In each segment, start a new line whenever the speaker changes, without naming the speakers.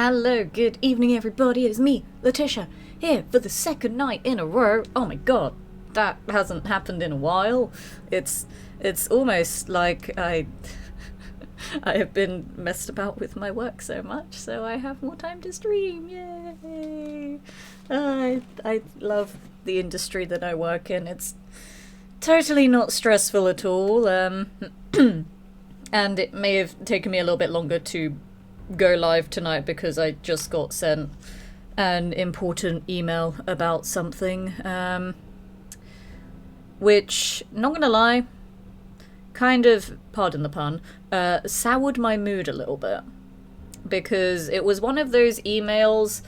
Hello, good evening everybody, it's me, Letitia, here for the second night in a row. Oh my god, that hasn't happened in a while. It's almost like I have been messed about with my work so much, so I have more time to stream, yay! I love the industry that I work in, it's totally not stressful at all, and it may have taken me a little bit longer to go live tonight because I just got sent an important email about something, which, not gonna lie, kind of, pardon the pun, soured my mood a little bit. Because it was one of those emails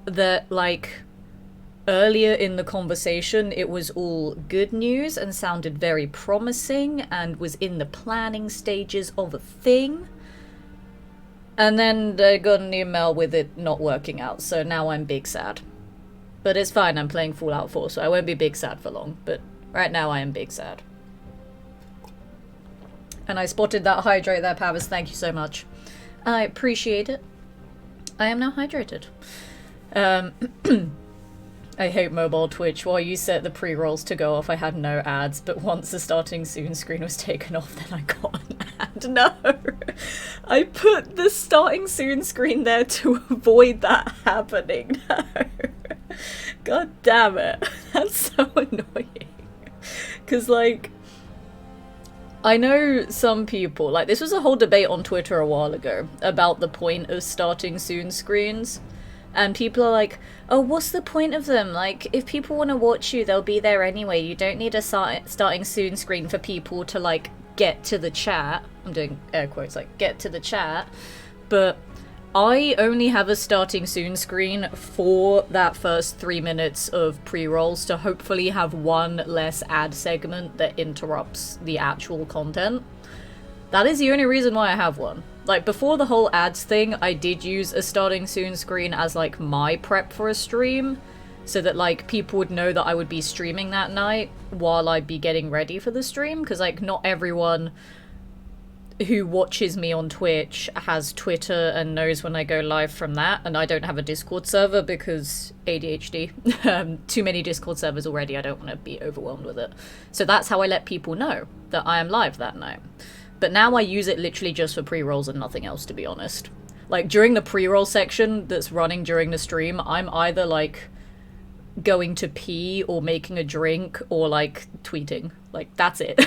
that, like, earlier in the conversation it was all good news and sounded very promising and was in the planning stages of a thing. And then I got an email with it not working out, so now I'm big sad. But it's fine, I'm playing Fallout 4, so I won't be big sad for long, but right now I am big sad. And I spotted that hydrate there, Pavis, thank you so much. I appreciate it. I am now hydrated. I hate mobile Twitch. While you set the pre-rolls to go off, I had no ads, but once the starting soon screen was taken off, then I got an ad. No! I put the starting soon screen there to avoid that happening. No! God damn it. That's so annoying. Because, like, I know some people, like, this was a whole debate on Twitter a while ago about the point of starting soon screens. And people are like, oh, what's the point of them? Like, if people want to watch you, they'll be there anyway. You don't need a starting soon screen for people to, like, get to the chat. I'm doing air quotes, like, get to the chat. But I only have a starting soon screen for that first 3 minutes of pre-rolls to hopefully have one less ad segment that interrupts the actual content. That is the only reason why I have one. Like, before the whole ads thing, I did use a starting soon screen as, like, my prep for a stream, so that, like, people would know that I would be streaming that night while I'd be getting ready for the stream, because, like, not everyone who watches me on Twitch has Twitter and knows when I go live from that, and I don't have a Discord server because ADHD. Too many Discord servers already, I don't want to be overwhelmed with it. So that's how I let people know that I am live that night. But now I use it literally just for pre-rolls and nothing else, to be honest. Like, during the pre-roll section that's running during the stream, I'm either, like, going to pee or making a drink or, like, tweeting. Like, that's it.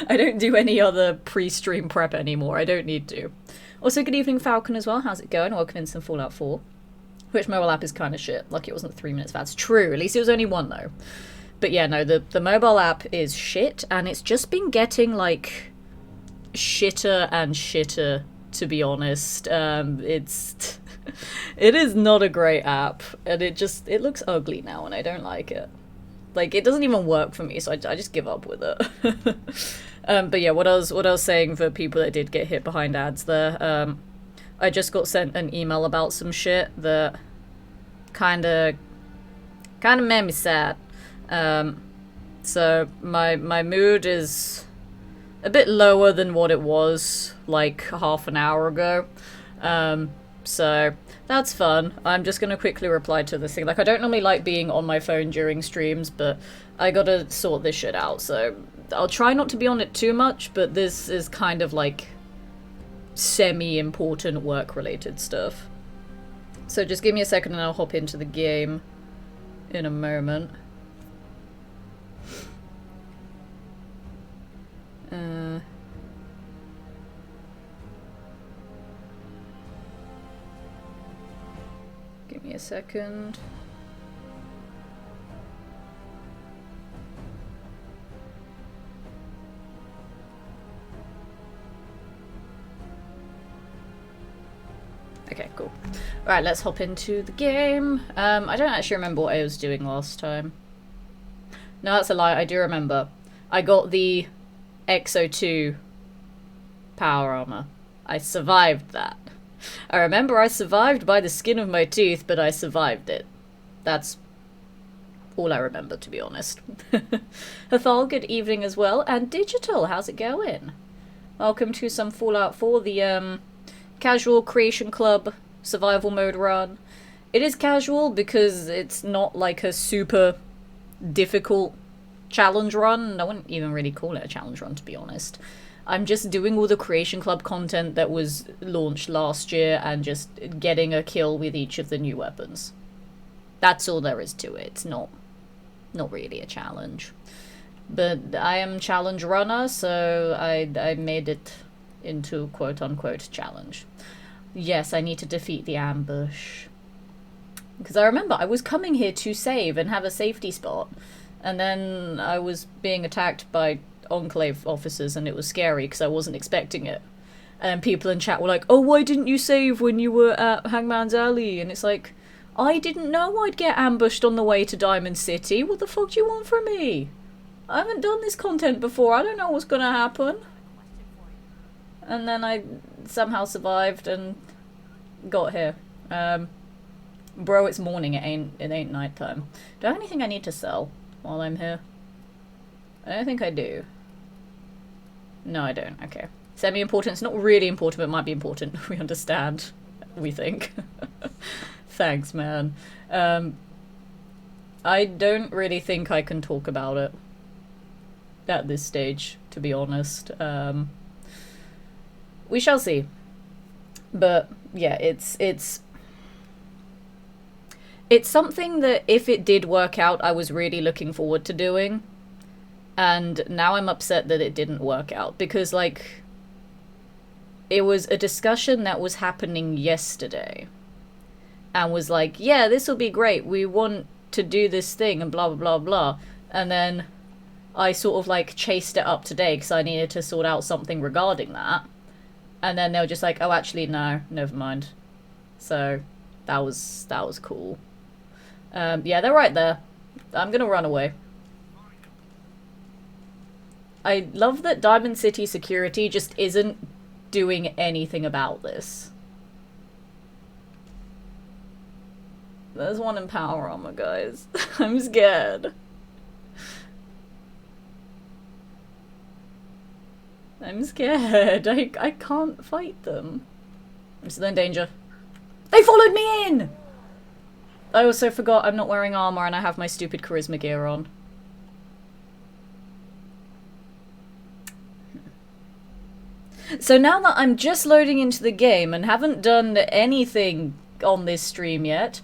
I don't do any other pre-stream prep anymore. I don't need to. Also, good evening, Falcon, as well. How's it going? Welcome in some Fallout 4. Which mobile app is kind of shit. Lucky it wasn't 3 minutes. That's true. At least it was only one, though. But yeah, no, the mobile app is shit, and it's just been getting, like, shitter and shitter, to be honest. It is not a great app, and it looks ugly now, and I don't like it. Like, it doesn't even work for me, so I just give up with it. But yeah, what I was saying for people that did get hit behind ads there, I just got sent an email about some shit that kinda made me sad. So my mood is a bit lower than what it was, like, half an hour ago. So that's fun. I'm just gonna quickly reply to this thing. Like, I don't normally like being on my phone during streams, but I gotta sort this shit out, so I'll try not to be on it too much, but this is kind of, like, semi-important work-related stuff. So just give me a second and I'll hop into the game in a moment. Give me a second. Okay, cool. Alright, let's hop into the game. I don't actually remember what I was doing last time. No, that's a lie, I do remember. I got the XO2 power armor. I survived that. I remember I survived by the skin of my teeth, but I survived it. That's all I remember, to be honest. Hathal, good evening as well. And Digital, how's it going? Welcome to some Fallout 4, the casual creation club survival mode run. It is casual because it's not like a super difficult challenge run. I wouldn't even really call it a challenge run, to be honest. I'm just doing all the Creation Club content that was launched last year and just getting a kill with each of the new weapons. That's all there is to it. It's not really a challenge. But I am challenge runner, so I made it into quote-unquote challenge. Yes, I need to defeat the ambush. Because I remember I was coming here to save and have a safety spot, and then I was being attacked by Enclave officers, and it was scary because I wasn't expecting it. And people in chat were like, oh, why didn't you save when you were at Hangman's Alley? And it's like, I didn't know I'd get ambushed on the way to Diamond City. What the fuck do you want from me? I haven't done this content before. I don't know what's gonna happen. And then I somehow survived and got here. Bro, it's morning. It ain't night time. Do I have anything I need to sell while I'm here? I don't think I do. No, I don't. Okay. Semi-important. It's not really important, but it might be important. We understand. We think. Thanks, man. I don't really think I can talk about it at this stage, to be honest. We shall see. But yeah, it's something that if it did work out, I was really looking forward to doing. And now I'm upset that it didn't work out because, like, it was a discussion that was happening yesterday and was like, yeah, this will be great. We want to do this thing and blah, blah, blah, blah. And then I sort of, like, chased it up today because I needed to sort out something regarding that. And then they were just like, oh, actually, no, never mind. So that was cool. Yeah, they're right there. I'm gonna run away. I love that Diamond City security just isn't doing anything about this. There's one in power armor, guys. I'm scared. I'm scared. I can't fight them. I'm still in danger. They followed me in! I also forgot I'm not wearing armor and I have my stupid charisma gear on. So now that I'm just loading into the game and haven't done anything on this stream yet,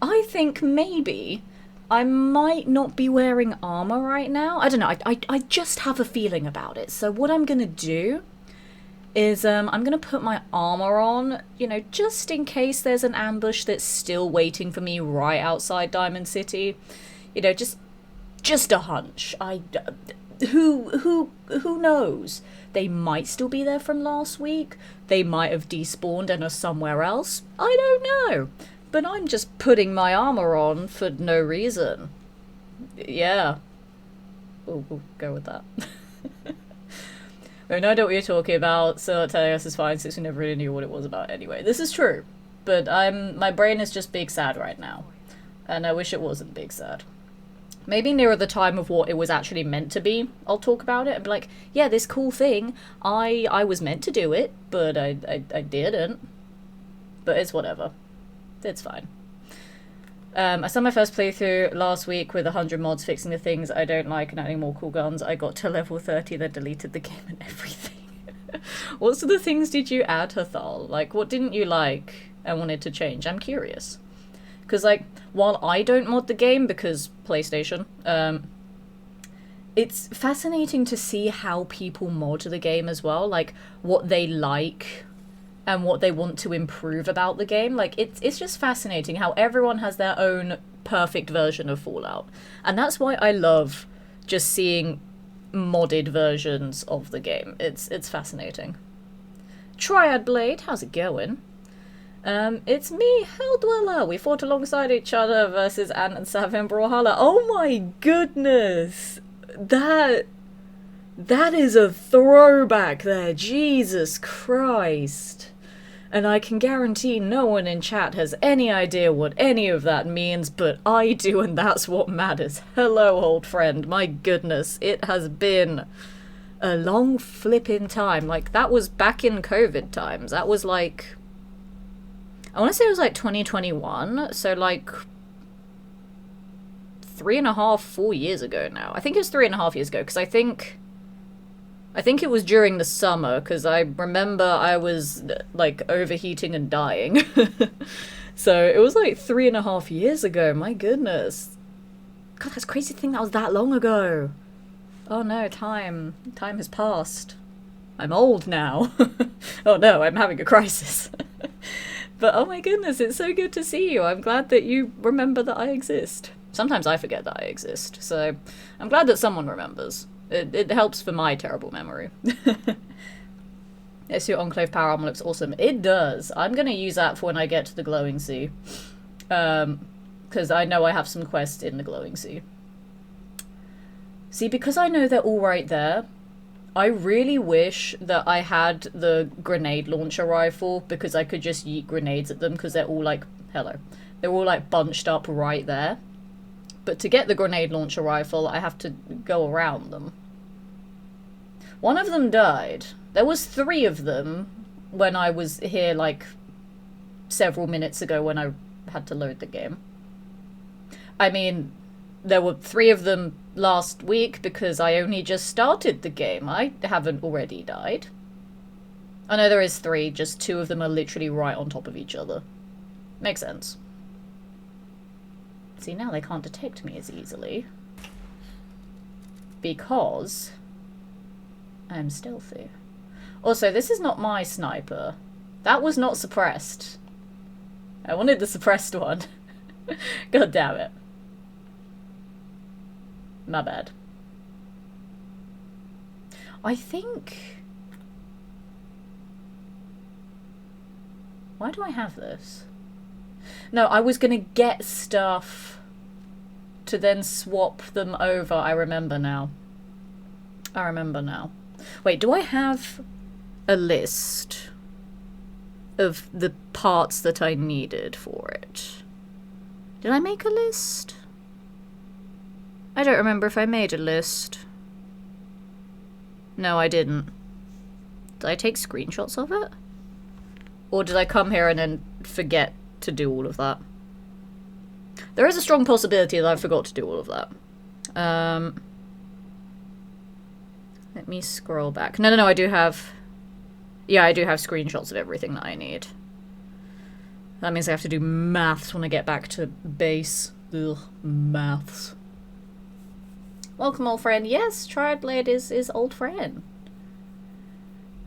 I think maybe I might not be wearing armor right now. I don't know, I just have a feeling about it. So what I'm gonna do is I'm gonna put my armor on, you know, just in case there's an ambush that's still waiting for me right outside Diamond City. You know, just a hunch. Who knows? They might still be there from last week. They might have despawned and are somewhere else. I don't know. But I'm just putting my armor on for no reason. Yeah. We'll go with that. We have no idea what you're talking about, so telling us is fine since we never really knew what it was about anyway. This is true. But my brain is just big sad right now. And I wish it wasn't big sad. Maybe nearer the time of what it was actually meant to be, I'll talk about it and be like, yeah, this cool thing, I was meant to do it, but I didn't. But it's whatever. It's fine. I started my first playthrough last week with 100 mods fixing the things I don't like and adding more cool guns. I got to level 30, then deleted the game and everything. What sort of things did you add, Hathal? Like, what didn't you like and wanted to change? I'm curious. Because, like, while I don't mod the game because PlayStation, it's fascinating to see how people mod the game as well. Like, what they like and what they want to improve about the game. Like, it's just fascinating how everyone has their own perfect version of Fallout. And that's why I love just seeing modded versions of the game. It's fascinating. Triad Blade, how's it going? It's me, Helldweller. We fought alongside each other versus Ant and Sav in Brawlhalla. Oh my goodness! That is a throwback there. Jesus Christ. And I can guarantee no one in chat has any idea what any of that means, but I do, and that's what matters. Hello, old friend. My goodness, it has been a long flipping time. Like, that was back in COVID times. That was like... I want to say it was like 2021, so like 3.5, 4 years ago now. I think it was 3.5 years ago, because I think it was during the summer, because I remember I was like overheating and dying. So it was like 3.5 years ago. My goodness. God, that's crazy to think that was that long ago. Oh no, time has passed. I'm old now. Oh no, I'm having a crisis. But oh my goodness, it's so good to see you. I'm glad that you remember that I exist. Sometimes I forget that I exist, so I'm glad that someone remembers. It helps for my terrible memory. Yes, your Enclave power armor looks awesome. It does. I'm going to use that for when I get to the Glowing Sea. Because I know I have some quests in the Glowing Sea. See, because I know they're all right there, I really wish that I had the grenade launcher rifle, because I could just yeet grenades at them, because they're all like, hello, they're all like bunched up right there. But to get the grenade launcher rifle, I have to go around them. One of them died. There was 3 of them when I was here like several minutes ago when I had to load the game. I mean, there were 3 of them last week because I only just started the game. I haven't already died. I know there is 3, just 2 of them are literally right on top of each other. Makes sense. See, now they can't detect me as easily. Because I'm stealthy. Also, this is not my sniper. That was not suppressed. I wanted the suppressed one. God damn it. My bad. I think... Why do I have this? No, I was gonna get stuff to then swap them over. I remember now. I remember now. Wait, do I have a list of the parts that I needed for it? Did I make a list? I don't remember if I made a list. No, I didn't. Did I take screenshots of it? Or did I come here and then forget to do all of that? There is a strong possibility that I forgot to do all of that. Let me scroll back. No, I do have... Yeah, I do have screenshots of everything that I need. That means I have to do maths when I get back to base. Ugh, maths. Welcome, old friend. Yes, Triadblade is old friend.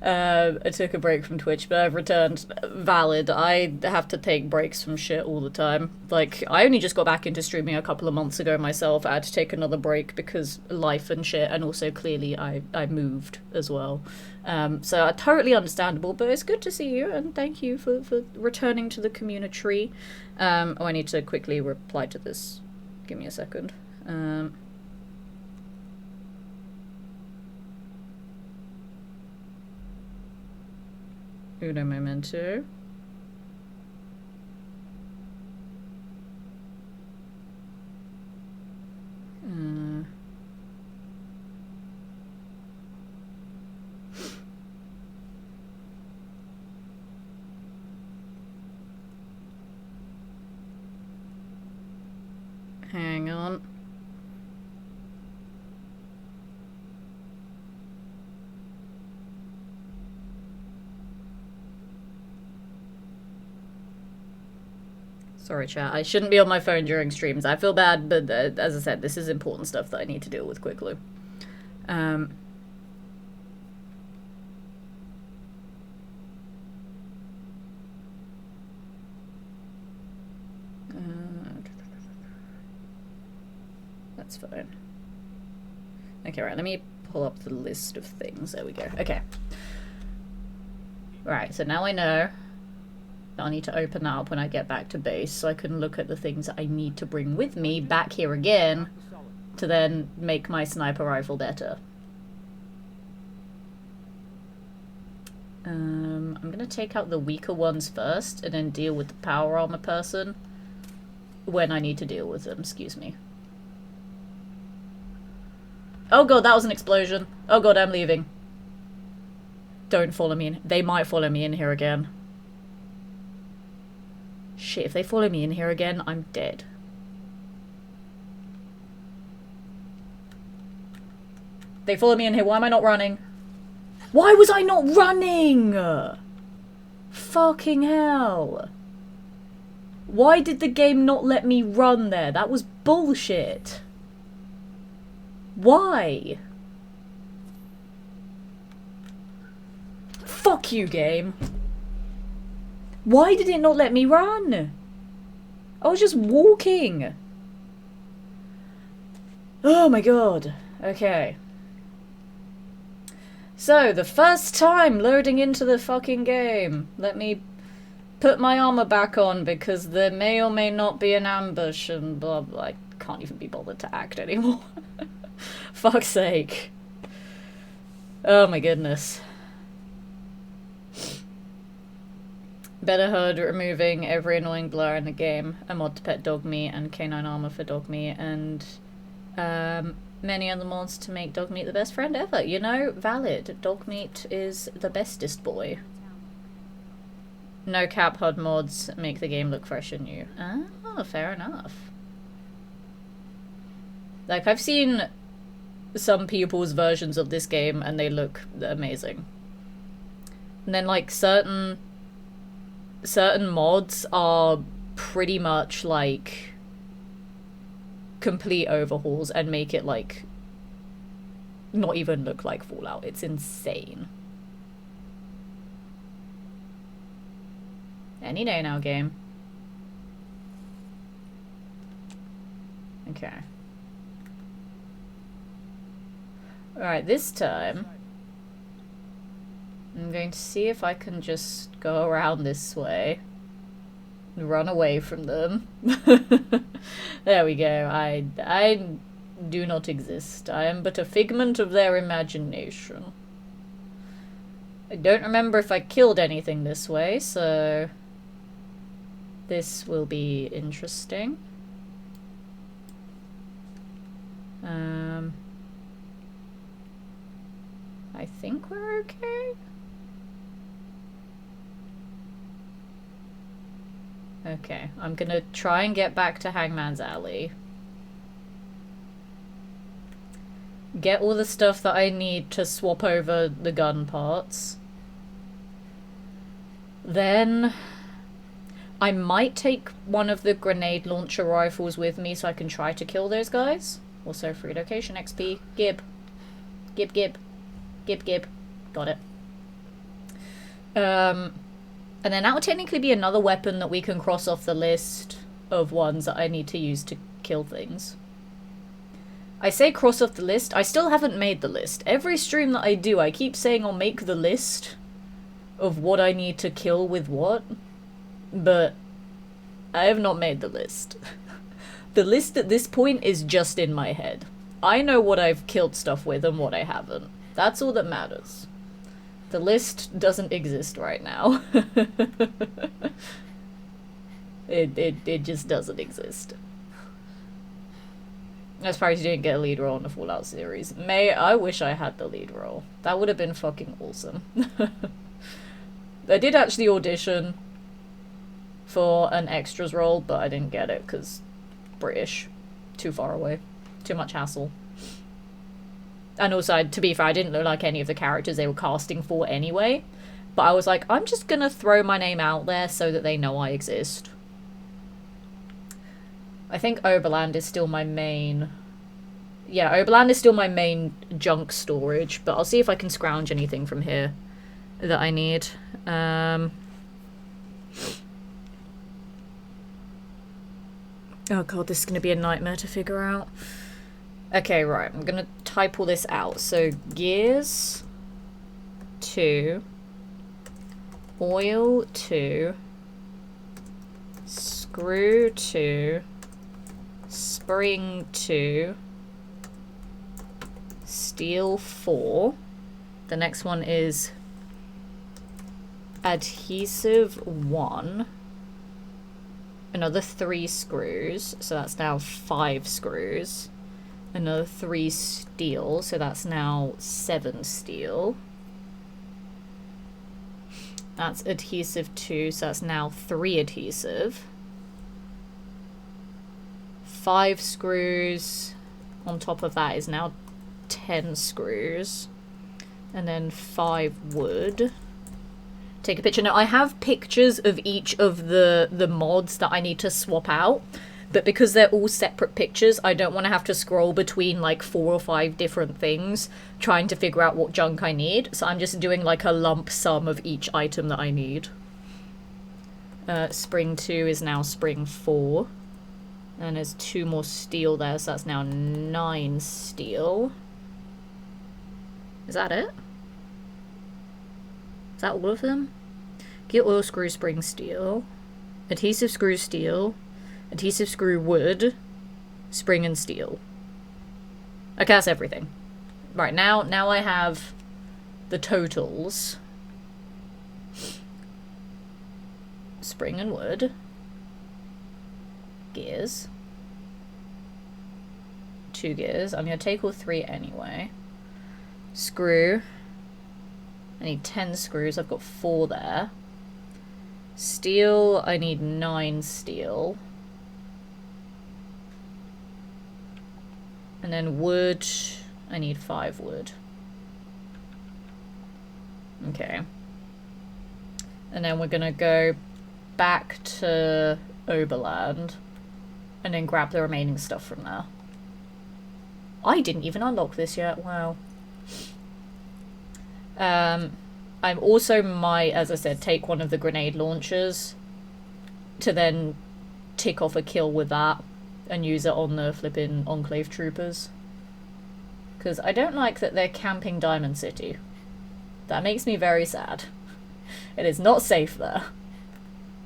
I took a break from Twitch, but I've returned. Valid. I have to take breaks from shit all the time. Like, I only just got back into streaming a couple of months ago myself. I had to take another break because life and shit, and also clearly I moved as well. So totally understandable, but it's good to see you, and thank you for returning to the community. Oh, I need to quickly reply to this. Give me a second. Uno momento. Hang on. Sorry, chat. I shouldn't be on my phone during streams. I feel bad, but as I said, this is important stuff that I need to deal with quickly. That's fine. Okay, right, let me pull up the list of things. There we go. Okay. Right, so now I know that I need to open that up when I get back to base so I can look at the things that I need to bring with me back here again to then make my sniper rifle better. I'm gonna take out the weaker ones first and then deal with the power armor person when I need to deal with them. Excuse me. Oh god, that was an explosion. Oh god, I'm leaving. Don't follow me in. They might follow me in here again. Shit, if they follow me in here again, I'm dead. They follow me in here. Why am I not running? Why was I not running? Fucking hell. Why did the game not let me run there? That was bullshit. Why? Fuck you, game. Why did it not let me run? I was just walking. Oh my god. Okay. So, the first time loading into the fucking game. Let me put my armor back on because there may or may not be an ambush and blah blah. I can't even be bothered to act anymore. Fuck's sake. Oh my goodness. Better HUD removing every annoying blur in the game. A mod to pet Dogmeat and canine armor for Dogmeat and many other mods to make Dogmeat the best friend ever. You know, valid. Dogmeat is the bestest boy. No cap HUD mods make the game look fresh and new. Oh, fair enough. Like, I've seen some people's versions of this game and they look amazing. And then, like, certain mods are pretty much, like, complete overhauls and make it, like, not even look like Fallout. It's insane. Any day now, game. Okay. Alright, this time I'm going to see if I can just go around this way and run away from them. There we go. I do not exist. I am but a figment of their imagination. I don't remember if I killed anything this way, so this will be interesting. I think we're okay. Okay, I'm gonna try and get back to Hangman's Alley. Get all the stuff that I need to swap over the gun parts. Then I might take one of the grenade launcher rifles with me so I can try to kill those guys. Also free location XP. Gib. Gib, gib. Gib, gib. Got it. And then that would technically be another weapon that we can cross off the list of ones that I need to use to kill things. I say cross off the list, I still haven't made the list. Every stream that I do, I keep saying I'll make the list of what I need to kill with what, but I have not made the list. The list at this point is just in my head. I know what I've killed stuff with and what I haven't. That's all that matters. The list doesn't exist right now. It just doesn't exist. I'm surprised you didn't get a lead role in the Fallout series. I wish I had the lead role. That would have been fucking awesome. I did actually audition for an extras role, but I didn't get it because British. Too far away. Too much hassle. And also, to be fair, I didn't look like any of the characters they were casting for anyway. But I was like, I'm just gonna throw my name out there so that they know I exist. I think Oberland is still my main... Yeah, Oberland is still my main junk storage, but I'll see if I can scrounge anything from here that I need. Oh god, this is going to be a nightmare to figure out. Okay, right, I'm going to type all this out. So, gears 2, oil 2, screw 2, spring 2, steel 4. The next one is adhesive 1. Another 3 screws, so that's now 5 screws. Another 3 steel, so that's now 7 steel. That's adhesive 2, so that's now 3 adhesive. 5 screws. On top of that is now 10 screws. And then 5 wood. Take a picture. Now, I have pictures of each of the mods that I need to swap out. But because they're all separate pictures, I don't want to have to scroll between like 4 or 5 different things trying to figure out what junk I need. So I'm just doing like a lump sum of each item that I need. Spring 2 is now spring 4. And there's 2 more steel there, so that's now 9 steel. Is that it? Is that all of them? Get oil screw spring steel. Adhesive screw steel. Adhesive screw wood, spring and steel. Okay, that's everything. Right, now I have the totals. Spring and wood. Gears. 2 gears. I'm going to take all 3 anyway. Screw. I need 10 screws. I've got 4 there. Steel. I need 9 steel. And then wood, I need 5 wood. Okay. And then we're gonna go back to Oberland and then grab the remaining stuff from there. I didn't even unlock this yet, wow. I also might, as I said, take one of the grenade launchers to then tick off a kill with that. And use it on the flipping Enclave troopers. Because I don't like that they're camping Diamond City. That makes me very sad. It is not safe there.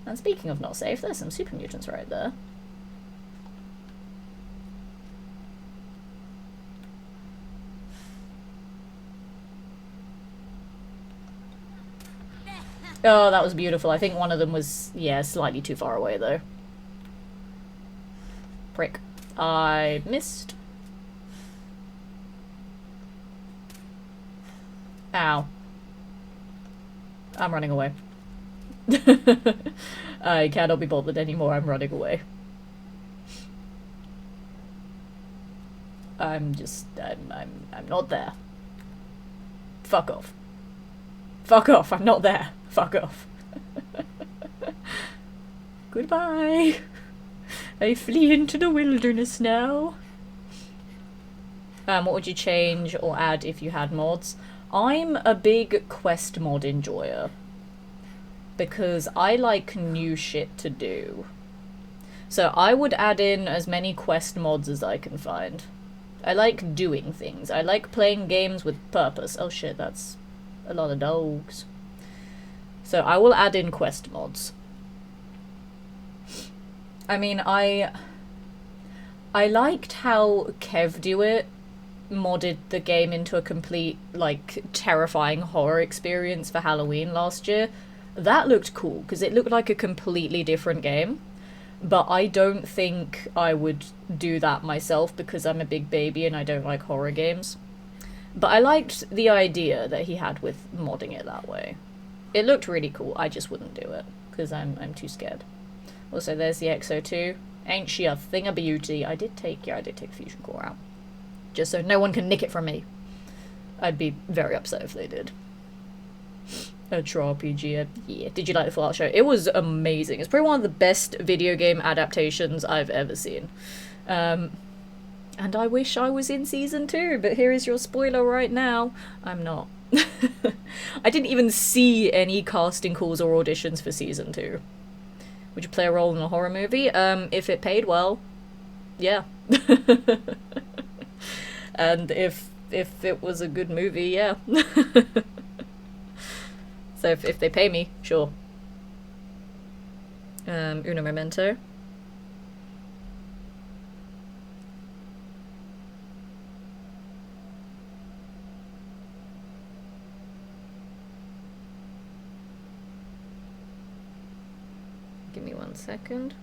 And speaking of not safe, there's some super mutants right there. Oh, that was beautiful. I think one of them was, yeah, slightly too far away though. Prick. I missed. Ow. I'm running away. I cannot be bothered anymore. I'm running away. I'm not there. Fuck off. Fuck off. I'm not there. Fuck off. Goodbye. I flee into the wilderness now. What would you change or add if you had mods? I'm a big quest mod enjoyer. Because I like new shit to do. So I would add in as many quest mods as I can find. I like doing things. I like playing games with purpose. Oh shit, that's a lot of dogs. So I will add in quest mods. I mean, I liked how KevDoIt modded the game into a complete, like, terrifying horror experience for Halloween last year. That looked cool, because it looked like a completely different game. But I don't think I would do that myself because I'm a big baby and I don't like horror games. But I liked the idea that he had with modding it that way. It looked really cool, I just wouldn't do it, because I'm too scared. Also, there's the XO2. Ain't she a thing of beauty? I did take Fusion Core out. Just so no one can nick it from me. I'd be very upset if they did. A true RPG, yeah. Did you like the Fallout show? It was amazing. It's probably one of the best video game adaptations I've ever seen. And I wish I was in season 2, but here is your spoiler right now. I'm not. I didn't even see any casting calls or auditions for season 2. Would you play a role in a horror movie? If it paid well, yeah. And if it was a good movie, yeah. So if they pay me, sure. Uno momento. Give me 1 second.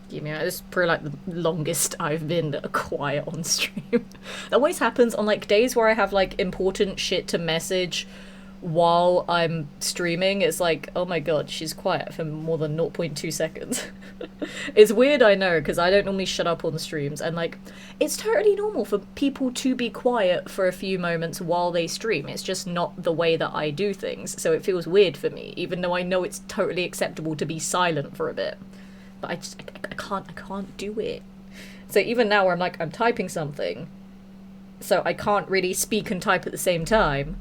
You know, this is probably like the longest I've been quiet on stream. That always happens on like days where I have like important shit to message while I'm streaming. It's like, oh my god, she's quiet for more than 0.2 seconds. It's weird, I know, because I don't normally shut up on streams, and like, it's totally normal for people to be quiet for a few moments while they stream. It's just not the way that I do things, so it feels weird for me, even though I know it's totally acceptable to be silent for a bit. But I can't do it. So even now where I'm like, I'm typing something, so I can't really speak and type at the same time.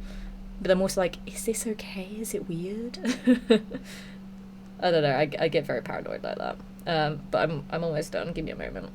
But I'm also like, is this okay? Is it weird? I don't know, I get very paranoid like that. But I'm almost done. Give me a moment.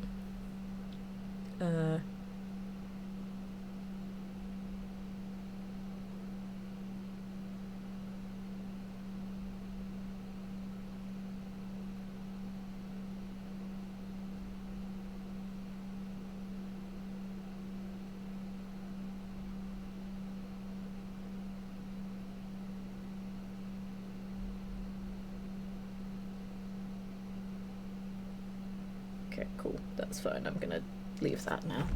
Okay, cool. That's fine. I'm gonna leave that now.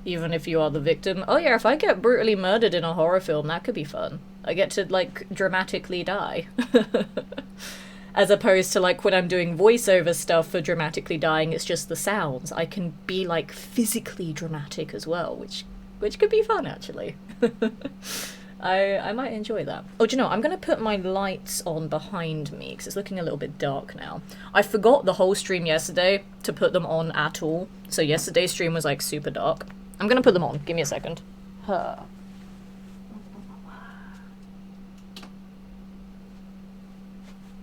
Even if you are the victim. Oh yeah, if I get brutally murdered in a horror film, that could be fun. I get to, like, dramatically die. As opposed to, like, when I'm doing voiceover stuff for dramatically dying, it's just the sounds. I can be, like, physically dramatic as well, which could be fun, actually. I might enjoy that. Oh, do you know, I'm going to put my lights on behind me, because it's looking a little bit dark now. I forgot the whole stream yesterday to put them on at all, so yesterday's stream was, like, super dark. I'm going to put them on. Give me a second.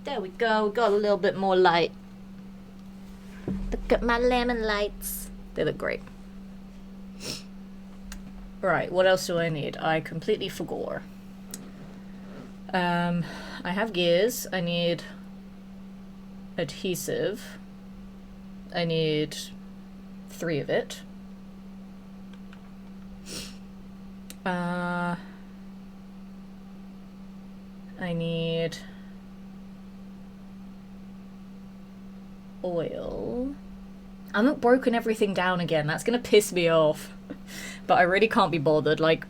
There we go. Got a little bit more light. Look at my lemon lights. They look great. Right, what else do I need? I completely forgot. I have gears. I need adhesive. I need 3 of it. I need oil. I'm not broken everything down again. That's gonna piss me off. But I really can't be bothered. Like,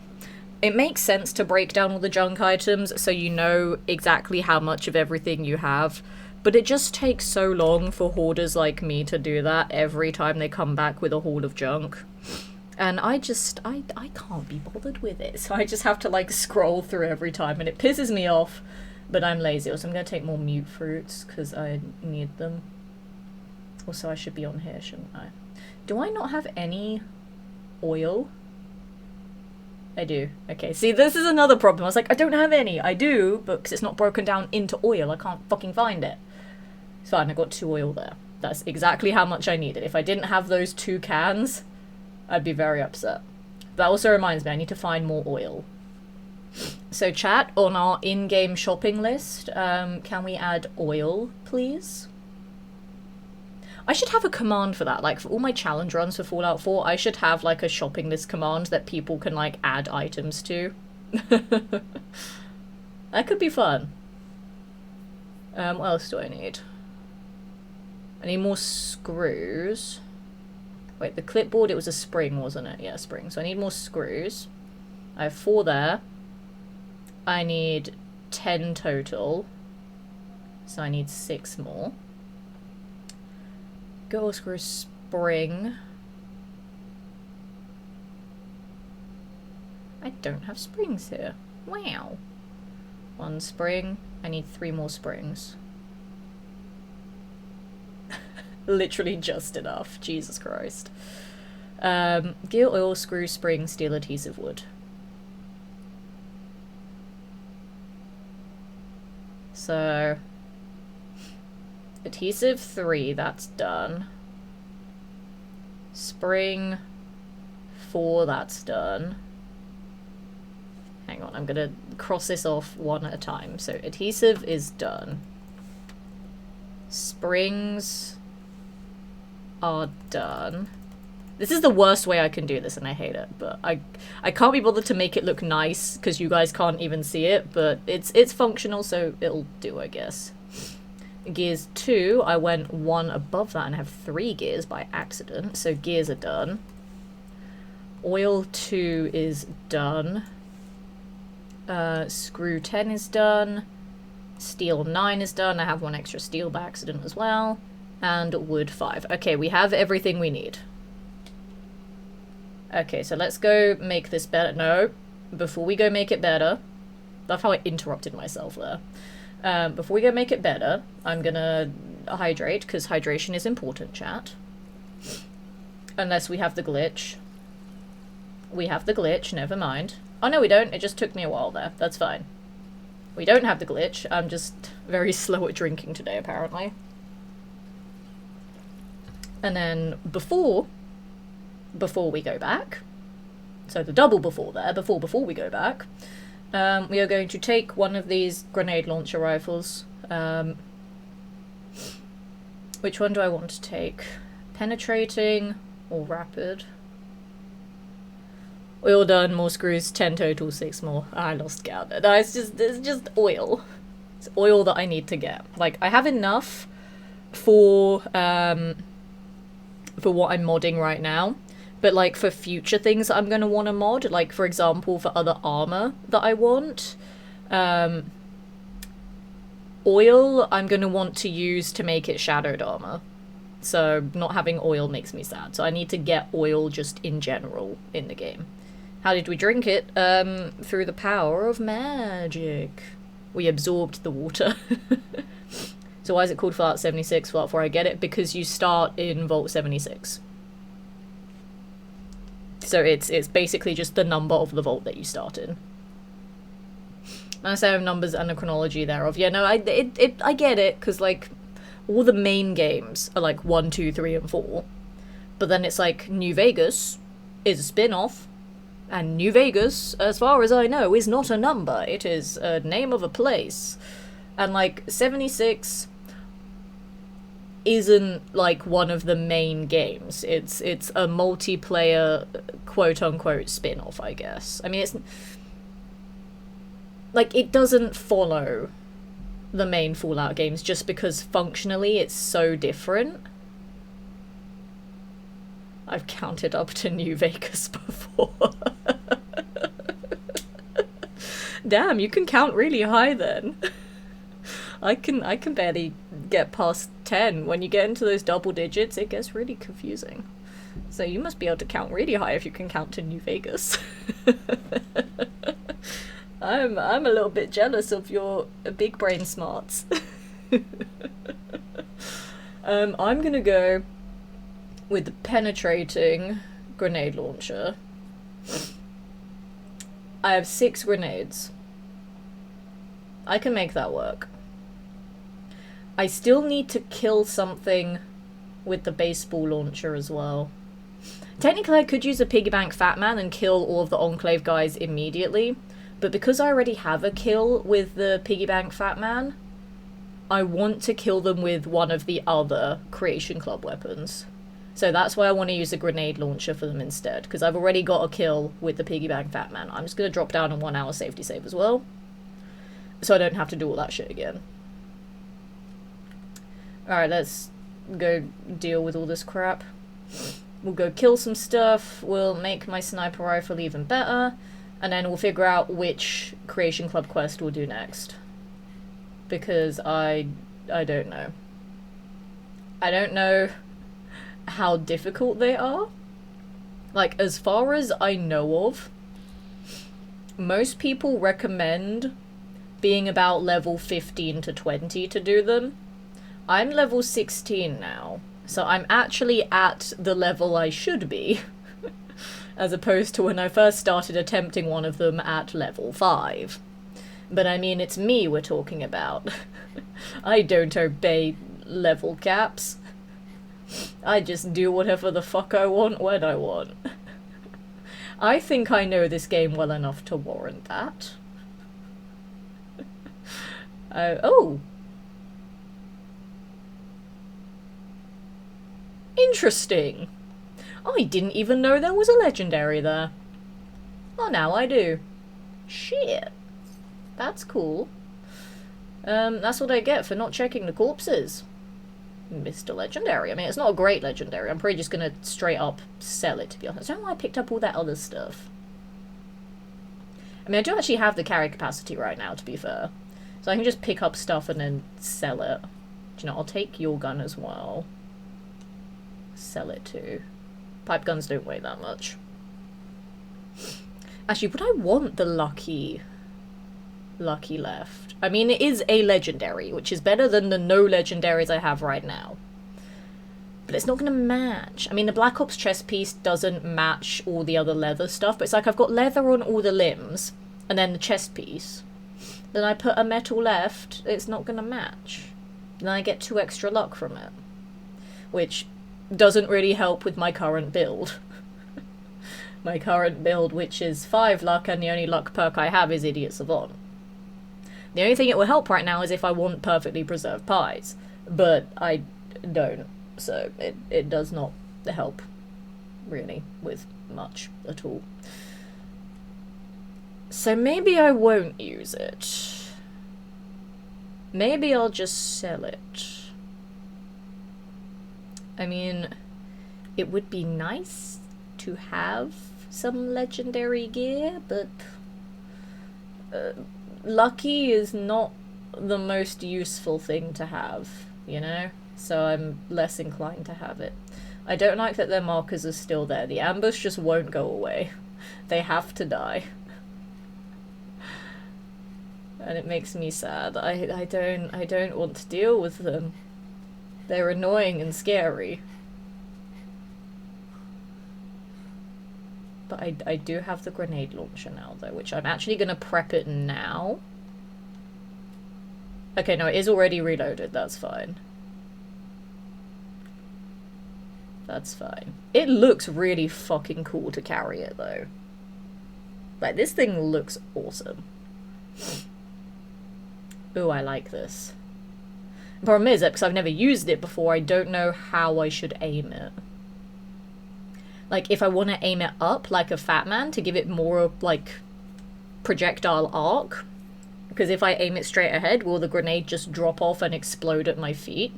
it makes sense to break down all the junk items so you know exactly how much of everything you have. But it just takes so long for hoarders like me to do that every time they come back with a haul of junk. And I can't be bothered with it. So I just have to, like, scroll through every time. And it pisses me off. But I'm lazy. Also, I'm going to take more mute fruits because I need them. Also, I should be on here, shouldn't I? Do I not have any oil? I do. Okay, see, this is another problem. I was like, I don't have any. I do, but because it's not broken down into oil, I can't fucking find it. It's fine, I got 2 oil there. That's exactly how much I needed. If I didn't have those 2 cans, I'd be very upset. That also reminds me, I need to find more oil. So chat, on our in-game shopping list, can we add oil, please? I should have a command for that, like, for all my challenge runs for Fallout 4, I should have, like, a shopping list command that people can, like, add items to. That could be fun. What else do I need? I need more screws. Wait, the clipboard, it was a spring, wasn't it? Yeah, spring. So I need more screws. I have 4 there. I need 10 total. So I need 6 more. Go screw spring. I don't have springs here. Wow. 1 spring. I need 3 more springs. Literally just enough. Jesus Christ. Gear, oil, screw, spring, steel, adhesive, wood. So... adhesive 3, that's done. Spring 4, that's done. Hang on, I'm gonna cross this off one at a time. So adhesive is done. Springs are done. This is the worst way I can do this, and I hate it. But I can't be bothered to make it look nice because you guys can't even see it. But it's functional, so it'll do, I guess. Gears 2, I went 1 above that and have 3 gears by accident. So gears are done. Oil 2 is done. Screw 10 is done. Steel 9 is done. I have 1 extra steel by accident as well. And wood 5. Okay, we have everything we need. Okay, so let's go make this better. No, before we go make it better. Love how I interrupted myself there. Before we go make it better, I'm gonna hydrate, because hydration is important, chat. Unless we have the glitch. We have the glitch, never mind. Oh no, we don't. It just took me a while there. That's fine. We don't have the glitch. I'm just very slow at drinking today, apparently. And then before we go back, so the double before there, before we go back, we are going to take one of these grenade launcher rifles. Which one do I want to take? Penetrating or rapid? Oil done, more screws, 10 total, 6 more. I lost count. No, it's just oil. It's oil that I need to get. Like, I have enough for what I'm modding right now. But, like, for future things that I'm going to want to mod, like, for example, for other armor that I want, oil I'm going to want to use to make it shadowed armor. So, not having oil makes me sad. So I need to get oil just in general in the game. How did we drink it? Through the power of magic. We absorbed the water. So why is it called Fallout 76? Well, before I get it, because you start in Vault 76. So it's basically just the number of the vault that you start in. And I say I have numbers and a chronology thereof. Yeah, no, I get it, because, like, all the main games are, like, 1, 2, 3, and 4. But then it's like, New Vegas is a spin-off. And New Vegas, as far as I know, is not a number. It is a name of a place. And, like, 76 isn't, like, one of the main games. It's a multiplayer, quote-unquote, spin-off, I guess. I mean, it's... like, it doesn't follow the main Fallout games just because functionally it's so different. I've counted up to New Vegas before. Damn, you can count really high then. I can barely get past 10. When you get into those double digits, it gets really confusing. So you must be able to count really high if you can count to New Vegas. I'm a little bit jealous of your big brain smarts. I'm gonna go with the penetrating grenade launcher. I have 6 grenades. I can make that work. I still need to kill something with the baseball launcher as well. Technically, I could use a piggy bank Fat Man and kill all of the Enclave guys immediately, but because I already have a kill with the piggy bank Fat Man, I want to kill them with one of the other Creation Club weapons. So that's why I want to use a grenade launcher for them instead, because I've already got a kill with the piggy bank Fat Man. I'm just going to drop down a 1 hour safety save as well, so I don't have to do all that shit again. Alright, let's go deal with all this crap. We'll go kill some stuff, we'll make my sniper rifle even better, and then we'll figure out which Creation Club quest we'll do next. Because I don't know. I don't know how difficult they are. Like, as far as I know of, most people recommend being about level 15 to 20 to do them. I'm level 16 now, so I'm actually at the level I should be, as opposed to when I first started attempting one of them at level 5. But I mean, it's me we're talking about. I don't obey level caps. I just do whatever the fuck I want when I want. I think I know this game well enough to warrant that. Oh! Interesting! I didn't even know there was a legendary there. Oh, now I do. Shit. That's cool. That's what I get for not checking the corpses. Mr. Legendary. I mean, it's not a great legendary. I'm probably just gonna straight up sell it, to be honest. I don't know why I picked up all that other stuff. I mean, I do actually have the carry capacity right now, to be fair. So I can just pick up stuff and then sell it. Do you know, I'll take your gun as well. Sell it too. Pipe guns don't weigh that much. Actually, would I want the lucky left? I mean, it is a legendary, which is better than the no legendaries I have right now. But it's not going to match. I mean, the Black Ops chest piece doesn't match all the other leather stuff, but it's like I've got leather on all the limbs, and then the chest piece. Then I put a metal left, it's not going to match. Then I get 2 extra luck from it. Which doesn't really help with my current build. My current build, which is 5 luck, and the only luck perk I have is Idiot Savant. The only thing it will help right now is if I want perfectly preserved pies, but I don't, so it does not help, really, with much at all. So maybe I won't use it. Maybe I'll just sell it. I mean, it would be nice to have some legendary gear, but lucky is not the most useful thing to have, you know? So I'm less inclined to have it. I don't like that their markers are still there. The ambush just won't go away. They have to die. And it makes me sad. I don't want to deal with them. They're annoying and scary. But I do have the grenade launcher now, though, which I'm actually going to prep it now. Okay, no, it is already reloaded. That's fine. That's fine. It looks really fucking cool to carry it, though. Like, this thing looks awesome. Ooh, I like this. The problem is that because I've never used it before, I don't know how I should aim it. Like, if I want to aim it up like a Fat Man to give it more, like, projectile arc. Because if I aim it straight ahead, will the grenade just drop off and explode at my feet?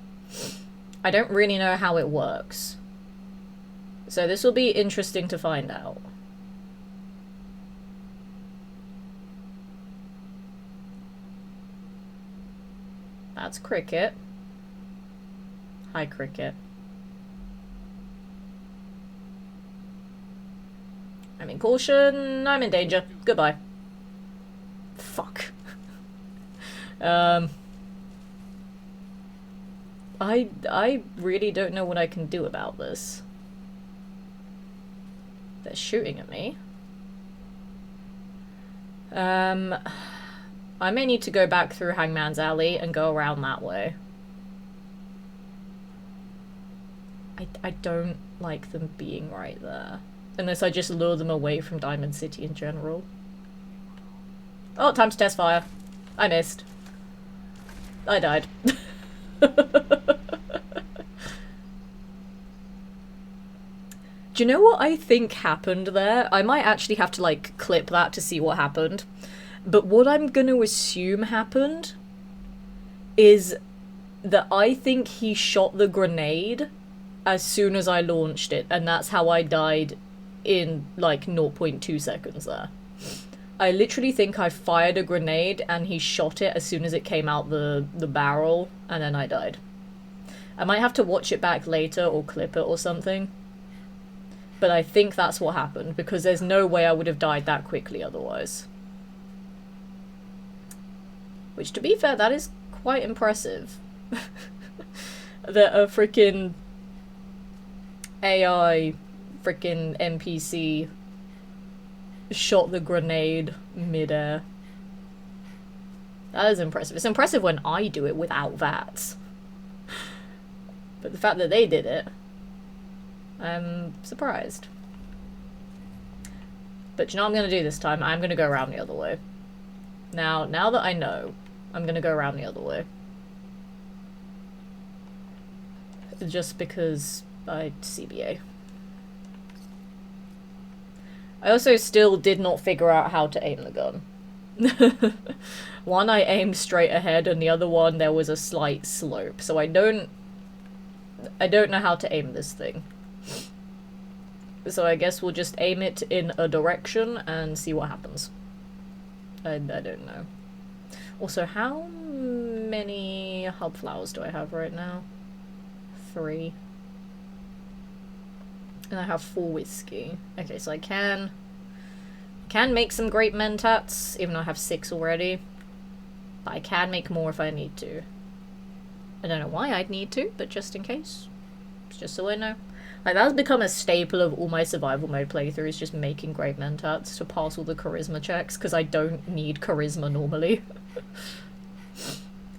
I don't really know how it works. So this will be interesting to find out. That's Cricket. Hi, Cricket. I'm in caution. I'm in danger. Goodbye. Fuck. I really don't know what I can do about this. They're shooting at me. I may need to go back through Hangman's Alley and go around that way. I don't like them being right there. Unless I just lure them away from Diamond City in general. Oh, time to test fire. I missed. I died. Do you know what I think happened there? I might actually have to, like, clip that to see what happened. But what I'm gonna assume happened is that I think he shot the grenade as soon as I launched it, and that's how I died in, like, 0.2 seconds there. I literally think I fired a grenade and he shot it as soon as it came out the barrel, and then I died. I might have to watch it back later or clip it or something. But I think that's what happened, because there's no way I would have died that quickly otherwise. Which, to be fair, that is quite impressive. That a freaking AI freaking NPC shot the grenade mid-air. That is impressive. It's impressive when I do it without VATS. But the fact that they did it, I'm surprised. But you know what I'm going to do this time? I'm going to go around the other way. Now that I know, I'm going to go around the other way. Just because I CBA. I also still did not figure out how to aim the gun. One I aimed straight ahead, and the other one there was a slight slope, so I don't know how to aim this thing. So I guess we'll just aim it in a direction and see what happens. I don't know. Also, how many hub flowers do I have right now? 3. And I have 4 whiskey. Okay, so I can make some great mentats, even though I have 6 already. But I can make more if I need to. I don't know why I'd need to, but just in case. Just so I know. Like, that's become a staple of all my survival mode playthroughs, just making great mentats to pass all the charisma checks, because I don't need charisma normally.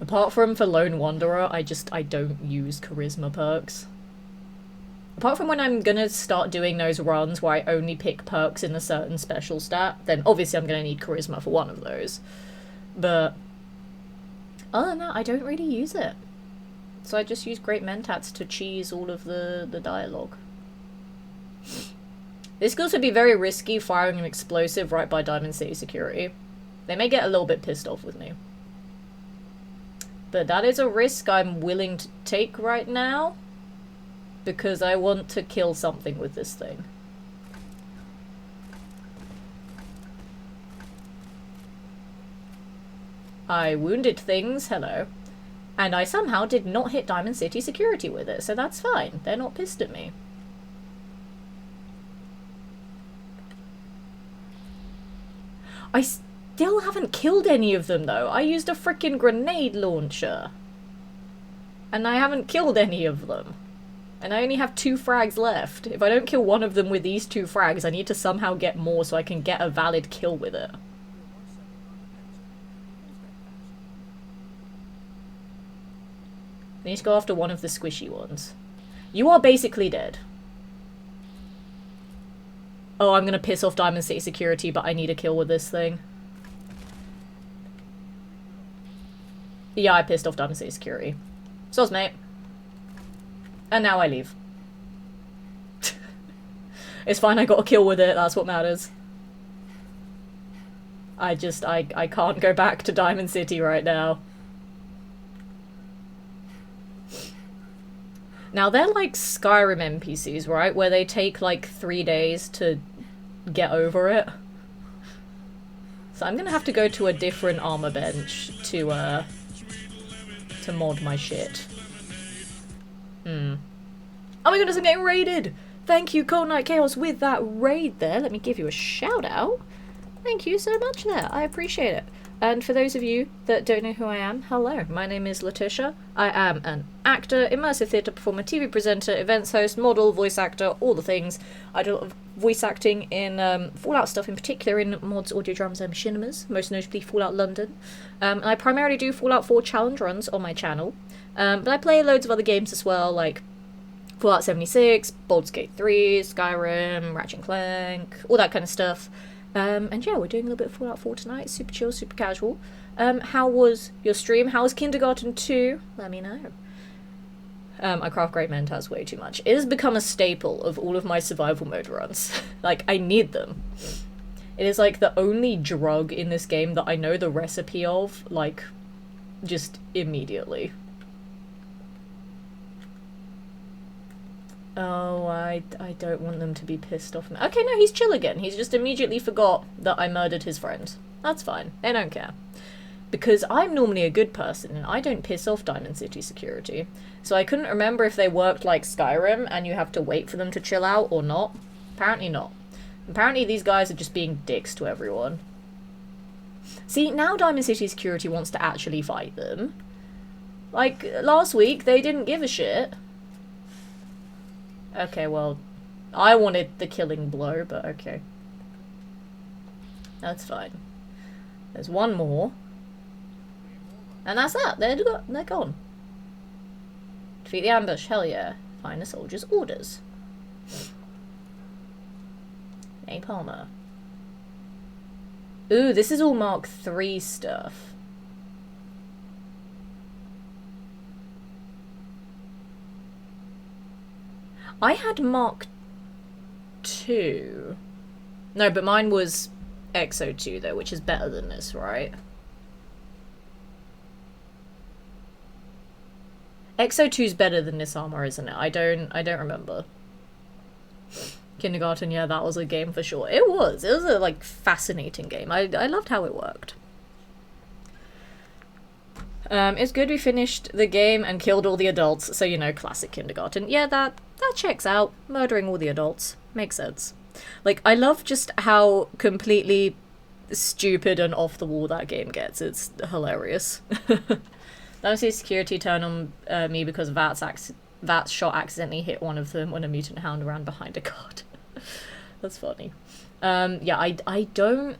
Apart from for Lone Wanderer, I don't use charisma perks. Apart from when I'm gonna start doing those runs where I only pick perks in a certain special stat, then obviously I'm gonna need charisma for one of those. But other than that, I don't really use it. So I just use great mentats to cheese all of the dialogue. This could also be very risky, firing an explosive right by Diamond City security. They may get a little bit pissed off with me. But that is a risk I'm willing to take right now, because I want to kill something with this thing. I wounded things, hello. And I somehow did not hit Diamond City security with it, so that's fine. They're not pissed at me. I still haven't killed any of them, though. I used a frickin' grenade launcher. And I haven't killed any of them. And I only have 2 frags left. If I don't kill one of them with these 2 frags, I need to somehow get more so I can get a valid kill with it. I need to go after one of the squishy ones. You are basically dead. Oh, I'm gonna piss off Diamond City security, but I need a kill with this thing. Yeah, I pissed off Diamond City security. Soz, mate. And now I leave. It's fine, I got a kill with it, that's what matters. I can't go back to Diamond City right now. Now, they're like Skyrim NPCs, right? Where they take like 3 days to get over it. So I'm gonna have to go to a different armor bench to mod my shit. Oh my goodness, I'm getting raided! Thank you, Cold Night Chaos, with that raid there. Let me give you a shout out. Thank you so much there. I appreciate it. And for those of you that don't know who I am, hello, my name is Letitia. I am an actor, immersive theatre performer, TV presenter, events host, model, voice actor, all the things. I do a lot of voice acting in Fallout stuff, in particular in mods, audio dramas, and machinimas, most notably Fallout London. And I primarily do Fallout 4 challenge runs on my channel, but I play loads of other games as well, like Fallout 76, Baldur's Gate 3, Skyrim, Ratchet & Clank, all that kind of stuff. And yeah, we're doing a little bit of Fallout 4 tonight. Super chill, super casual. How was your stream? How was Kindergarten 2? Let me know. I craft great mentats way too much. It has become a staple of all of my survival mode runs. Like, I need them. It is like the only drug in this game that I know the recipe of, like, just immediately. Oh, I don't want them to be pissed off. Okay, no, he's chill again. He's just immediately forgot that I murdered his friend. That's fine. They don't care. Because I'm normally a good person, and I don't piss off Diamond City security. So I couldn't remember if they worked like Skyrim, and you have to wait for them to chill out, or not. Apparently not. Apparently these guys are just being dicks to everyone. See, now Diamond City security wants to actually fight them. Like, last week, they didn't give a shit. Okay, well, I wanted the killing blow, but okay. That's fine. There's one more. And that's that. They're gone. Defeat the ambush. Hell yeah. Find the soldier's orders. Napalmer. Ooh, this is all Mark III stuff. I had Mark II. No, but mine was XO2 though, which is better than this, right? XO2's better than this armor, isn't it? I don't remember. Kindergarten, yeah, that was a game for sure. It was a, like, fascinating game. I loved how it worked. It's good we finished the game and killed all the adults, so, you know, classic Kindergarten. Yeah, that checks out. Murdering all the adults. Makes sense. Like, I love just how completely stupid and off the wall that game gets. It's hilarious. Don't see security turn on me because Vat's shot accidentally hit one of them when a mutant hound ran behind a guard. That's funny. Yeah, I don't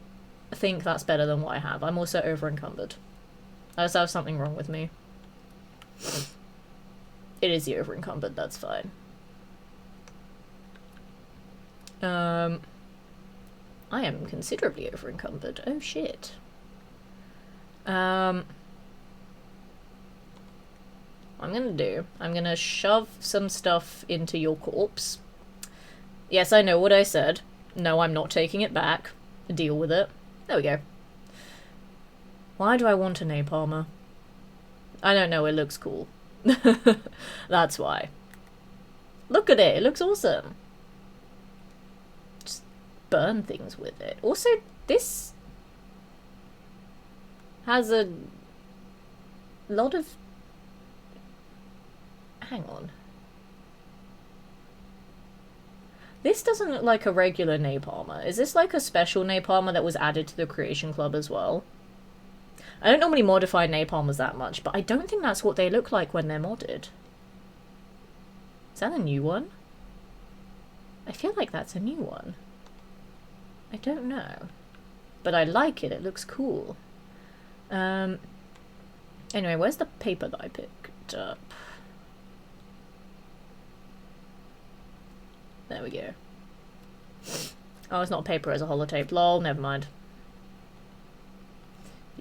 think that's better than what I have. I'm also over encumbered. I just have something wrong with me. It is the over encumbered, that's fine. I am considerably over encumbered. Oh shit. I'm gonna shove some stuff into your corpse. Yes, I know what I said. No, I'm not taking it back. Deal with it. There we go. Why do I want a napalmer? I don't know, it looks cool. That's why. Look at it, it looks awesome. Just burn things with it. Also, this has a lot of... Hang on. This doesn't look like a regular napalmer. Is this like a special napalmer that was added to the Creation Club as well? I don't normally modify napalmers that much, but I don't think that's what they look like when they're modded. Is that a new one? I feel like that's a new one. I don't know. But I like it, it looks cool. Anyway, where's the paper that I picked up? There we go. Oh, it's not paper, it's a holotape. Lol, never mind.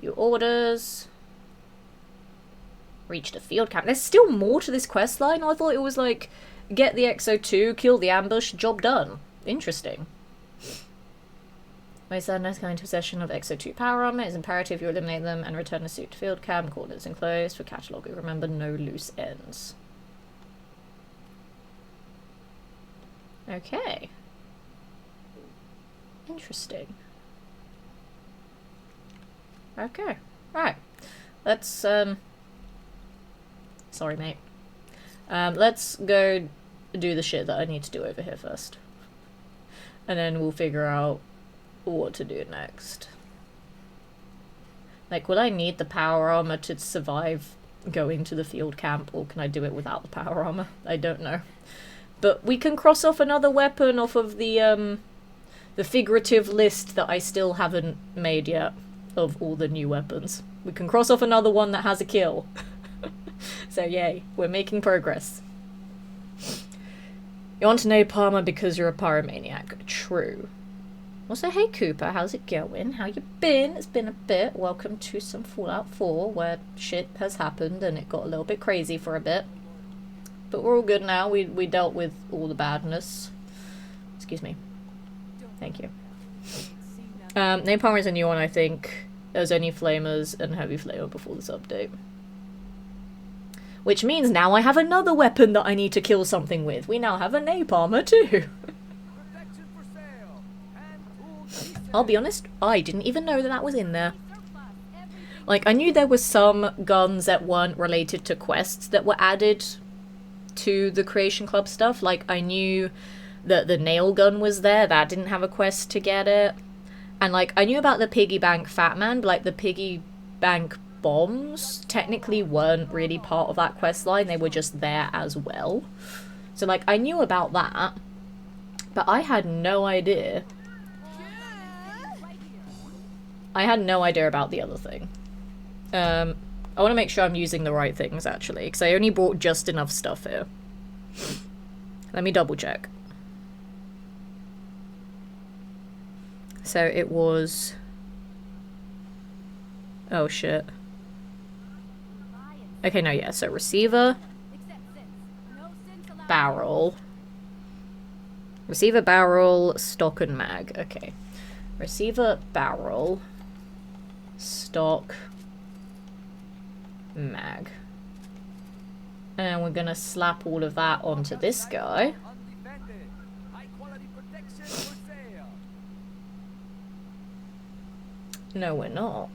Few orders. Reach the field camp. There's still more to this quest line. I thought it was like, get the XO2, kill the ambush, job done. Interesting. My sadness going into possession of XO2 power armor. It's imperative you eliminate them and return the suit to field camp. Coordinates enclosed for catalogue. Remember, no loose ends. Okay. Interesting. Okay. Right. Let's, sorry, mate. Let's go do the shit that I need to do over here first. And then we'll figure out what to do next. Like, will I need the power armor to survive going to the field camp, or can I do it without the power armor? I don't know. But we can cross off another weapon off of the figurative list that I still haven't made yet of all the new weapons. We can cross off another one that has a kill. So yay, we're making progress. You want to know Palmer because you're a pyromaniac. True. Also, hey Cooper, how's it going? How you been? It's been a bit. Welcome to some Fallout 4 where shit has happened and it got a little bit crazy for a bit. But we're all good now. We dealt with all the badness. Excuse me. Thank you. Napalm is a new one, I think. There's only Flamers and Heavy Flamer before this update. Which means now I have another weapon that I need to kill something with. We now have a Napalmer too. I'll be honest, I didn't even know that that was in there. Like, I knew there were some guns that weren't related to quests that were added to the Creation Club stuff. Like, I knew that the nail gun was there. That didn't have a quest to get it. And, like, I knew about the piggy bank Fat Man, but, like, the piggy bank bombs technically weren't really part of that quest line. They were just there as well. So, like, I knew about that. But I had no idea. I had no idea about the other thing. I want to make sure I'm using the right things, actually, because I only brought just enough stuff here. Let me double check. So it was... Oh, shit. Okay, no, yeah, so receiver, barrel. Receiver, barrel, stock, and mag. Okay. Receiver barrel. Stock. Mag. And we're gonna slap all of that onto this guy. No, we're not.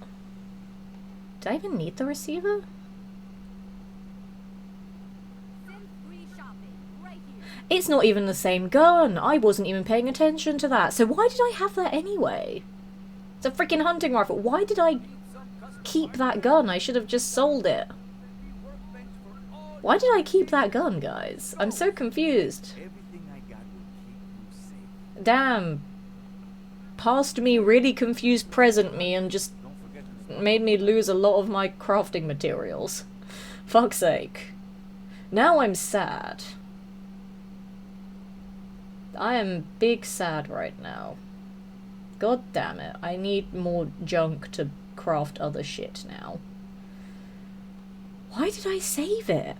Do I even need the receiver? It's not even the same gun. I wasn't even paying attention to that. So why did I have that anyway? It's a freaking hunting rifle. Why did I keep that gun? I should have just sold it. Why did I keep that gun, guys? I'm so confused. Damn. Past me really confused present me and just made me lose a lot of my crafting materials. Fuck's sake. Now I'm sad. I am big sad right now. God damn it. I need more junk to craft other shit now. Why did I save it?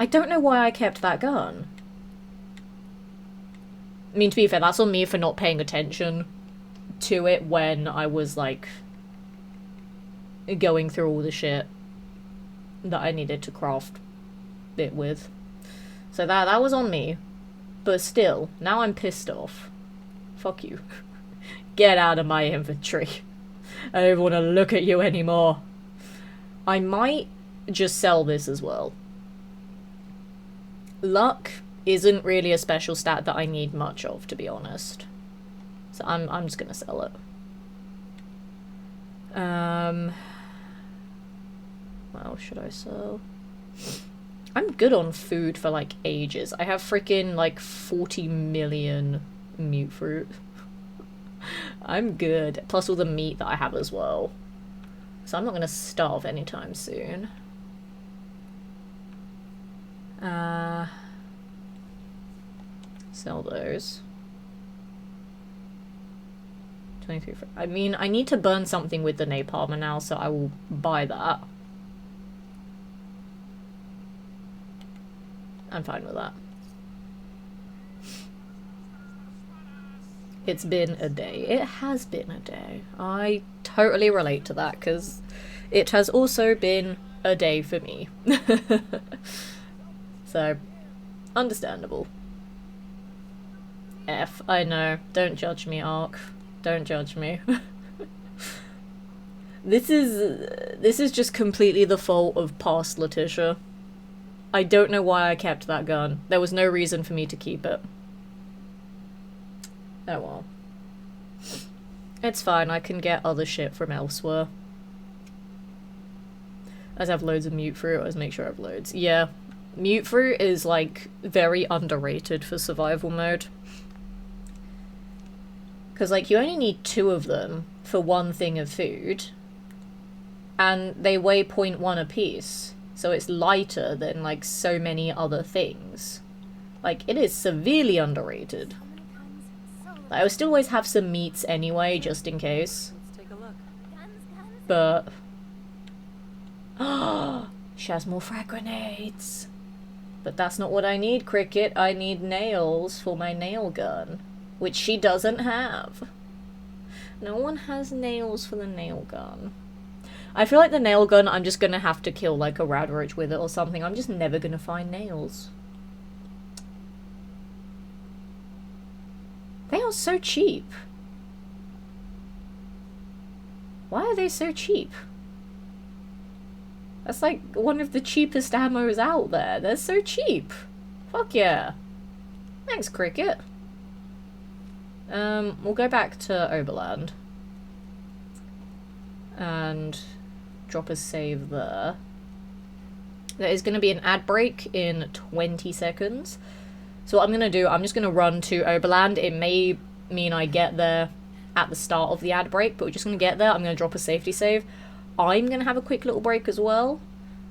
I don't know why I kept that gun. I mean, to be fair, that's on me for not paying attention to it when I was, like, going through all the shit that I needed to craft it with. So that was on me. But still, now I'm pissed off. Fuck you. Get out of my inventory. I don't want to look at you anymore. I might just sell this as well. Luck isn't really a special stat that I need much of, to be honest. So I'm just gonna sell it. What else should I sell? I'm good on food for like ages. I have freaking like 40 million mute fruit. I'm good. Plus all the meat that I have as well. So I'm not gonna starve anytime soon. Sell those. 23. I mean, I need to burn something with the napalmer now, so I will buy that. I'm fine with that. It's been a day. It has been a day. I totally relate to that, because it has also been a day for me. So, understandable. F, I know. Don't judge me, Ark. Don't judge me. This is just completely the fault of past Letitia. I don't know why I kept that gun. There was no reason for me to keep it. Oh well. It's fine, I can get other shit from elsewhere. As I have loads of mute fruit, let's make sure I have loads. Yeah. Mute fruit is like very underrated for survival mode. Because like you only need 2 of them for one thing of food. And they weigh 0.1 apiece. So it's lighter than like so many other things. Like it is severely underrated. Like, I would still always have some meats anyway, just in case.
Let's take a look.
But she has more frag grenades. But that's not what I need, Cricket. I need nails for my nail gun. Which she doesn't have. No one has nails for the nail gun. I feel like the nail gun, I'm just gonna have to kill like a radroach with it or something. I'm just never gonna find nails. They are so cheap. Why are they so cheap? That's like one of the cheapest ammos out there. They're so cheap. Fuck yeah. Thanks, Cricket. We'll go back to Oberland. And drop a save there. There is going to be an ad break in 20 seconds. So what I'm going to do, I'm just going to run to Oberland. It may mean I get there at the start of the ad break, but we're just going to get there. I'm going to drop a safety save. I'm going to have a quick little break as well.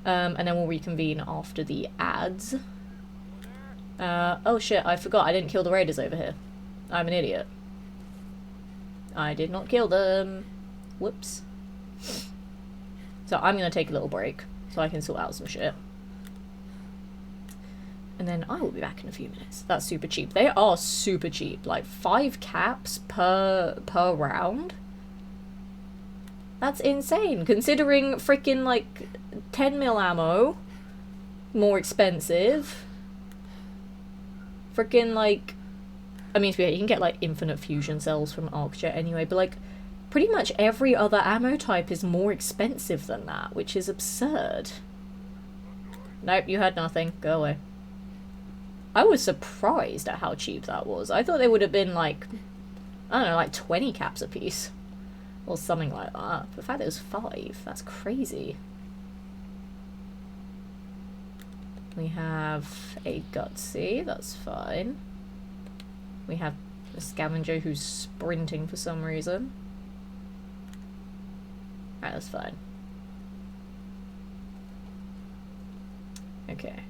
And then we'll reconvene after the ads. Oh shit, I forgot. I didn't kill the raiders over here. I'm an idiot. I did not kill them. Whoops. So I'm going to take a little break so I can sort out some shit. And then I will be back in a few minutes. That's super cheap. They are super cheap. Like 5 caps per round. That's insane. Considering freaking like 10 mil ammo, more expensive. Freaking like, I mean, you can get like infinite fusion cells from Arcjet anyway, but like pretty much every other ammo type is more expensive than that, which is absurd. Nope, you had nothing. Go away. I was surprised at how cheap that was. I thought they would have been like, I don't know, like 20 caps a piece. Or something like that. The fact it was 5, that's crazy. We have a Gutsy, that's fine. We have a Scavenger who's sprinting for some reason. Alright, that's fine. Okay.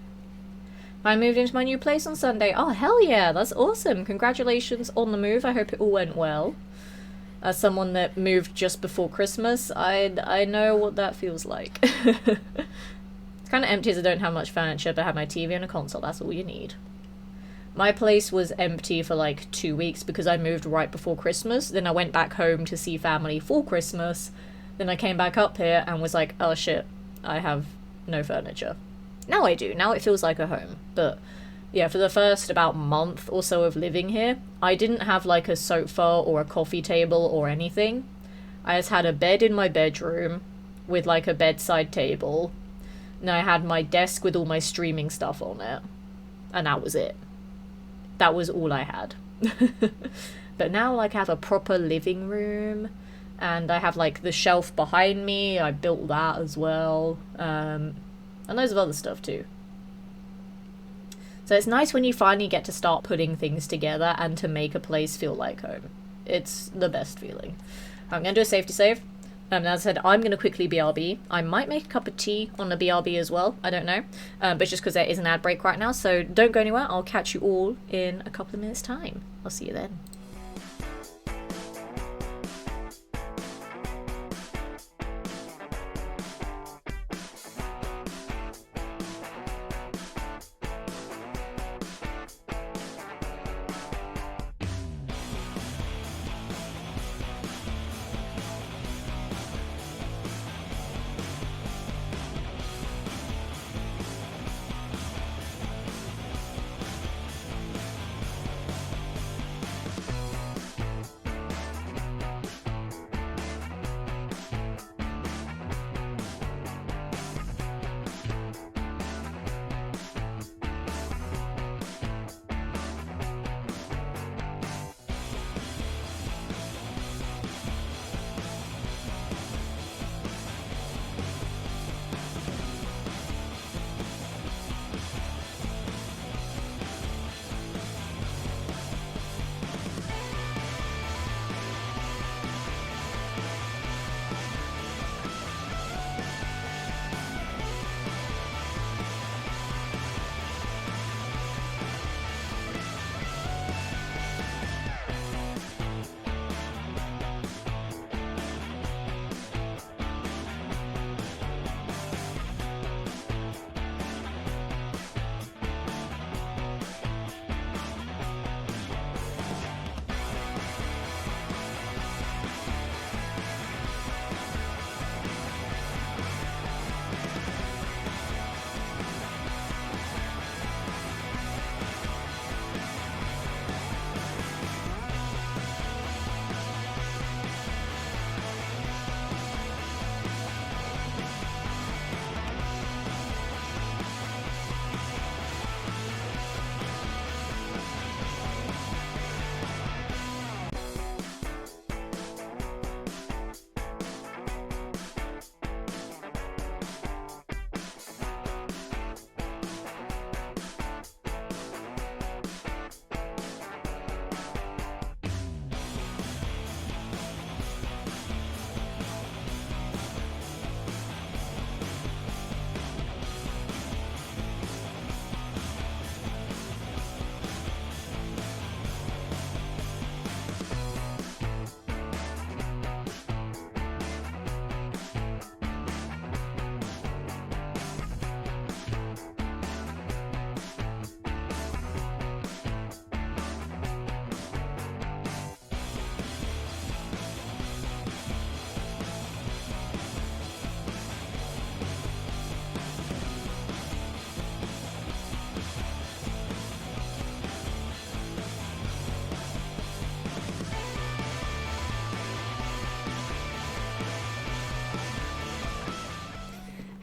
I moved into my new place on Sunday. Oh, hell yeah, that's awesome. Congratulations on the move. I hope it all went well. As someone that moved just before Christmas, I know what that feels like. It's kind of empty as I don't have much furniture, but I have my TV and a console. That's all you need. My place was empty for like 2 weeks because I moved right before Christmas. Then I went back home to see family for Christmas. Then I came back up here and was like, oh shit, I have no furniture. Now I do. Now it feels like a home. But yeah, for the first about month or so of living here, I didn't have like a sofa or a coffee table or anything. I just had a bed in my bedroom with like a bedside table. And I had my desk with all my streaming stuff on it. And that was it. That was all I had. But now like I have a proper living room. And I have like the shelf behind me. I built that as well. And loads of other stuff too. So it's nice when you finally get to start putting things together and to make a place feel like home. It's the best feeling. I'm going to do a safety save. As I said, I'm going to quickly BRB. I might make a cup of tea on the BRB as well. I don't know. But just because there is an ad break right now. So don't go anywhere. I'll catch you all in a couple of minutes' time. I'll see you then.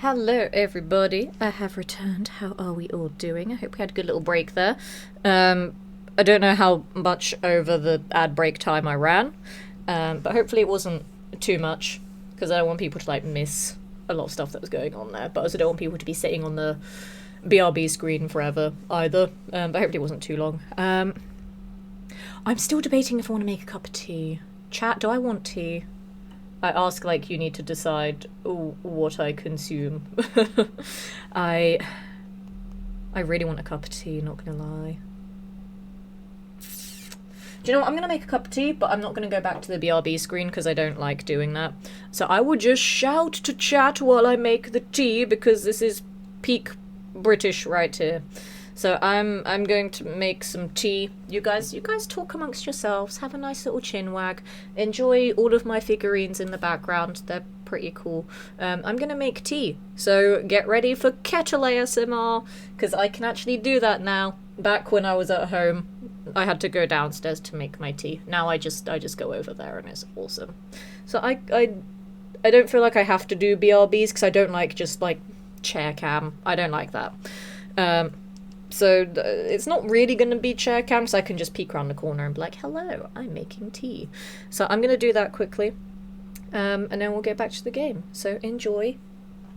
Hello everybody, I have returned. How are we all doing? I hope we had a good little break there. I don't know how much over the ad break time I ran, but hopefully it wasn't too much, because I don't want people to like miss a lot of stuff that was going on there, but I also don't want people to be sitting on the BRB screen forever either, but hopefully it wasn't too long. I'm still debating if I want to make a cup of tea. Chat, do I want tea? I ask like you need to decide what I consume. I really want a cup of tea, not gonna lie. Do you know what? I'm gonna make a cup of tea, but I'm not gonna go back to the BRB screen because I don't like doing that. So I will just shout to chat while I make the tea because this is peak British right here. So I'm going to make some tea. You guys talk amongst yourselves. Have a nice little chin wag. Enjoy all of my figurines in the background. They're pretty cool. I'm gonna make tea. So get ready for kettle ASMR because I can actually do that now. Back when I was at home, I had to go downstairs to make my tea. Now I just go over there and it's awesome. So I don't feel like I have to do BRBs because I don't like just like chair cam. I don't like that. So it's not really going to be chair cam, so I can just peek around the corner and be like, hello, I'm making tea. So I'm going to do that quickly, and then we'll get back to the game. So enjoy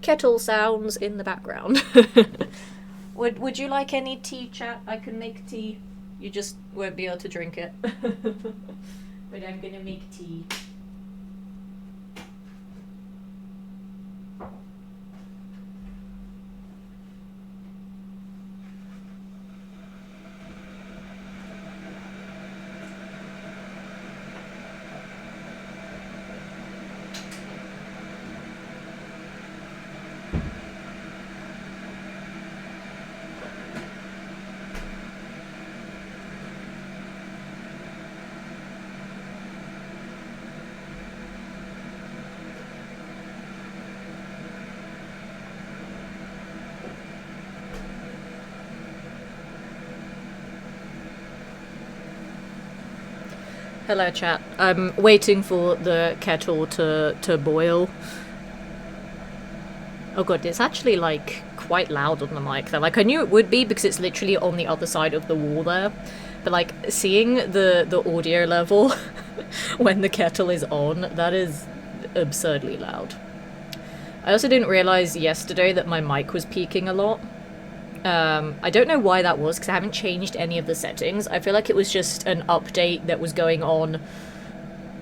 kettle sounds in the background. Would you like any tea, chat? I can make tea. You just won't be able to drink it. But I'm going to make tea. Hello chat. I'm waiting for the kettle to boil. Oh god, it's actually like quite loud on the mic there. Like I knew it would be because it's literally on the other side of the wall there. But like seeing the audio level when the kettle is on, that is absurdly loud. I also didn't realize yesterday that my mic was peaking a lot. I don't know why that was, because I haven't changed any of the settings. I feel like it was just an update that was going on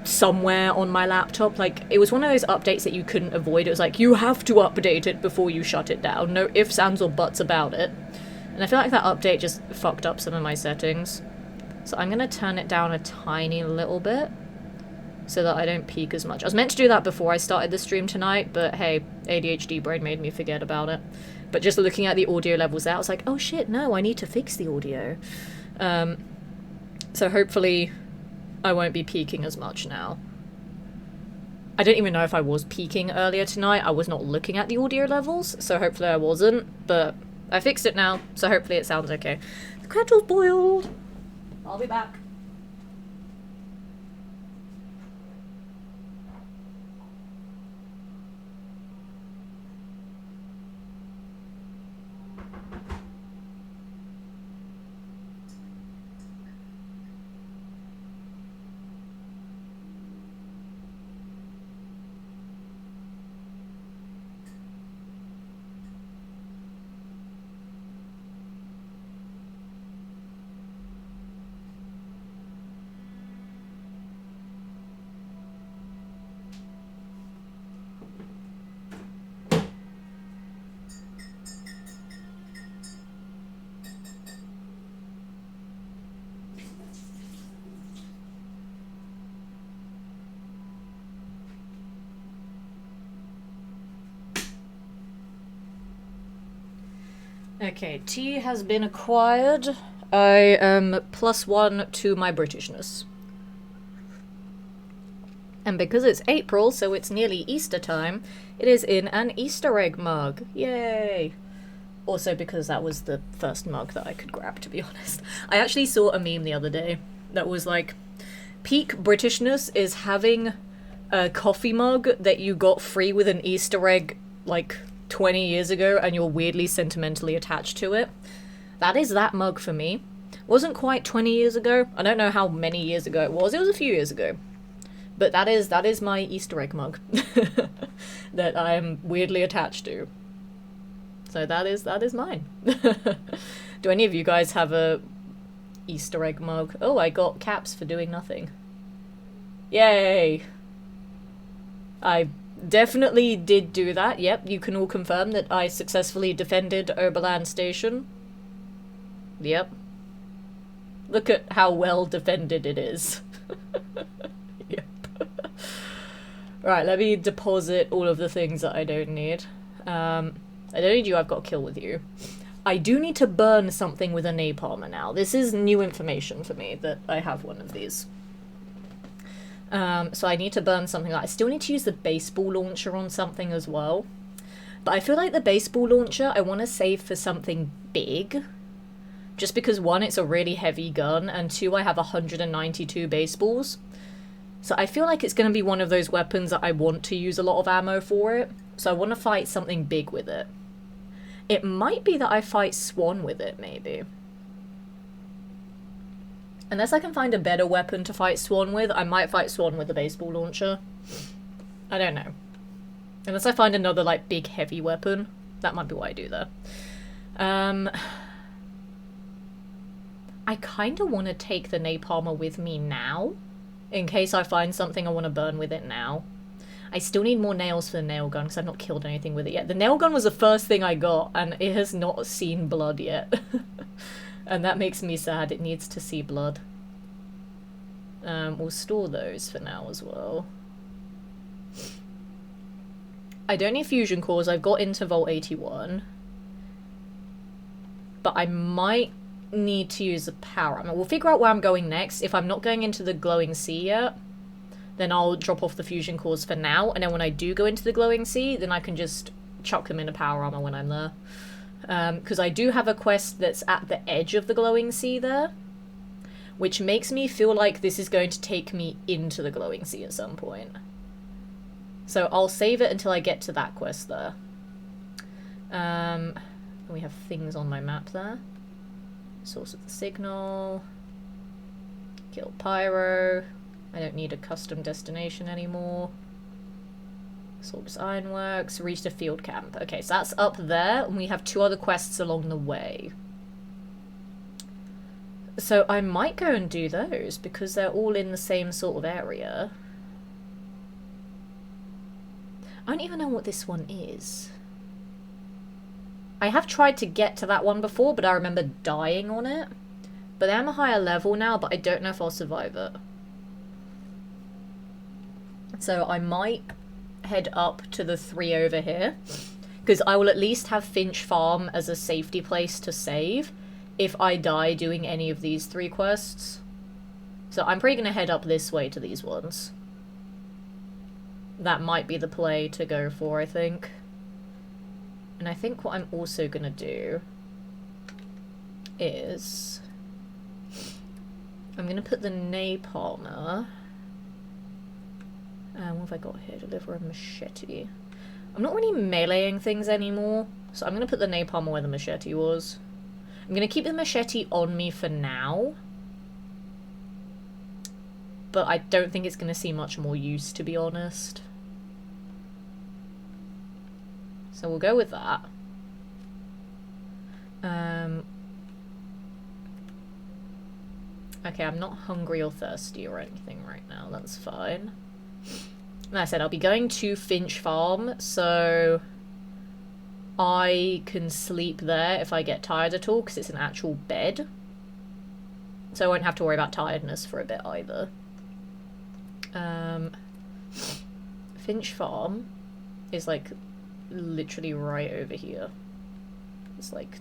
somewhere on my laptop. Like, it was one of those updates that you couldn't avoid. It was like, you have to update it before you shut it down. No ifs, ands, or buts about it. And I feel like that update just fucked up some of my settings. So I'm gonna turn it down a tiny little bit so that I don't peak as much. I was meant to do that before I started the stream tonight, but hey, ADHD brain made me forget about it. But just looking at the audio levels there, I was like, oh shit, no, I need to fix the audio. So hopefully I won't be peaking as much now. I don't even know if I was peaking earlier tonight. I was not looking at the audio levels, so hopefully I wasn't. But I fixed it now, so hopefully it sounds okay. The kettle's boiled. I'll be back. Okay, tea has been acquired. I am +1 to my Britishness. And because it's April, so it's nearly Easter time, it is in an Easter egg mug. Yay! Also because that was the first mug that I could grab, to be honest. I actually saw a meme the other day that was like, peak Britishness is having a coffee mug that you got free with an Easter egg, like, 20 years ago and you're weirdly sentimentally attached to it. That is that mug for me. Wasn't quite 20 years ago. I don't know how many years ago it was. It was a few years ago. But that is my Easter egg mug that I am weirdly attached to. So that is mine. Do any of you guys have a Easter egg mug? Oh, I got caps for doing nothing. Yay! I definitely did do that. Yep, you can all confirm that I successfully defended Oberland Station. Yep. Look at how well defended it is. Yep. Right, let me deposit all of the things that I don't need. I don't need you, I've got a kill with you. I do need to burn something with a napalmer now. This is new information for me that I have one of these. So I need to burn something. I still need to use the baseball launcher on something as well. But I feel like the baseball launcher I want to save for something big. Just because, one, it's a really heavy gun, and two, I have 192 baseballs. So I feel like it's going to be one of those weapons that I want to use a lot of ammo for it. So I want to fight something big with it. It might be that I fight Swan with it, maybe. Unless I can find a better weapon to fight Swan with, I might fight Swan with the baseball launcher. I don't know. Unless I find another, like, big heavy weapon. That might be what I do there. I kind of want to take the napalmer with me now, in case I find something I want to burn with it now. I still need more nails for the nail gun, because I've not killed anything with it yet. The nail gun was the first thing I got, and it has not seen blood yet. And that makes me sad. It needs to see blood. We'll store those for now as well. I don't need fusion cores. I've got Intervolt 81. But I might need to use the power armor. We'll figure out where I'm going next. If I'm not going into the glowing sea yet, then I'll drop off the fusion cores for now, and then when I do go into the glowing sea, then I can just chuck them into power armor when I'm there. Because I do have a quest that's at the edge of the glowing sea there, which makes me feel like this is going to take me into the glowing sea at some point. So I'll save it until I get to that quest there. We have things on my map there. Source of the signal. Kill Pyro. I don't need a custom destination anymore. Sorbus Ironworks. Reached a field camp. Okay, so that's up there, and we have 2 other quests along the way. So I might go and do those, because they're all in the same sort of area. I don't even know what this one is. I have tried to get to that one before, but I remember dying on it. But I am a higher level now, but I don't know if I'll survive it. So I might head up to the 3 over here, because I will at least have Finch Farm as a safety place to save if I die doing any of these 3 quests. So I'm probably going to head up this way to these ones. That might be the play to go for, I think. And I think what I'm also going to do is I'm going to put the napalmer. What have I got here? Deliver a machete. I'm not really meleeing things anymore, so I'm going to put the napalmer where the machete was. I'm going to keep the machete on me for now, but I don't think it's going to see much more use, to be honest. So we'll go with that. Okay, I'm not hungry or thirsty or anything right now, that's fine. Like I said, I'll be going to Finch Farm, so I can sleep there if I get tired at all, because it's an actual bed. So I won't have to worry about tiredness for a bit either. Finch Farm is like literally right over here. It's like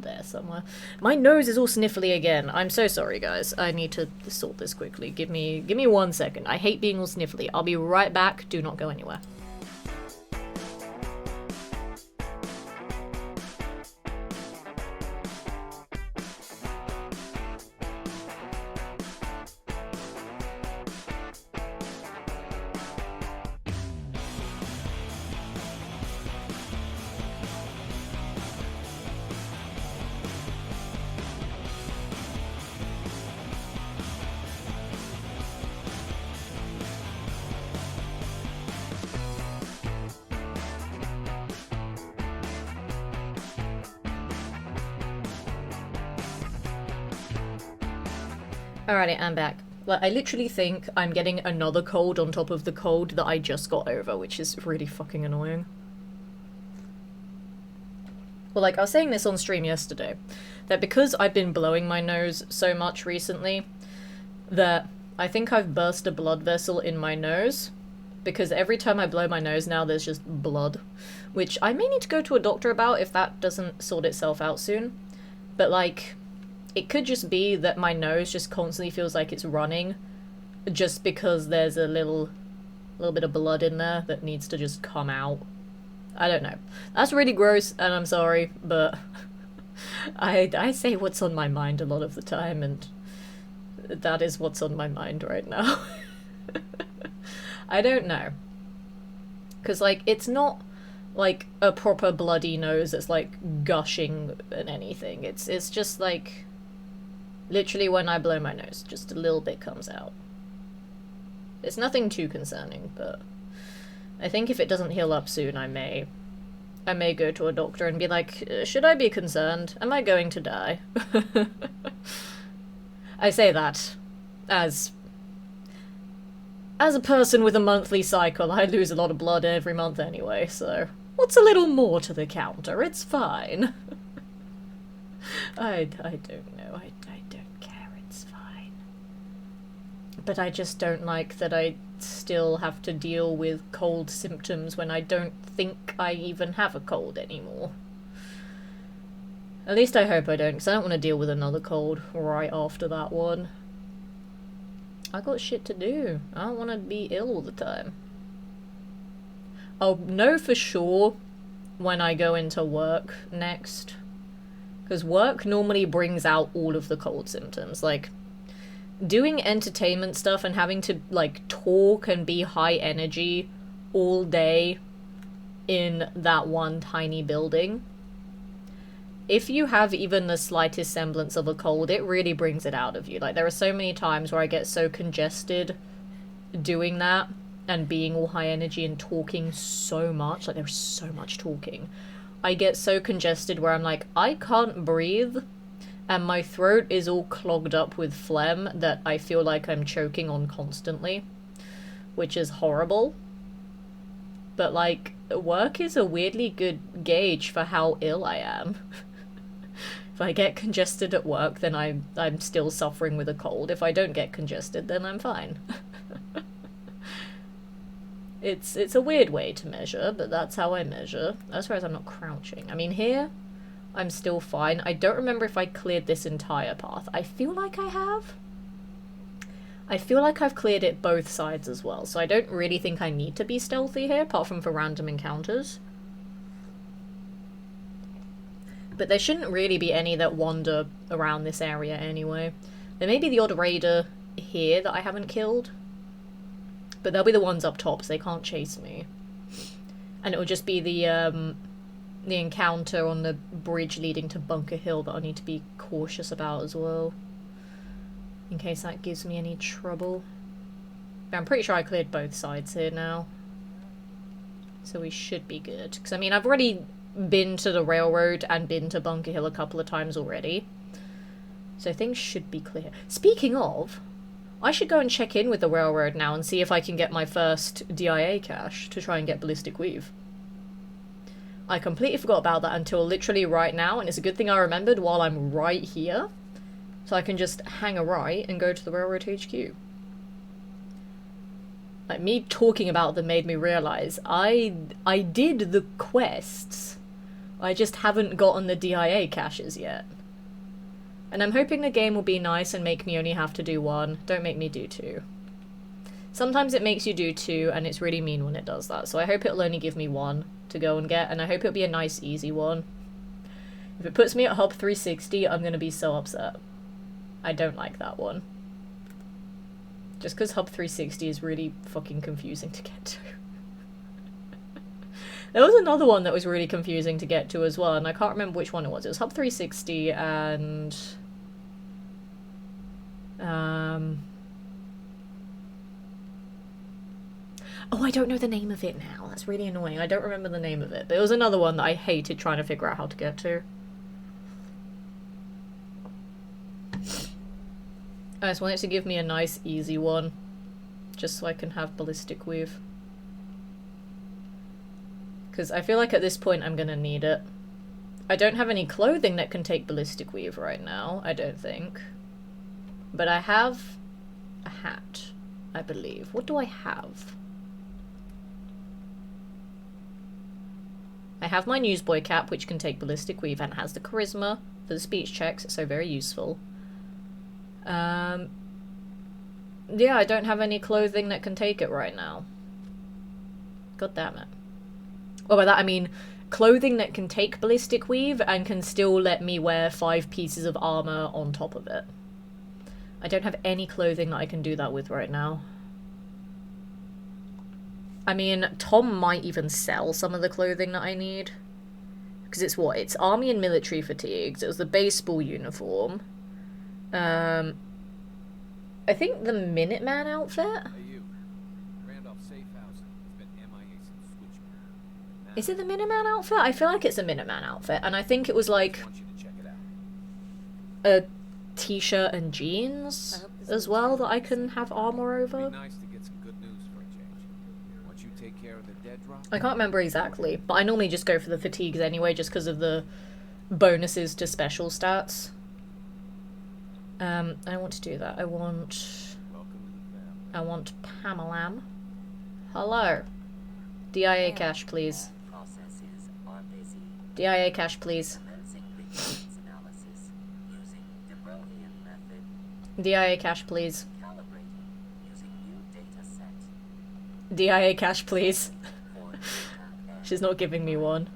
there somewhere. My nose is all sniffly again. I'm so sorry, guys. I need to sort this quickly. Give me 1 second. I hate being all sniffly. I'll be right back. Do not go anywhere. Alrighty, I'm back. Like, I literally think I'm getting another cold on top of the cold that I just got over, which is really fucking annoying. Well, like, I was saying this on stream yesterday, that because I've been blowing my nose so much recently, that I think I've burst a blood vessel in my nose, because every time I blow my nose now there's just blood, which I may need to go to a doctor about if that doesn't sort itself out soon. But, like, it could just be that my nose just constantly feels like it's running, just because there's a little bit of blood in there that needs to just come out. I don't know. That's really gross, and I'm sorry, but I say what's on my mind a lot of the time, and that is what's on my mind right now. I don't know. Because, like, it's not, like, a proper bloody nose that's, like, gushing and anything. It's just, like, literally when I blow my nose, just a little bit comes out. It's nothing too concerning, but I think if it doesn't heal up soon, I may go to a doctor and be like, should I be concerned? Am I going to die? I say that as a person with a monthly cycle. I lose a lot of blood every month anyway, so what's a little more to the counter? It's fine. I don't know. I don't care. It's fine. But I just don't like that I still have to deal with cold symptoms when I don't think I even have a cold anymore. At least I hope I don't, because I don't want to deal with another cold right after that one. I got shit to do. I don't want to be ill all the time. I'll know for sure when I go into work next, because work normally brings out all of the cold symptoms. Like, doing entertainment stuff and having to, like, talk and be high energy all day in that one tiny building, if you have even the slightest semblance of a cold, it really brings it out of you. Like, there are so many times where I get so congested doing that and being all high energy and talking so much, like, there's so much talking. I get so congested where I'm like, I can't breathe, and my throat is all clogged up with phlegm that I feel like I'm choking on constantly, which is horrible. But, like, work is a weirdly good gauge for how ill I am. If I get congested at work, then I'm still suffering with a cold. If I don't get congested, then I'm fine. It's a weird way to measure, but that's how I measure. As far as I'm not crouching. I mean, here, I'm still fine. I don't remember if I cleared this entire path. I feel like I have. I feel like I've cleared it both sides as well, so I don't really think I need to be stealthy here, apart from for random encounters. But there shouldn't really be any that wander around this area anyway. There may be the odd raider here that I haven't killed, but they'll be the ones up top, so they can't chase me. And it will just be the encounter on the bridge leading to Bunker Hill that I need to be cautious about as well, in case that gives me any trouble. But I'm pretty sure I cleared both sides here now, so we should be good. Because, I mean, I've already been to the railroad and been to Bunker Hill a couple of times already, so things should be clear. Speaking of, I should go and check in with the railroad now and see if I can get my first DIA cache to try and get Ballistic Weave. I completely forgot about that until literally right now, and it's a good thing I remembered while I'm right here, so I can just hang a right and go to the railroad HQ. Like, me talking about them made me realise I did the quests, I just haven't gotten the DIA caches yet. And I'm hoping the game will be nice and make me only have to do one. Don't make me do two. Sometimes it makes you do two, and it's really mean when it does that. So I hope it'll only give me one to go and get, and I hope it'll be a nice, easy one. If it puts me at Hub 360, I'm gonna be so upset. I don't like that one. Just because Hub 360 is really fucking confusing to get to. There was another one that was really confusing to get to as well, and I can't remember which one it was. It was Hub 360 and... Oh, I don't know the name of it now. That's really annoying. I don't remember the name of it. But it was another one that I hated trying to figure out how to get to. I just want it to give me a nice, easy one. Just so I can have ballistic weave. Because I feel like at this point I'm gonna need it. I don't have any clothing that can take ballistic weave right now, I don't think. But I have a hat, I believe. What do I have? I have my newsboy cap, which can take ballistic weave and has the charisma for the speech checks, so very useful. Yeah, I don't have any clothing that can take it right now. God damn it. Well, by that I mean clothing that can take ballistic weave and can still let me wear 5 pieces of armor on top of it. I don't have any clothing that I can do that with right now. I mean, Tom might even sell some of the clothing that I need. Because it's what? It's army and military fatigues. It was the baseball uniform. I think the Minuteman outfit? Is it the Minuteman outfit? I feel like it's a Minuteman outfit, and I think it was like a t-shirt and jeans as well that I can have armor over. I can't remember exactly, but I normally just go for the fatigues anyway, just because of the bonuses to special stats. I want to do that. I want Pamalam. Hello. DIA cash, please. DIA cash, please. DIA cash, please. DIA cash, please. She's not giving me one.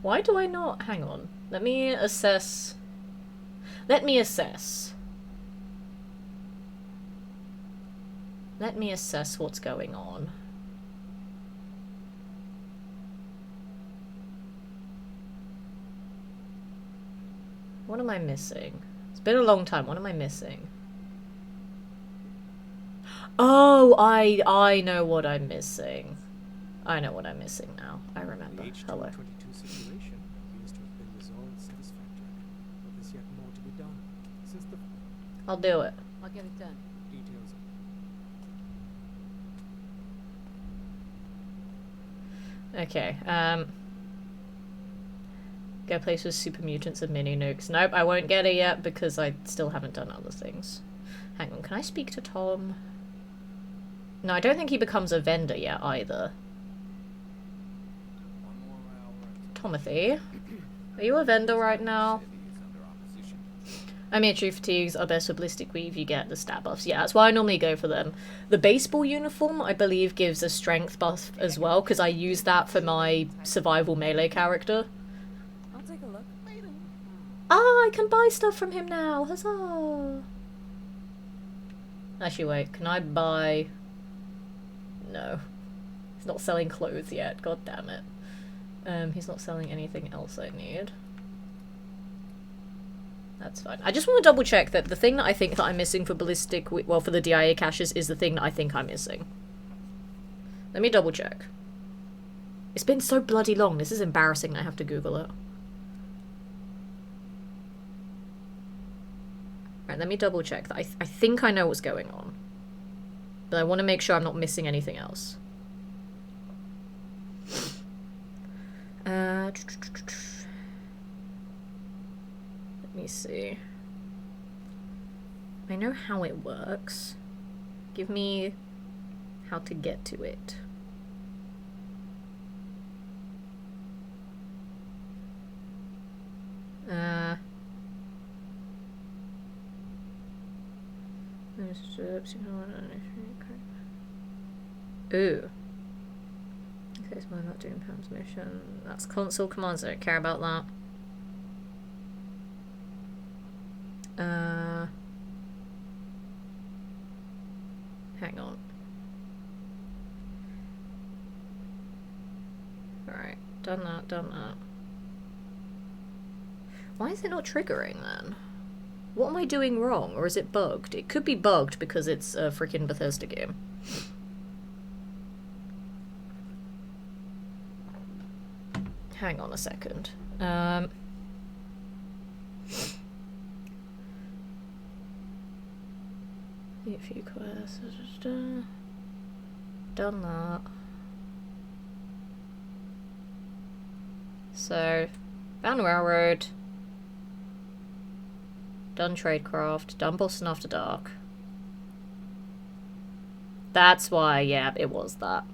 Why do I not? Hang on. Let me assess. Let me assess. Let me assess what's going on. What am I missing? It's been a long time. What am I missing? Oh, I know what I'm missing. I know what I'm missing now. I remember. Hello.
Situation appears to have been resolved satisfactorily, but there's yet more to be done. Since the
I'll do it.
I'll get it done.
details
Okay, get a place with super mutants and mini nukes. Nope, I won't get it yet because I still haven't done other things. Hang on, can I speak to Tom? No, I don't think he becomes a vendor yet either. Tomothy, are you a vendor right now? I mean, true fatigues are best for ballistic weave, you get the stat buffs. Yeah, that's why I normally go for them. The baseball uniform, I believe, gives a strength buff as well, because I use that for my survival melee character.
I'll take a look.
Ah, I can buy stuff from him now, huzzah! Actually, wait, can I buy... No. He's not selling clothes yet, god damn it. He's not selling anything else I need. That's fine. I just want to double check that the thing that I think that I'm missing for ballistic, well, for the DIA caches is the thing that I think I'm missing. Let me double check. It's been so bloody long. This is embarrassing that I have to Google it. Right, let me double check that. I think I know what's going on. But I want to make sure I'm not missing anything else. Let me see. I know how it works. Give me how to get to it. Ooh. Okay, so I'm not doing transmission. That's console commands. I don't care about that. Hang on. Alright, done that, done that. Why is it not triggering then? What am I doing wrong, or is it bugged? It could be bugged because it's a freaking Bethesda game. Hang on a second. a few quests. Done that. So, found Railroad. Done Tradecraft. Done Boston After Dark. That's why, yeah, it was that.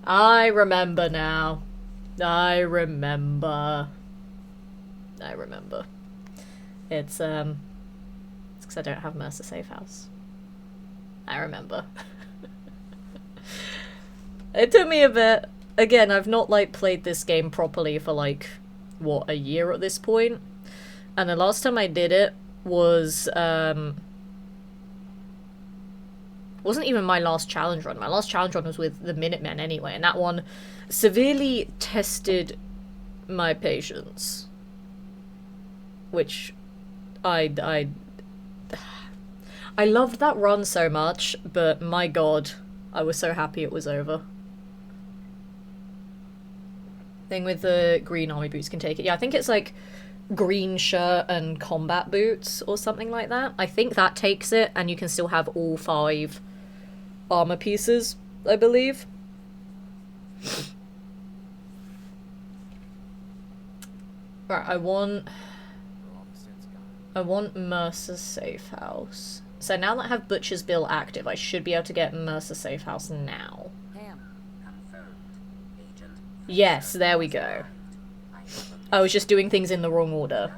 I remember now. I remember. It's because I don't have Mercer Safe House. I remember. It took me a bit. Again, I've not, like, played this game properly for, like, what, a year at this point? And the last time I did it was, wasn't even my last challenge run. My last challenge run was with the Minutemen anyway, and that one severely tested my patience. Which I loved that run so much, but my god, I was so happy it was over. Thing with the green army boots can take it. Yeah, I think it's like green shirt and combat boots or something like that. I think that takes it, and you can still have all 5 armor pieces, I believe. Right, I want Mercer Safe House. So now that I have Butcher's Bill active, I should be able to get Mercer Safe House now.
Pam.
Yes, there we go. I was just doing things in the wrong order.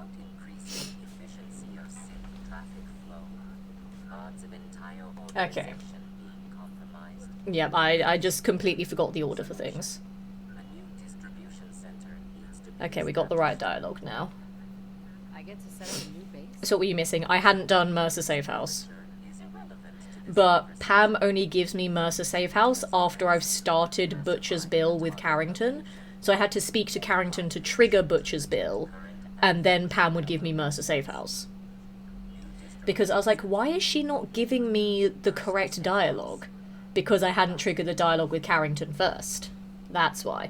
Okay. Yep, I just completely forgot the order for things. Okay, we got the right dialogue now.
I get to set up a new base.
So what were you missing? I hadn't done Mercer Safe House. But Pam only gives me Mercer Safe House after I've started Butcher's Bill with Carrington. So I had to speak to Carrington to trigger Butcher's Bill, and then Pam would give me Mercer Safe House. Because I was like, why is she not giving me the correct dialogue? Because I hadn't triggered the dialogue with Carrington first. That's why.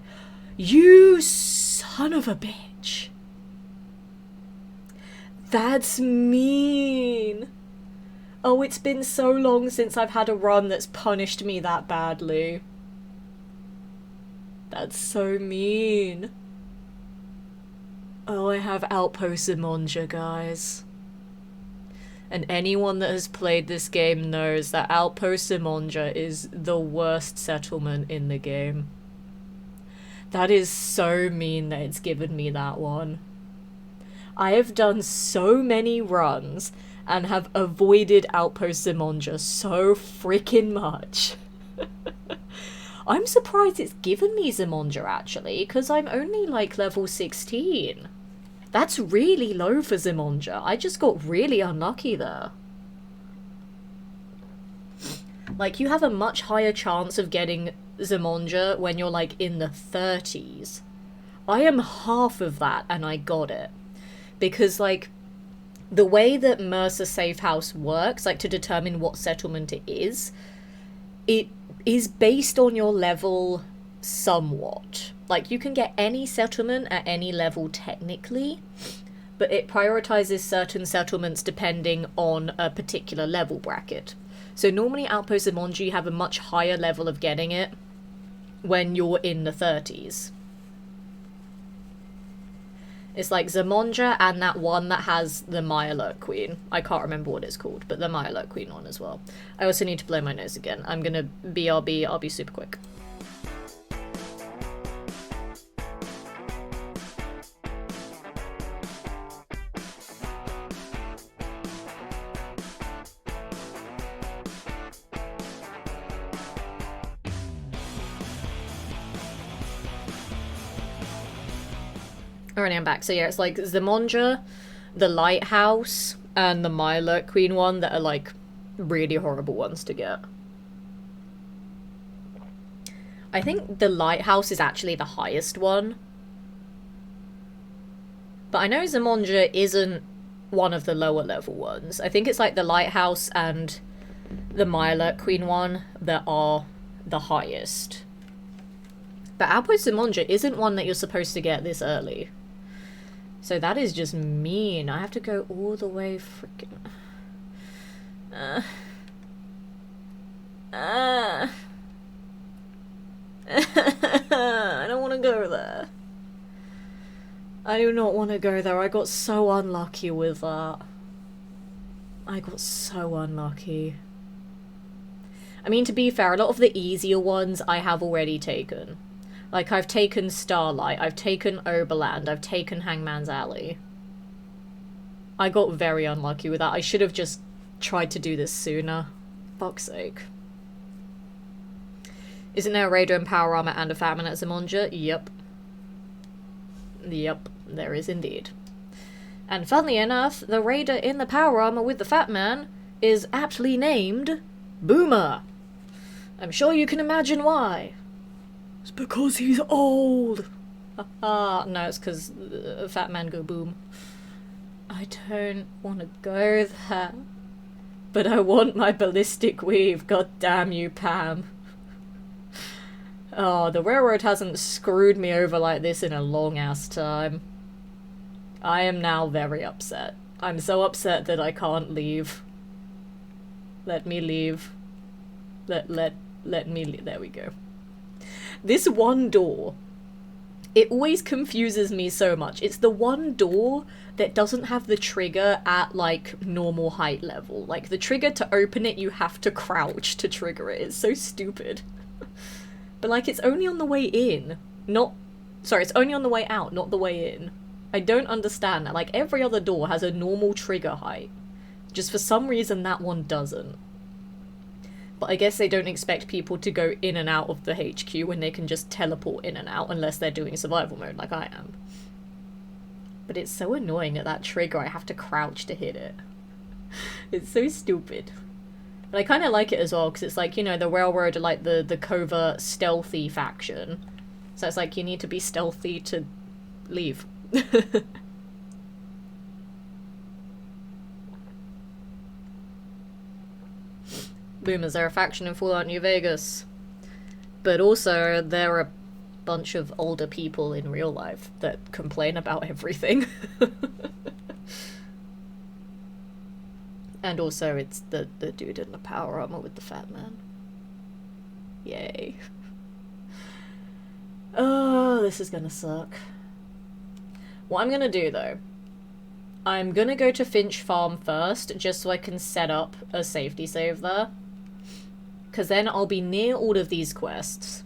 You son of a bitch. That's mean. Oh, it's been so long since I've had a run that's punished me that badly. That's so mean. Oh, I have Outpost Zimonja, guys. And anyone that has played this game knows that Outpost Zimonja is the worst settlement in the game. That is so mean that it's given me that one. I have done so many runs and have avoided Outpost Zimonja so freaking much. I'm surprised it's given me Zimonja, actually, because I'm only, like, level 16. That's really low for Zimonja. I just got really unlucky there. Like, you have a much higher chance of getting Zimonja when you're, like, in the 30s. I am half of that, and I got it. Because, like, the way that Mercer Safe House works, like, to determine what settlement it is based on your level somewhat. Like, you can get any settlement at any level technically, but it prioritizes certain settlements depending on a particular level bracket. So normally Outpost Zimonja, you have a much higher level of getting it when you're in the 30s. It's like Zimonja and that one that has the Mirelurk Queen. I can't remember what it's called, but the Mirelurk Queen one as well. I also need to blow my nose again. I'm gonna BRB, I'll be super quick. Alright, I'm back. So yeah, it's like Zimonja, the Lighthouse, and the Mirelurk Queen one that are like really horrible ones to get. I think the Lighthouse is actually the highest one. But I know Zimonja isn't one of the lower level ones. I think it's like the Lighthouse and the Mirelurk Queen one that are the highest. But Outpost Zimonja isn't one that you're supposed to get this early. So that is just mean. I have to go all the way freaking... I don't want to go there. I do not want to go there. I got so unlucky with that. I got so unlucky. I mean, to be fair, a lot of the easier ones I have already taken. Like, I've taken Starlight, I've taken Oberland, I've taken Hangman's Alley. I got very unlucky with that. I should have just tried to do this sooner. Fuck's sake. Isn't there a Raider in Power Armor and a Fatman at Zimonja? Yep. Yep, there is indeed. And funnily enough, the Raider in the Power Armor with the Fat Man is aptly named Boomer. I'm sure you can imagine why. It's because he's old. No, it's because Fat Man go boom. I don't want to go there. But I want my ballistic weave, god damn you, Pam. Oh, the railroad hasn't screwed me over like this in a long-ass time. I am now very upset. I'm so upset that I can't leave. Let me leave. Let me leave. There we go. This one door, it always confuses me so much. It's the one door that doesn't have the trigger at, like, normal height level. Like, the trigger to open it, you have to crouch to trigger it. It's so stupid. But, like, it's only on the way in. Sorry, it's only on the way out, not the way in. I don't understand that. Like, every other door has a normal trigger height. Just for some reason, that one doesn't. But I guess they don't expect people to go in and out of the HQ when they can just teleport in and out unless they're doing survival mode like I am. But it's so annoying at that trigger I have to crouch to hit it. It's so stupid. But I kind of like it as well because it's like, you know, the railroad are like the covert stealthy faction. So it's like you need to be stealthy to leave. Boom, is there a faction in Fallout New Vegas? But also, there are a bunch of older people in real life that complain about everything. And also, it's the dude in the power armor with the fat man. Yay. Oh, this is gonna suck. What I'm gonna do, though, I'm gonna go to Finch Farm first, just so I can set up a safety save there. Because then I'll be near all of these quests.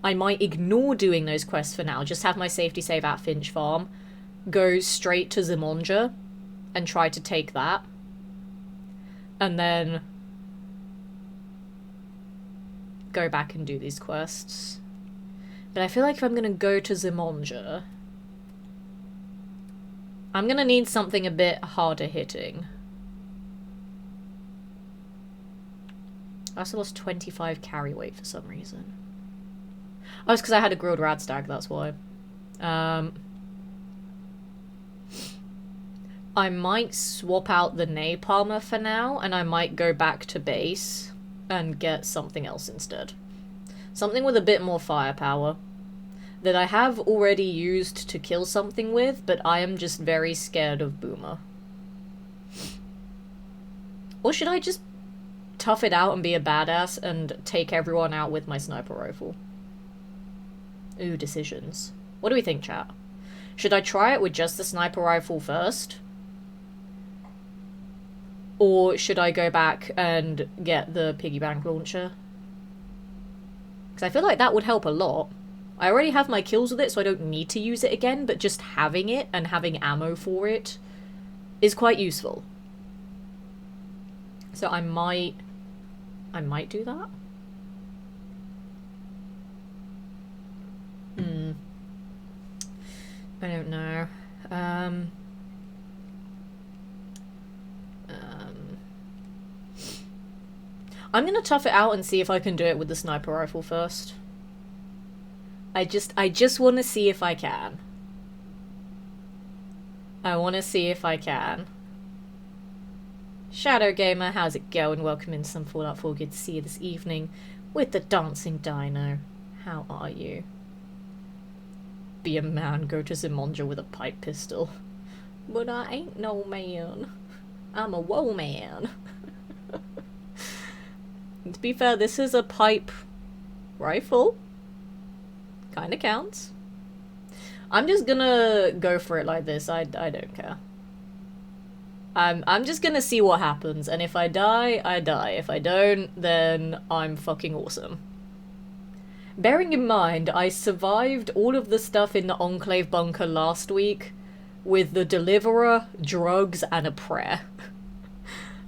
I might ignore doing those quests for now, just have my safety save at Finch Farm, go straight to Zimonja, and try to take that. And then go back and do these quests. But I feel like if I'm going to go to Zimonja, I'm going to need something a bit harder hitting. I also lost 25 carry weight for some reason. Oh, it's because I had a grilled radstag, that's why. I might swap out the napalmer for now, and I might go back to base and get something else instead. Something with a bit more firepower. That I have already used to kill something with, but I am just very scared of Boomer. Or should I just tough it out and be a badass and take everyone out with my sniper rifle? Ooh, decisions. What do we think, chat? Should I try it with just the sniper rifle first? Or should I go back and get the piggy bank launcher? Because I feel like that would help a lot. I already have my kills with it, so I don't need to use it again, but just having it and having ammo for it is quite useful. So I might do that. I don't know. I'm gonna tough it out and see if I can do it with the sniper rifle first. I just want to see if I can. I want to see if I can. Shadow Gamer, how's it going? Welcome in some Fallout 4. Good to see you this evening with the dancing dino. How are you? Be a man, go to Zimonja with a pipe pistol. But I ain't no man. I'm a woe man. To be fair, this is a pipe rifle. Kinda counts. I'm just gonna go for it like this. I don't care. I'm just gonna see what happens, and if I die, I die. If I don't, then I'm fucking awesome. Bearing in mind, I survived all of the stuff in the Enclave bunker last week with the Deliverer, drugs, and a prayer.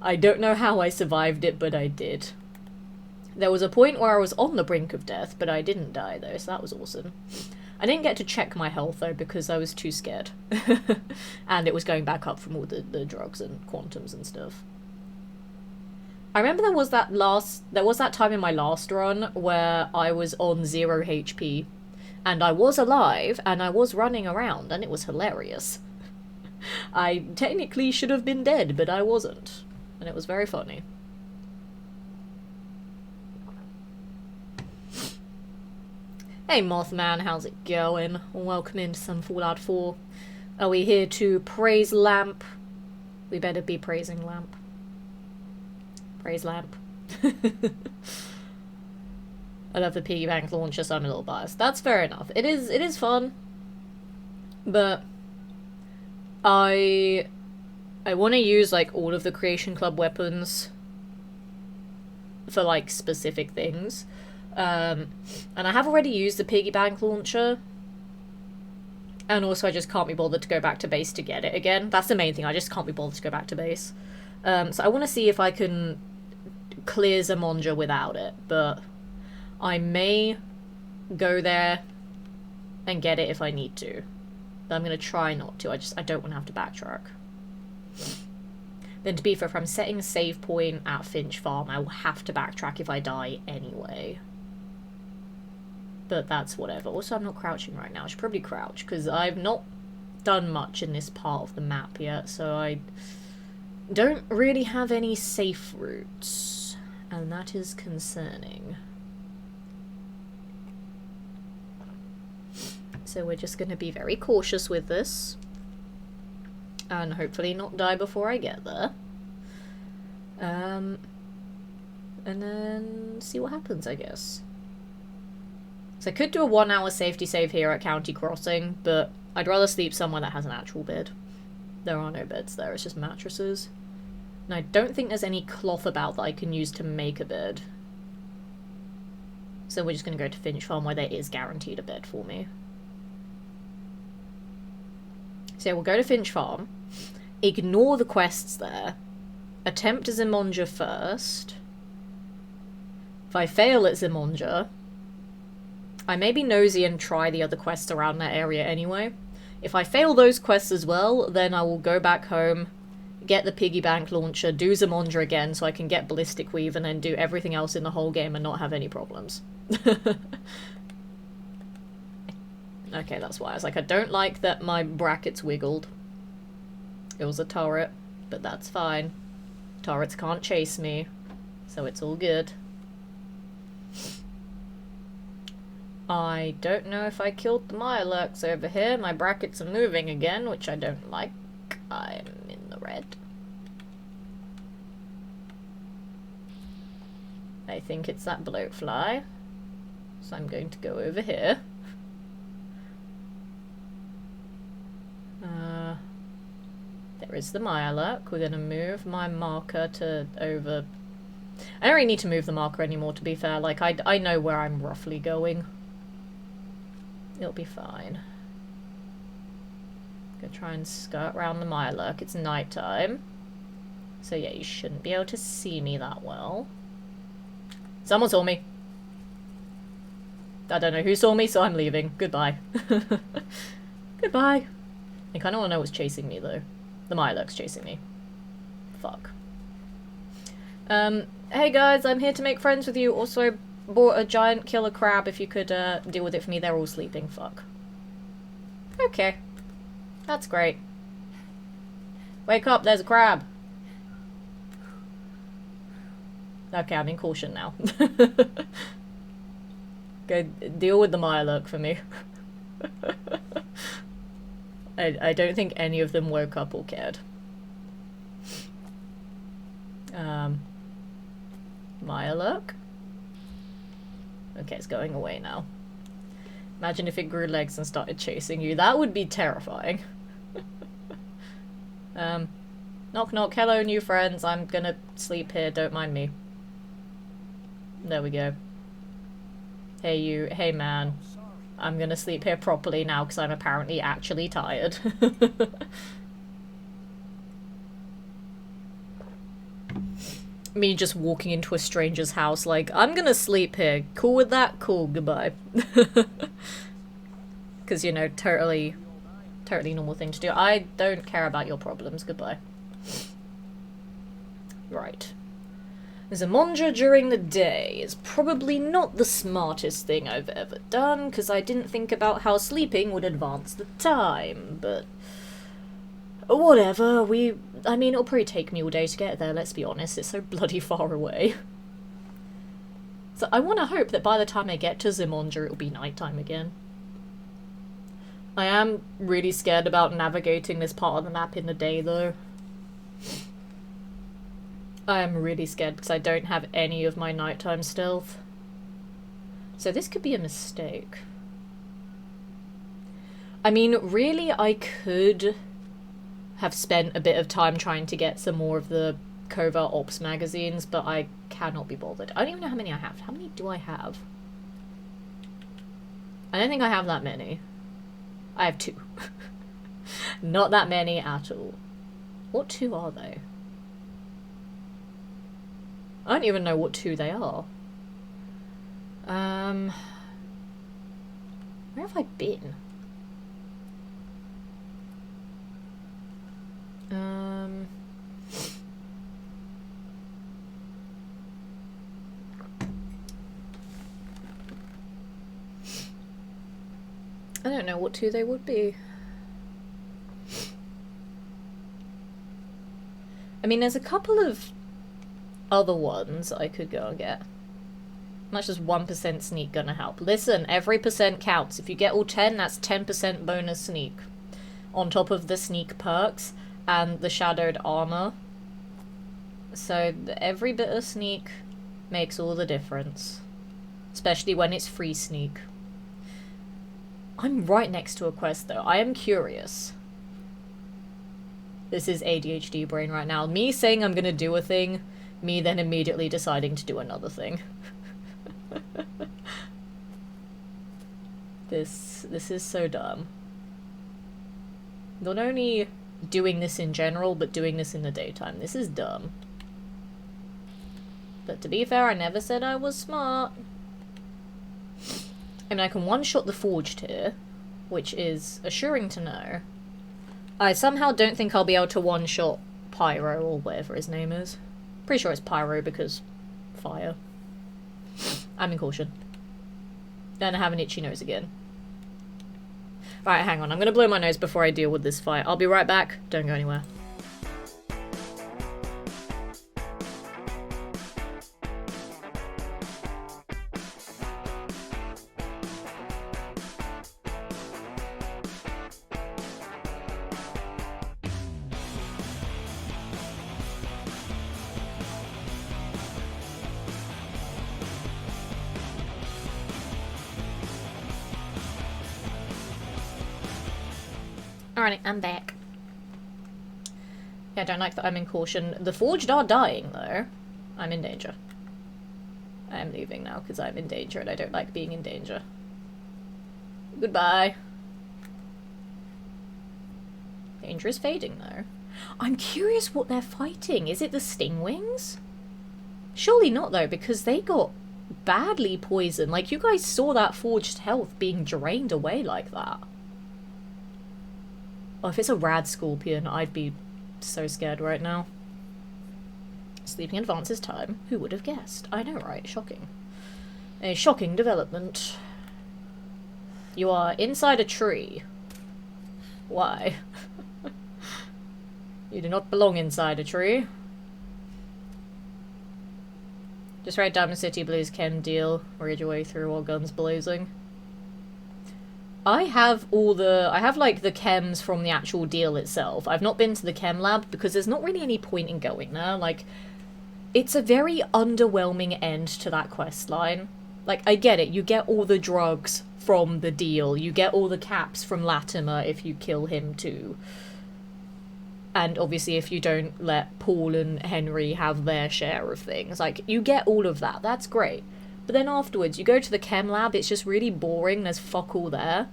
I don't know how I survived it, but I did. There was a point where I was on the brink of death, but I didn't die though, so that was awesome. I didn't get to check my health though because I was too scared. And it was going back up from all the drugs and quantums and stuff. I remember there was that time in my last run where I was on 0 HP and I was alive and I was running around and it was hilarious. I technically should have been dead, but I wasn't. And it was very funny. Hey Mothman, how's it going? Welcome into some Fallout 4. Are we here to praise Lamp? We better be praising Lamp. Praise Lamp. I love the piggy bank launcher, so I'm a little biased. That's fair enough. It is fun. But I want to use like all of the Creation Club weapons for like specific things. And I have already used the piggy bank launcher. And also I just can't be bothered to go back to base to get it again. That's the main thing, I just can't be bothered to go back to base. So I want to see if I can clear Zemonja without it, but I may go there and get it if I need to. But I'm going to try not to, I don't want to have to backtrack. Then to be fair, if I'm setting a save point at Finch Farm, I will have to backtrack if I die anyway. But that's whatever. Also, I'm not crouching right now. I should probably crouch, because I've not done much in this part of the map yet, so I don't really have any safe routes, and that is concerning. So we're just going to be very cautious with this, and hopefully not die before I get there. And then see what happens, I guess. So I could do a 1 hour safety save here at County Crossing, but I'd rather sleep somewhere that has an actual bed. There are no beds there, it's just mattresses. And I don't think there's any cloth about that I can use to make a bed. So we're just going to go to Finch Farm where there is guaranteed a bed for me. So yeah, we'll go to Finch Farm, ignore the quests there, attempt Zemonja first. If I fail at Zemonja, I may be nosy and try the other quests around that area anyway. If I fail those quests as well, then I will go back home, get the piggy bank launcher, do Zemonja again so I can get Ballistic Weave and then do everything else in the whole game and not have any problems. Okay, that's why. I was like, I don't like that my brackets wiggled. It was a turret, but that's fine. Turrets can't chase me, so it's all good. I don't know if I killed the Mirelurks over here. My brackets are moving again, which I don't like. I'm in the red. I think it's that bloatfly. So I'm going to go over here. There is the Mirelurk. We're going to move my marker to over... I don't really need to move the marker anymore, to be fair. Like, I know where I'm roughly going. It'll be fine. Gonna try and skirt around the Mirelurk. It's nighttime. So yeah, you shouldn't be able to see me that well. Someone saw me. I don't know who saw me, so I'm leaving. Goodbye. Goodbye. I kind of want to know what's chasing me, though. The Mirelurk's chasing me. Fuck. Hey guys, I'm here to make friends with you. Also, bought a giant killer crab. If you could deal with it for me. They're all sleeping. Fuck. Okay. That's great. Wake up, there's a crab. Okay, I'm in caution now. Go deal with the Mirelurk for me. I don't think any of them woke up or cared. Mirelurk? Okay, it's going away now. Imagine if it grew legs and started chasing you. That would be terrifying. Knock knock, hello new friends. I'm gonna sleep here, don't mind me. There we go. Hey you, hey man. I'm gonna sleep here properly now because I'm apparently actually tired. Me just walking into a stranger's house like, I'm gonna sleep here. Cool with that? Cool, goodbye. Because, you know, totally normal thing to do. I don't care about your problems, goodbye. Right. Zamondra during the day is probably not the smartest thing I've ever done, because I didn't think about how sleeping would advance the time, but... whatever, I mean, it'll probably take me all day to get there, let's be honest, it's so bloody far away. So I want to hope that by the time I get to Zamondra, it'll be nighttime again. I am really scared about navigating this part of the map in the day, though. I am really scared because I don't have any of my nighttime stealth. So this could be a mistake. I mean, really, I could have spent a bit of time trying to get some more of the Covert Ops magazines, but I cannot be bothered. I don't even know how many I have. How many do I have? I don't think I have that many. I have 2. Not that many at all. What 2 are they? I don't even know what 2 they are. Where have I been? I don't know what 2 they would be. I mean, there's a couple of other ones I could go and get. Much as 1% sneak gonna help. Listen, every percent counts. If you get all 10, that's 10% bonus sneak. On top of the sneak perks and the shadowed armor. So every bit of sneak makes all the difference. Especially when it's free sneak. I'm right next to a quest though. I am curious. This is ADHD brain right now. Me saying I'm gonna do a thing, me then immediately deciding to do another thing. This is so dumb. Not only doing this in general, but doing this in the daytime. This is dumb. But to be fair, I never said I was smart. I mean, I can one-shot the Forged here, which is assuring to know. I somehow don't think I'll be able to one-shot Pyro, or whatever his name is. Pretty sure it's Pyro, because fire. I'm in caution. And I have an itchy nose again. Right, hang on. I'm gonna blow my nose before I deal with this fight. I'll be right back. Don't go anywhere. Alright, I'm back. Yeah, I don't like that I'm in caution. The Forged are dying, though. I'm in danger. I am leaving now, because I'm in danger, and I don't like being in danger. Goodbye. Danger is fading, though. I'm curious what they're fighting. Is it the Stingwings? Surely not, though, because they got badly poisoned. Like, you guys saw that Forged health being drained away like that. Oh, if it's a rad scorpion, I'd be so scared right now. Sleeping advances time. Who would have guessed? I know, right? Shocking. A shocking development. You are inside a tree. Why? You do not belong inside a tree. Just write Diamond City Blues chem deal. Read your way through all guns blazing. I have like the chems from the actual deal itself. I've not been to the chem lab because there's not really any point in going there. Like, it's a very underwhelming end to that quest line. Like, I get it, you get all the drugs from the deal, you get all the caps from Latimer if you kill him too. And obviously if you don't let Paul and Henry have their share of things. Like, you get all of that, that's great. But then afterwards, you go to the chem lab, it's just really boring, there's fuck all there.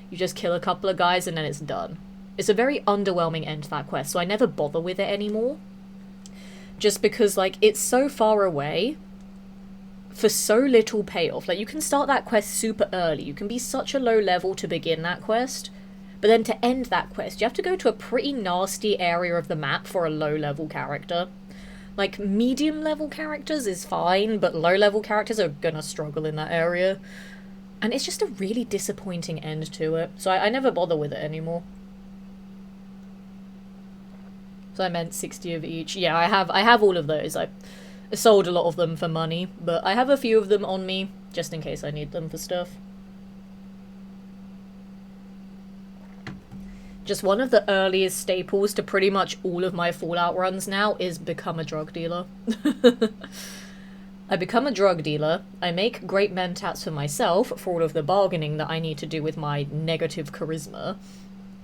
You just kill a couple of guys and then it's done. It's a very underwhelming end to that quest, so I never bother with it anymore. Just because, like, it's so far away for so little payoff. Like, you can start that quest super early, you can be such a low level to begin that quest, but then to end that quest, you have to go to a pretty nasty area of the map for a low-level character. Like, medium-level characters is fine, but low-level characters are gonna struggle in that area. And it's just a really disappointing end to it, so I never bother with it anymore. So I meant 60 of each. Yeah, I have all of those. I sold a lot of them for money, but I have a few of them on me, just in case I need them for stuff. Just one of the earliest staples to pretty much all of my Fallout runs now is become a drug dealer. I become a drug dealer, I make great mentats for myself for all of the bargaining that I need to do with my negative charisma,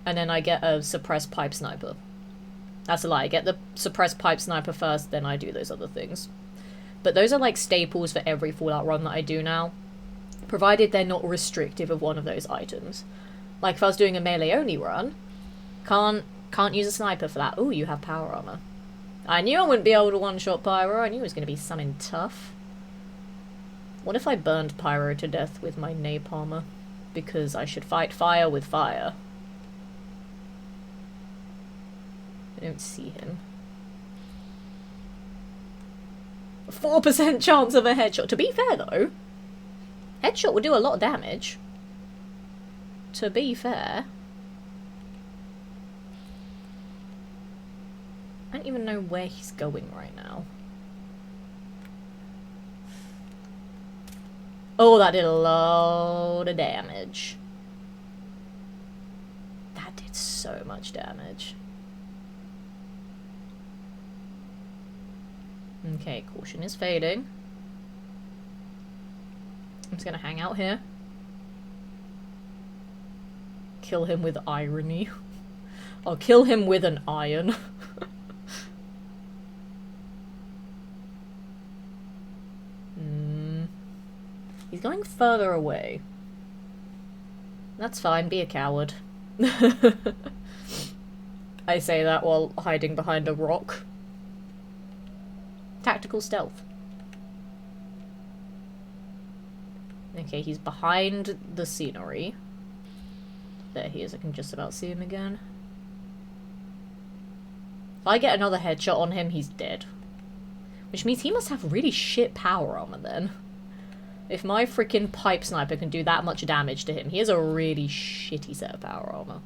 and then I get a suppressed pipe sniper. That's a lie, I get the suppressed pipe sniper first, then I do those other things. But those are like staples for every Fallout run that I do now, provided they're not restrictive of one of those items. Like if I was doing a melee only run, can't use a sniper for that. Ooh, you have power armor. I knew I wouldn't be able to one-shot Pyro, I knew it was going to be something tough. What if I burned Pyro to death with my napalmer? Because I should fight fire with fire. I don't see him. 4% chance of a headshot. To be fair though, headshot would do a lot of damage. To be fair. I don't even know where he's going right now. Oh, that did a load of damage. That did so much damage. Okay, caution is fading. I'm just gonna hang out here. Kill him with irony. I'll kill him with an iron. He's going further away. That's fine, be a coward. I say that while hiding behind a rock. Tactical stealth. Okay, he's behind the scenery. There he is, I can just about see him again. If I get another headshot on him, he's dead. Which means he must have really shit power armor then. If my freaking pipe sniper can do that much damage to him, he has a really shitty set of power armor.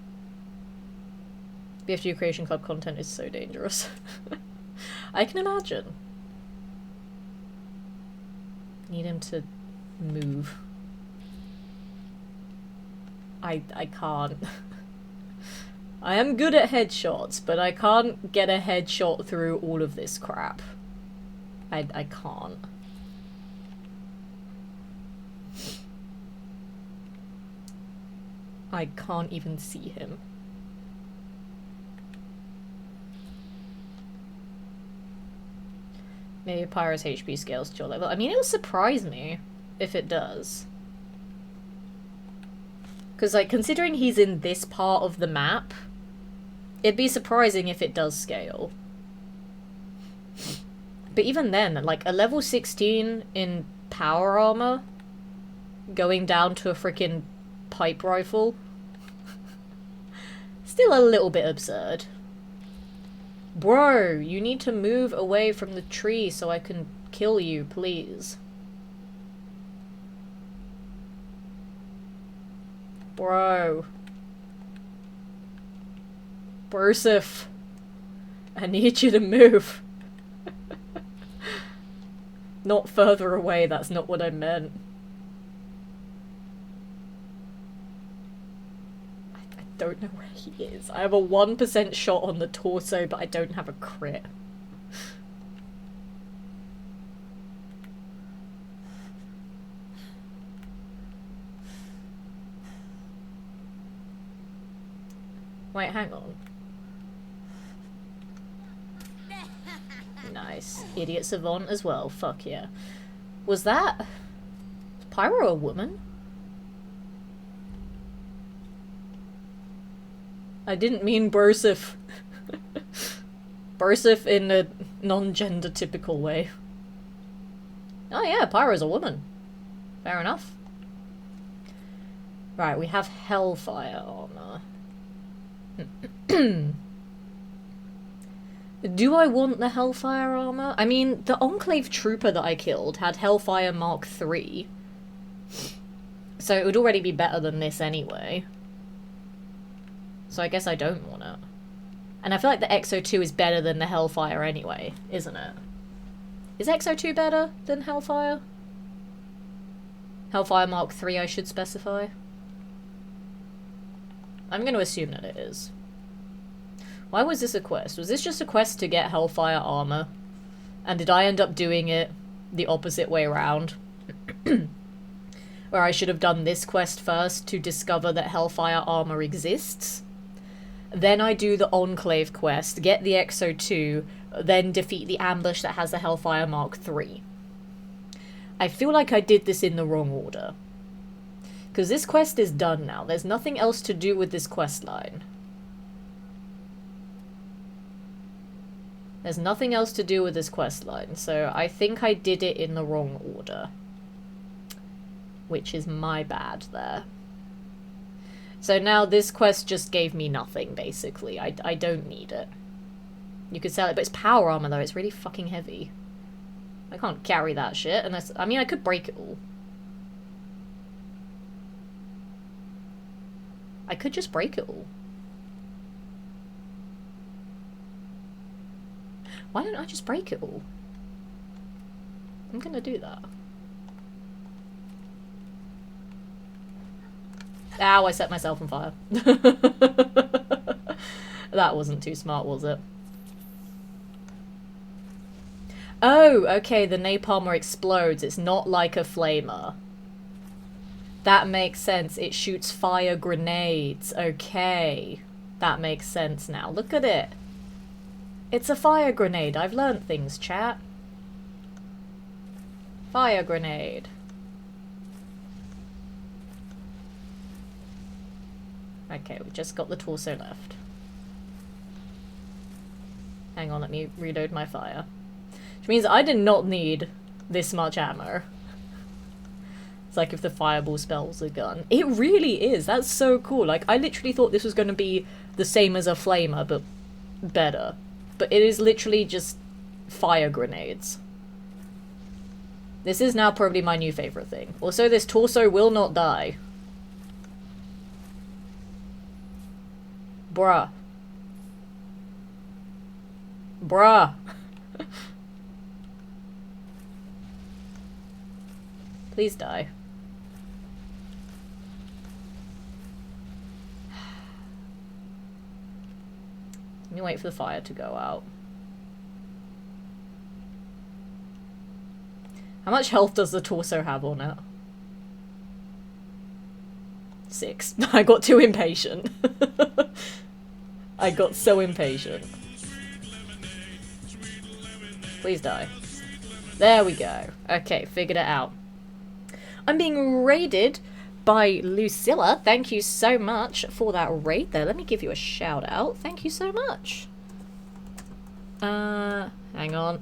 BFG Creation Club content is so dangerous. I can imagine. Need him to move. I can't. I am good at headshots, but I can't get a headshot through all of this crap. I can't. I can't even see him. Maybe Pyro's HP scales to your level. I mean, it will surprise me if it does. Because, like, considering he's in this part of the map, it'd be surprising if it does scale. But even then, like, a level 16 in power armor going down to a freaking pipe rifle, still a little bit absurd. Bro, you need to move away from the tree so I can kill you, please. Bro. Broseph. I need you to move. Not further away, that's not what I meant. I don't know where he is. I have a 1% shot on the torso, but I don't have a crit. Wait, hang on. Nice. Idiot Savant as well. Fuck yeah. Was that... Was Pyro a woman? I didn't mean Brosif. Brosif in a non-gender typical way. Oh yeah, Pyro's a woman. Fair enough. Right, we have Hellfire armor. Do I want the Hellfire armor? I mean, the Enclave Trooper that I killed had Hellfire Mark III. So it would already be better than this anyway. So I guess I don't want it. And I feel like the XO2 is better than the Hellfire anyway, isn't it? Is XO2 better than Hellfire? Hellfire Mark III, I should specify. I'm going to assume that it is. Why was this a quest? Was this just a quest to get Hellfire armor? And did I end up doing it the opposite way around? Where I should have done this quest first to discover that Hellfire armor exists? Then I do the Enclave quest, get the XO2, then defeat the ambush that has the Hellfire Mark III. I feel like I did this in the wrong order. Because this quest is done now. There's nothing else to do with this quest line. There's nothing else to do with this quest line, so I think I did it in the wrong order. Which is my bad there. So now this quest just gave me nothing, basically. I don't need it. You could sell it, but it's power armor though, it's really fucking heavy. I can't carry that shit unless... I mean, I could break it all. I could just break it all. Why don't I just break it all? I'm gonna do that. Ow, I set myself on fire. That wasn't too smart, was it? Oh, okay, the napalmer explodes. It's not like a flamer. That makes sense. It shoots fire grenades. Okay. That makes sense now. Look at it. It's a fire grenade. I've learned things, chat. Fire grenade. Okay, we've just got the torso left. Hang on, let me reload my fire. Which means I did not need this much ammo. It's like if the fireball spells a gun. It really is. That's so cool. Like, I literally thought this was going to be the same as a flamer, but better. But it is literally just fire grenades. This is now probably my new favorite thing. Also, this torso will not die. Bruh. Bruh. Please die. Let me wait for the fire to go out. How much health does the torso have on it? 6. I got too impatient. I got so impatient. Please die. There we go. Okay, figured it out. I'm being raided by Lucilla. Thank you so much for that raid there. Let me give you a shout out. Thank you so much. Hang on.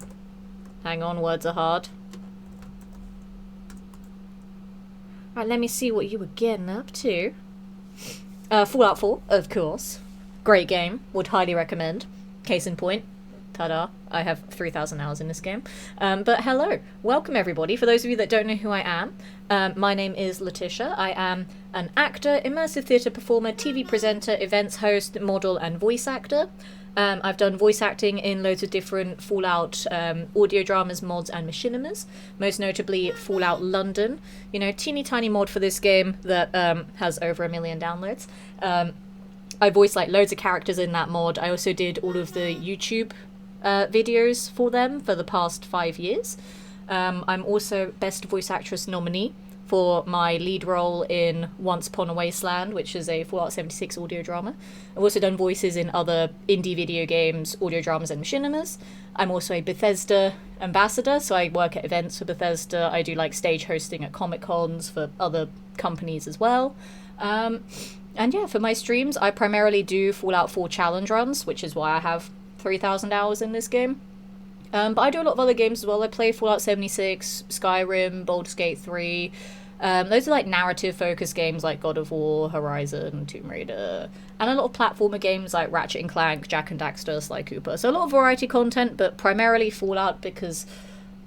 Hang on, words are hard. Right, let me see what you were getting up to. Fallout 4, of course. Great game. Would highly recommend. Case in point. Ta-da. I have 3,000 hours in this game. But hello. Welcome, everybody. For those of you that don't know who I am, my name is Letitia. I am an actor, immersive theatre performer, TV presenter, events host, model, and voice actor. I've done voice acting in loads of different Fallout audio dramas, mods, and machinimas. Most notably, Fallout London. You know, teeny tiny mod for this game that has over 1 million downloads. I voiced like loads of characters in that mod. I also did all of the YouTube videos for them for the past 5 years. I'm also Best Voice Actress nominee for my lead role in Once Upon a Wasteland, which is a Fallout 76 audio drama. I've also done voices in other indie video games, audio dramas, and machinimas. I'm also a Bethesda ambassador, so I work at events for Bethesda. I do like stage hosting at Comic Cons for other companies as well. And yeah, for my streams, I primarily do Fallout 4 challenge runs, which is why I have 3,000 hours in this game. But I do a lot of other games as well. I play Fallout 76, Skyrim, Baldur's Gate 3. Those are like narrative-focused games like God of War, Horizon, Tomb Raider, and a lot of platformer games like Ratchet and Clank, Jak and Daxter, Sly Cooper. So a lot of variety content, but primarily Fallout because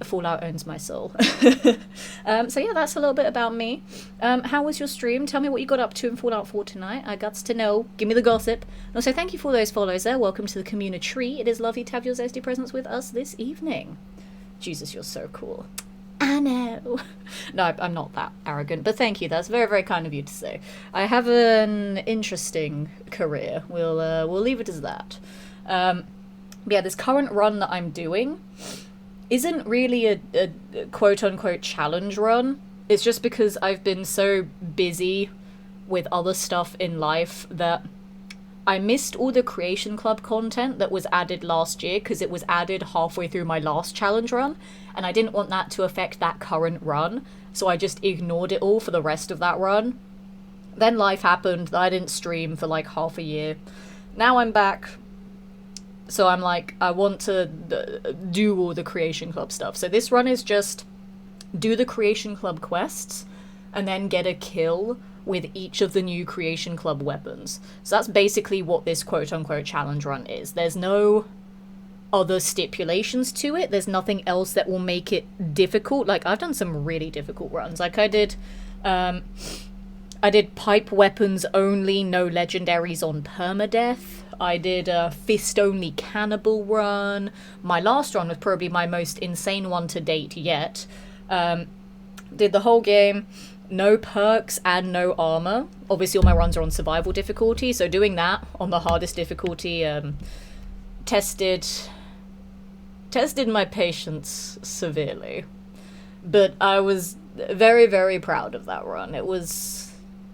Fallout owns my soul. So yeah, that's a little bit about me. How was your stream? Tell me what you got up to in Fallout 4 tonight. I got to know. Give me the gossip. And also, thank you for those follows there. Welcome to the community. It is lovely to have your zesty presence with us this evening. Jesus, you're so cool. I know. No, I'm not that arrogant, but thank you. That's very, very kind of you to say. I have an interesting career. We'll leave it as that. Yeah, this current run that I'm doing isn't really a quote-unquote challenge run. It's just because I've been so busy with other stuff in life that I missed all the Creation Club content that was added last year because it was added halfway through my last challenge run, and I didn't want that to affect that current run, so I just ignored it all for the rest of that run. Then life happened, I didn't stream for like half a year. Now I'm back. So I'm like, I want to do all the Creation Club stuff. So this run is just do the Creation Club quests and then get a kill with each of the new Creation Club weapons. So that's basically what this quote-unquote challenge run is. There's no other stipulations to it. There's nothing else that will make it difficult. Like, I've done some really difficult runs. Like, I did pipe weapons only, no legendaries on permadeath. I did a fist-only cannibal run. My last run was probably my most insane one to date yet. Did the whole game, no perks and no armor. Obviously all my runs are on survival difficulty, so doing that on the hardest difficulty tested my patience severely. But I was very, very proud of that run. It was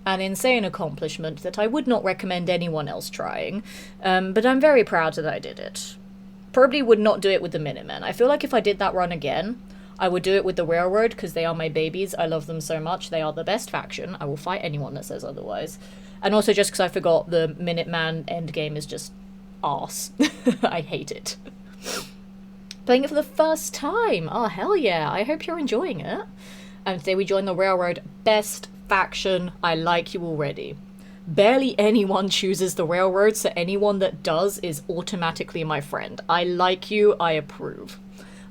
an insane accomplishment that I would not recommend anyone else trying, but I'm very proud that I did it. Probably would not do it with the Minutemen. I feel like if I did that run again, I would do it with the Railroad, because they are my babies. I love them so much. They are the best faction. I will fight anyone that says otherwise. And also just because I forgot the Minuteman endgame is just arse. I hate it. Playing it for the first time. Oh, hell yeah. I hope you're enjoying it. And today we join the Railroad. Best faction. I like you already. Barely anyone chooses the Railroad, so anyone that does is automatically my friend. I like you. I approve.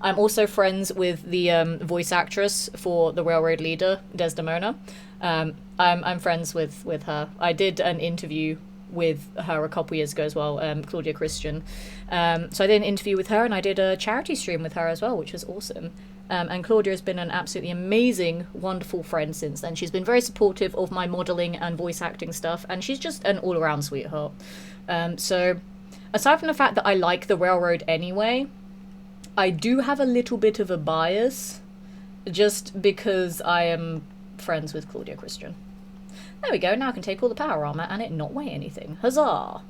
I'm also friends with the voice actress for the Railroad leader, Desdemona. I'm friends with her. I did an interview with her a couple years ago as well, Claudia Christian. So I did an interview with her, and I did a charity stream with her as well, which was awesome. And Claudia has been an absolutely amazing, wonderful friend since then. She's been very supportive of my modelling and voice acting stuff, and she's just an all-around sweetheart. So aside from the fact that I like the Railroad anyway, I do have a little bit of a bias, just because I am friends with Claudia Christian. There we go, now I can take all the power armor and it not weigh anything. Huzzah!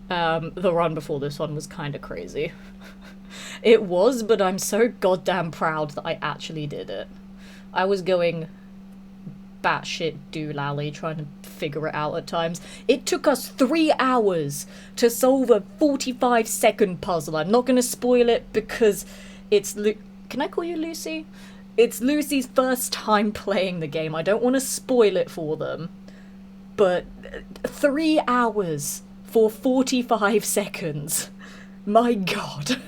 The run before this one was kind of crazy. It was, but I'm so goddamn proud that I actually did it. I was going batshit doolally trying to figure it out at times. It took us 3 hours to solve a 45-second puzzle. I'm not going to spoil it because it's can I call you Lucy? It's Lucy's first time playing the game. I don't want to spoil it for them. But 3 hours for 45 seconds. My god.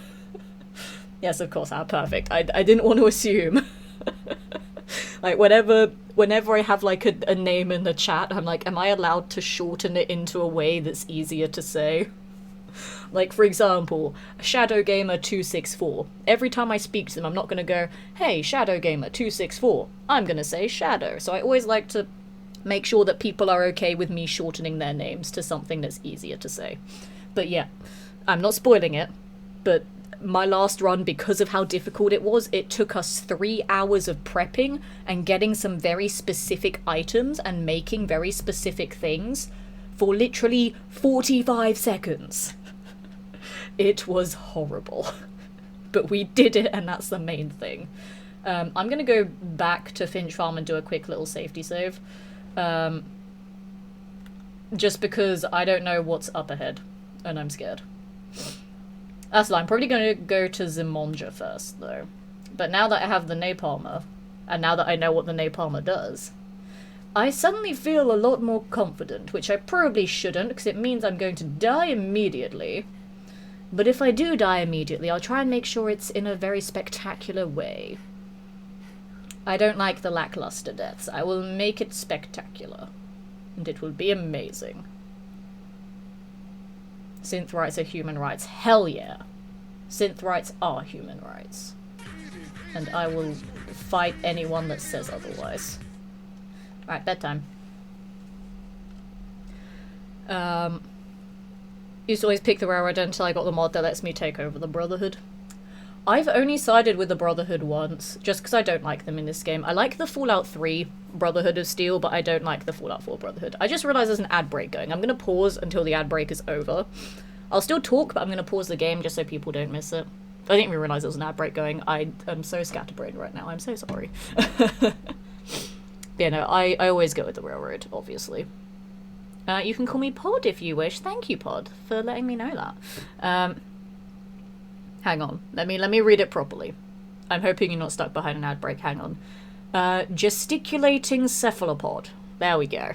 Yes, of course, I'm perfect. I didn't want to assume. Like, whenever I have, like, a name in the chat, I'm like, am I allowed to shorten it into a way that's easier to say? Like, for example, ShadowGamer264. Every time I speak to them, I'm not going to go, hey, ShadowGamer264. I'm going to say Shadow. So I always like to make sure that people are okay with me shortening their names to something that's easier to say. But yeah, I'm not spoiling it, but my last run, because of how difficult it was, it took us 3 hours of prepping and getting some very specific items and making very specific things for literally 45 seconds. It was horrible. But we did it, and that's the main thing. I'm going to go back to Finch Farm and do a quick little safety save. Just because I don't know what's up ahead, and I'm scared. That's why I'm probably going to go to Zimonja first, though. But now that I have the Napalmer, and now that I know what the Napalmer does, I suddenly feel a lot more confident, which I probably shouldn't, because it means I'm going to die immediately. But if I do die immediately, I'll try and make sure it's in a very spectacular way. I don't like the lackluster deaths. I will make it spectacular. And it will be amazing. Synth rights are human rights. Hell yeah. Synth rights are human rights. And I will fight anyone that says otherwise. Alright, bedtime. Used to always pick the Railroad until I got the mod that lets me take over the Brotherhood. I've only sided with the Brotherhood once, just because I don't like them in this game. I like the Fallout 3 Brotherhood of Steel, but I don't like the Fallout 4 Brotherhood. I just realised there's an ad break going. I'm going to pause until the ad break is over. I'll still talk, but I'm going to pause the game just so people don't miss it. I didn't even realise there was an ad break going. I am so scatterbrained right now. I'm so sorry. Yeah, no, I always go with the Railroad, obviously. You can call me Pod if you wish. Thank you, Pod, for letting me know that. Hang on. Let me read it properly. I'm hoping you're not stuck behind an ad break. Hang on. Gesticulating cephalopod. There we go.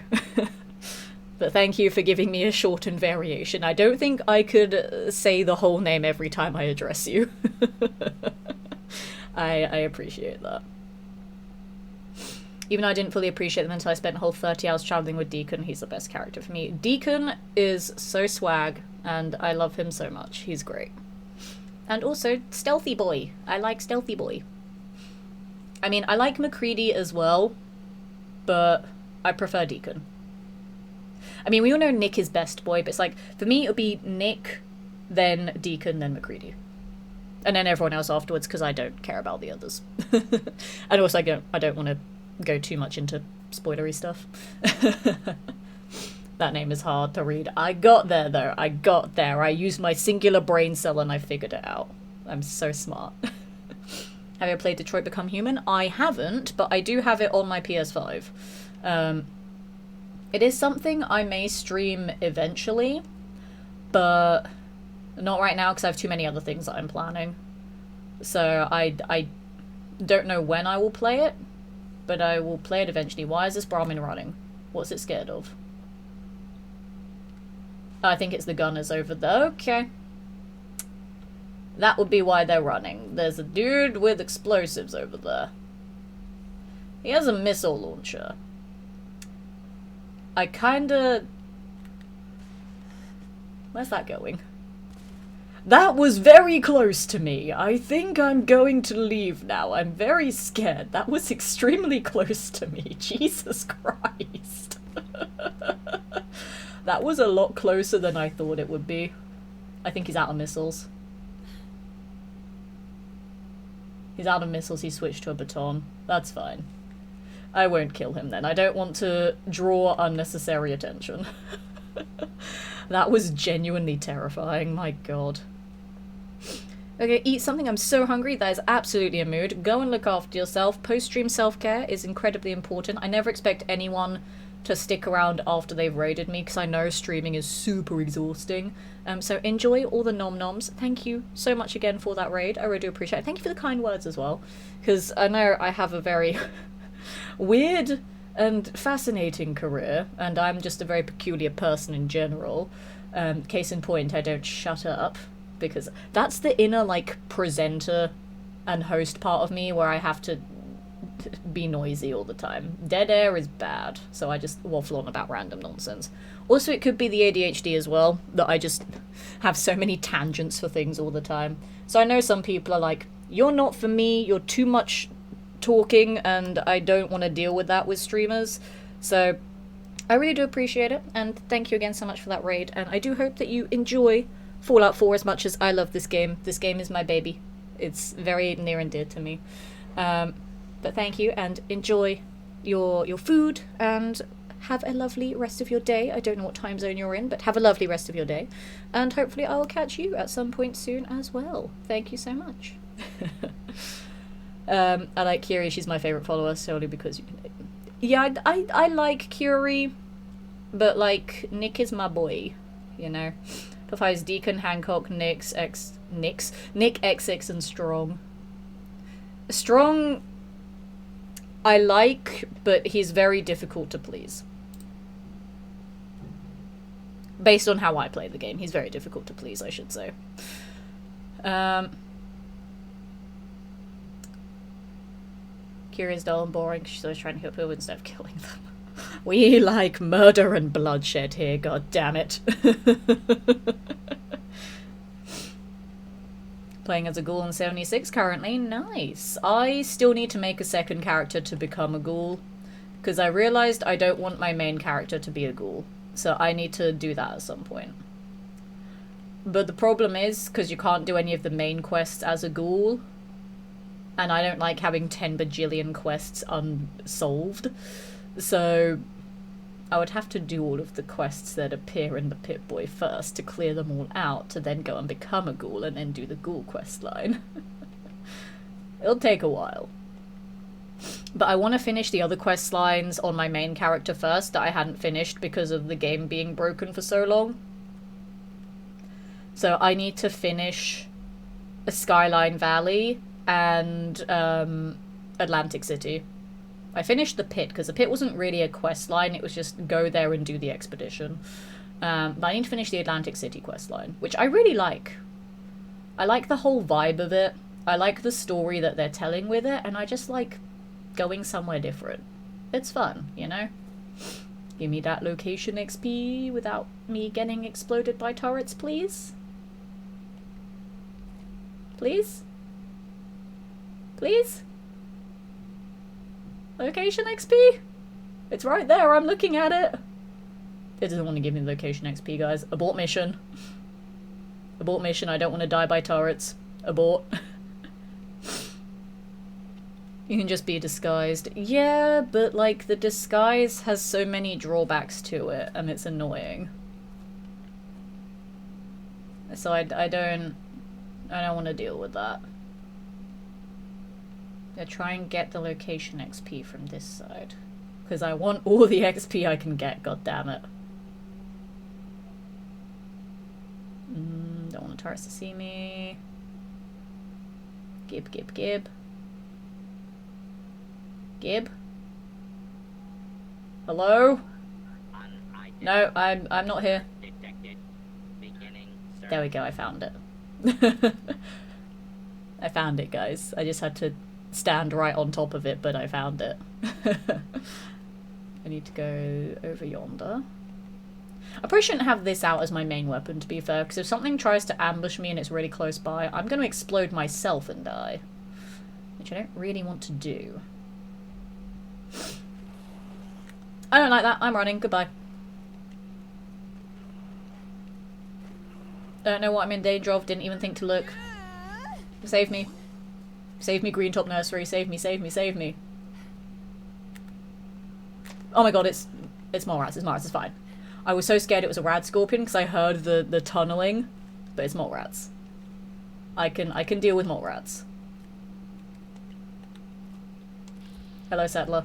But thank you for giving me a shortened variation. I don't think I could say the whole name every time I address you. I appreciate that. Even though I didn't fully appreciate them until I spent a whole 30 hours traveling with Deacon, he's the best character for me. Deacon is so swag, and I love him so much. He's great. And also, Stealthy Boy. I like Stealthy Boy. I mean, I like MacCready as well, but I prefer Deacon. I mean, we all know Nick is best boy, but it's like, for me, it would be Nick, then Deacon, then MacCready. And then everyone else afterwards, because I don't care about the others. And also, I don't want to go too much into spoilery stuff. That name is hard to read. I got there, though. I got there. I used my singular brain cell and I figured it out. I'm so smart. Have you played Detroit Become Human? I haven't, but I do have it on my PS5. It is something I may stream eventually, but not right now because I have too many other things that I'm planning. So I don't know when I will play it, but I will play it eventually. Why is this Brahmin running? What's it scared of? I think it's the gunners over there. Okay. That would be why they're running. There's a dude with explosives over there. He has a missile launcher. I kinda... Where's that going? That was very close to me. I think I'm going to leave now. I'm very scared. That was extremely close to me. Jesus Christ. That was a lot closer than I thought it would be. I think he's out of missiles. He's out of missiles, he switched to a baton. That's fine. I won't kill him then. I don't want to draw unnecessary attention. That was genuinely terrifying, my god. Okay, eat something. I'm so hungry. That is absolutely a mood. Go and look after yourself. Post-stream self-care is incredibly important. I never expect anyone to stick around after they've raided me, because I know streaming is super exhausting. So enjoy all the nom-noms. Thank you so much again for that raid. I really do appreciate it. Thank you for the kind words as well, because I know I have a very weird and fascinating career, and I'm just a very peculiar person in general. Case in point, I don't shut up, because that's the inner, like, presenter and host part of me where I have to be noisy all the time. Dead air is bad, so I just waffle on about random nonsense. Also, it could be the ADHD as well, that I just have so many tangents for things all the time. So I know some people are like, you're not for me, you're too much talking, and I don't want to deal with that with streamers. So I really do appreciate it, and thank you again so much for that raid, and I do hope that you enjoy Fallout 4 as much as I love this game. This game is my baby. It's very near and dear to me. But thank you, and enjoy your food, and have a lovely rest of your day. I don't know what time zone you're in, but have a lovely rest of your day. And hopefully I will catch you at some point soon as well. Thank you so much. I like Curie. She's my favourite follower, solely because... Yeah, I like Curie, but, like, Nick is my boy, you know? Top 5 is Deacon, Hancock, Nick, XX, and Strong. Strong... I like, but he's very difficult to please. Based on how I play the game, he's very difficult to please, I should say. Curious, dull, and boring. She's always trying to help people instead of killing them. We like murder and bloodshed here, god damn it. Playing as a ghoul in 76 currently. Nice. I still need to make a second character to become a ghoul, because I realised I don't want my main character to be a ghoul. So I need to do that at some point. But the problem is, because you can't do any of the main quests as a ghoul, and I don't like having 10 bajillion quests unsolved, so I would have to do all of the quests that appear in the Pip-Boy first to clear them all out, to then go and become a ghoul and then do the ghoul quest line. It'll take a while. But I want to finish the other quest lines on my main character first that I hadn't finished because of the game being broken for so long. So I need to finish Skyline Valley and Atlantic City. I finished the pit, because the pit wasn't really a quest line, it was just go there and do the expedition. But I need to finish the Atlantic City quest line, which I really like. I like the whole vibe of it. I like the story that they're telling with it, and I just like going somewhere different. It's fun, you know? Give me that location XP without me getting exploded by turrets, please? Please? Please? Location XP? It's right there, I'm looking at it. It doesn't want to give me location XP, guys. Abort mission. Abort mission, I don't want to die by turrets. Abort. You can just be disguised. Yeah, but like the disguise has so many drawbacks to it, and it's annoying. So I don't want to deal with that. Yeah, try and get the location XP from this side. Because I want all the XP I can get, god damn it. Don't want the turrets to see me. Gib, gib, gib. Gib? Hello? No, I'm not here. There we go, I found it. I found it, guys. I just had to stand right on top of it, but I found it. I need to go over yonder. I probably shouldn't have this out as my main weapon, to be fair, because if something tries to ambush me and it's really close by, I'm going to explode myself and die. Which I don't really want to do. I don't like that. I'm running. Goodbye. Don't know what I'm in danger of. Didn't even think to look. Save me. Save me, Green Top Nursery. Save me, save me, save me. Oh my god, it's mole rats. It's mole rats. It's fine. I was so scared it was a rad scorpion because I heard the tunneling, but it's mole rats. I can deal with mole rats. Hello, settler.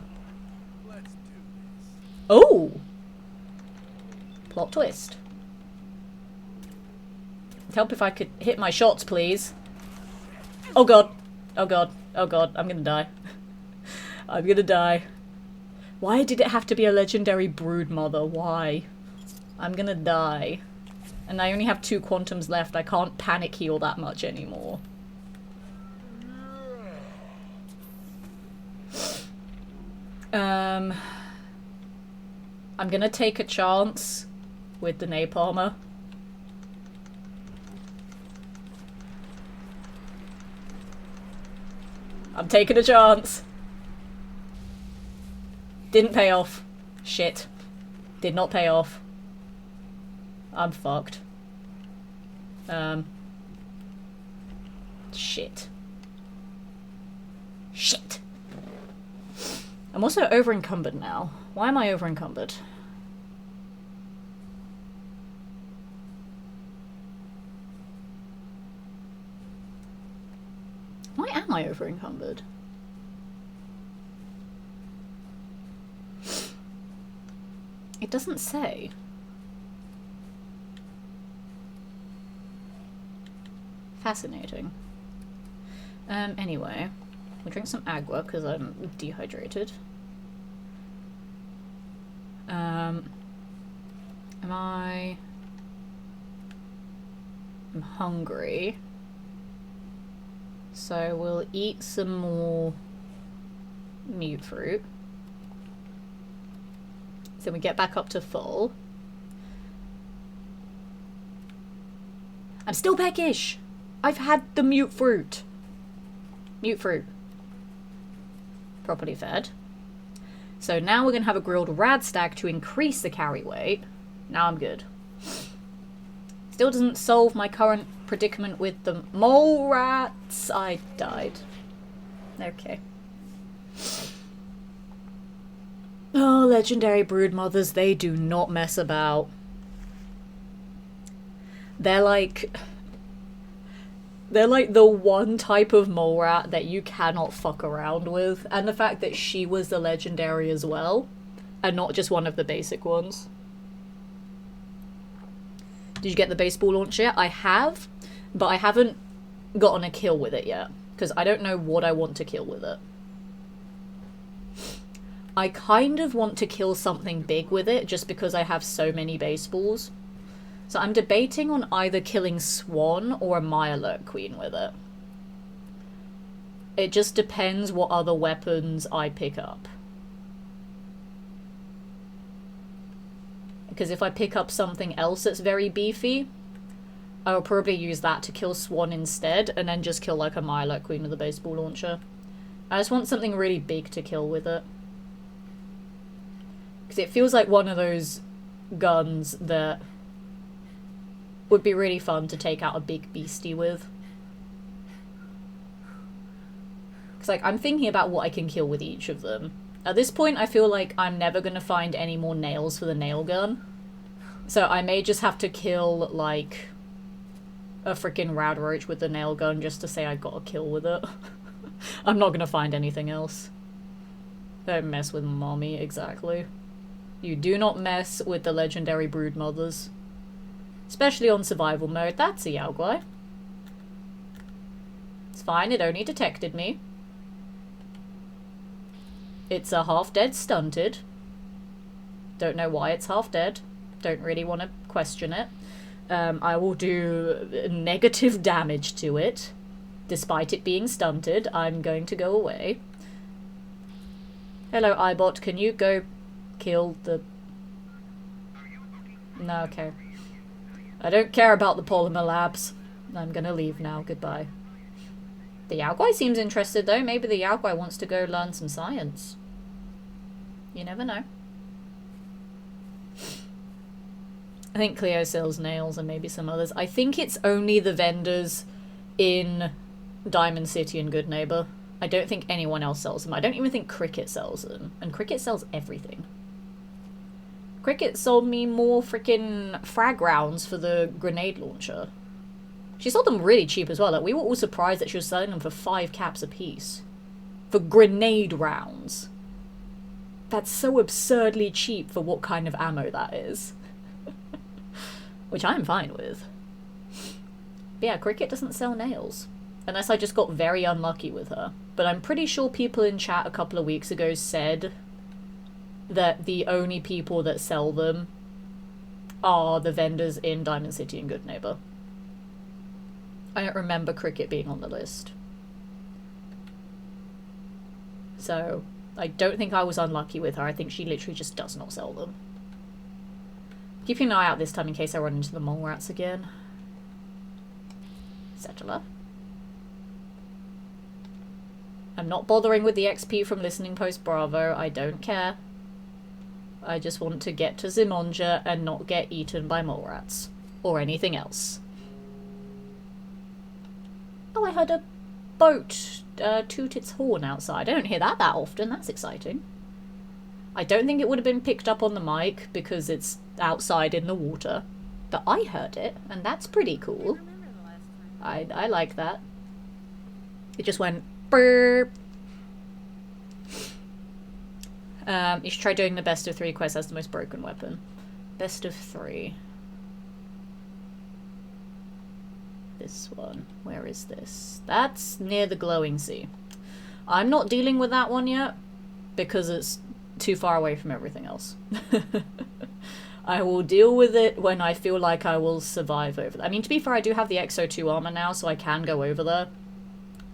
Let's do this.
Oh! Plot twist. It'd help if I could hit my shots, please. Oh god. Oh god. Oh god. I'm gonna die. I'm gonna die. Why did it have to be a legendary brood mother? Why? I'm gonna die. And I only have 2 quantums left. I can't panic heal that much anymore. I'm gonna take a chance with the napalmer. I'm taking a chance. Didn't pay off. Shit. Did not pay off. I'm fucked. Shit. Shit. I'm also over encumbered now. Why am I over encumbered? Why am I over encumbered? It doesn't say. Fascinating. Anyway, we'll drink some agua because I'm dehydrated. I'm hungry. So we'll eat some more mute fruit. So we get back up to full. I'm still peckish. I've had the mute fruit. Mute fruit. Properly fed. So now we're going to have a grilled radstag to increase the carry weight. Now I'm good. Still doesn't solve my current predicament with the mole rats. I died. Okay. Oh, legendary brood mothers, they do not mess about. They're like the one type of mole rat that you cannot fuck around with. And the fact that she was the legendary as well, and not just one of the basic ones. Did you get the baseball launch yet? I have, but I haven't gotten a kill with it yet, because I don't know what I want to kill with it. I kind of want to kill something big with it, just because I have so many baseballs. So I'm debating on either killing Swan or a Mirelurk Queen with it. It just depends what other weapons I pick up. Because if I pick up something else that's very beefy, I'll probably use that to kill Swan instead, and then just kill like a Mirelurk Queen with a baseball launcher. I just want something really big to kill with it. Because it feels like one of those guns that would be really fun to take out a big beastie with. Because like, I'm thinking about what I can kill with each of them. At this point, I feel like I'm never going to find any more nails for the nail gun. So I may just have to kill, like, a freaking Radroach with the nail gun just to say I got a kill with it. I'm not going to find anything else. Don't mess with mommy, exactly. You do not mess with the legendary brood mothers. Especially on survival mode. That's a Yao Guai. It's fine, it only detected me. It's a half-dead stunted. Don't know why it's half-dead. Don't really want to question it. I will do negative damage to it. Despite it being stunted, I'm going to go away. Hello, iBot. Can you go kill the... No, okay. I don't care about the polymer labs. I'm gonna leave now. Goodbye. The Yao Guai seems interested, though. Maybe the Yao Guai wants to go learn some science. You never know. I think Cleo sells nails and maybe some others. I think it's only the vendors in Diamond City and Good Neighbor. I don't think anyone else sells them. I don't even think Cricket sells them. And Cricket sells everything. Cricket sold me more freaking frag rounds for the grenade launcher. She sold them really cheap as well. Like, we were all surprised that she was selling them for 5 caps a piece. For grenade rounds. That's so absurdly cheap for what kind of ammo that is. Which I'm fine with. But yeah, Cricket doesn't sell nails. Unless I just got very unlucky with her. But I'm pretty sure people in chat a couple of weeks ago said that the only people that sell them are the vendors in Diamond City and Good Neighbor. I don't remember Cricket being on the list. So, I don't think I was unlucky with her. I think she literally just does not sell them. Keeping an eye out this time in case I run into the mole rats again. Settler. I'm not bothering with the XP from listening post Bravo. I don't care. I just want to get to Zimonja and not get eaten by mole rats. Or anything else. Oh, I heard a boat toot its horn outside. I don't hear that often. That's exciting. I don't think it would have been picked up on the mic because it's outside in the water. But I heard it, and that's pretty cool. I like that. It just went burp. You should try doing the best of 3 quest as the most broken weapon. Best of 3. This one. Where is this? That's near the glowing sea. I'm not dealing with that one yet because it's too far away from everything else. I will deal with it when I feel like I will survive over there. I mean, to be fair, I do have the Exo 2 armor now, so I can go over there.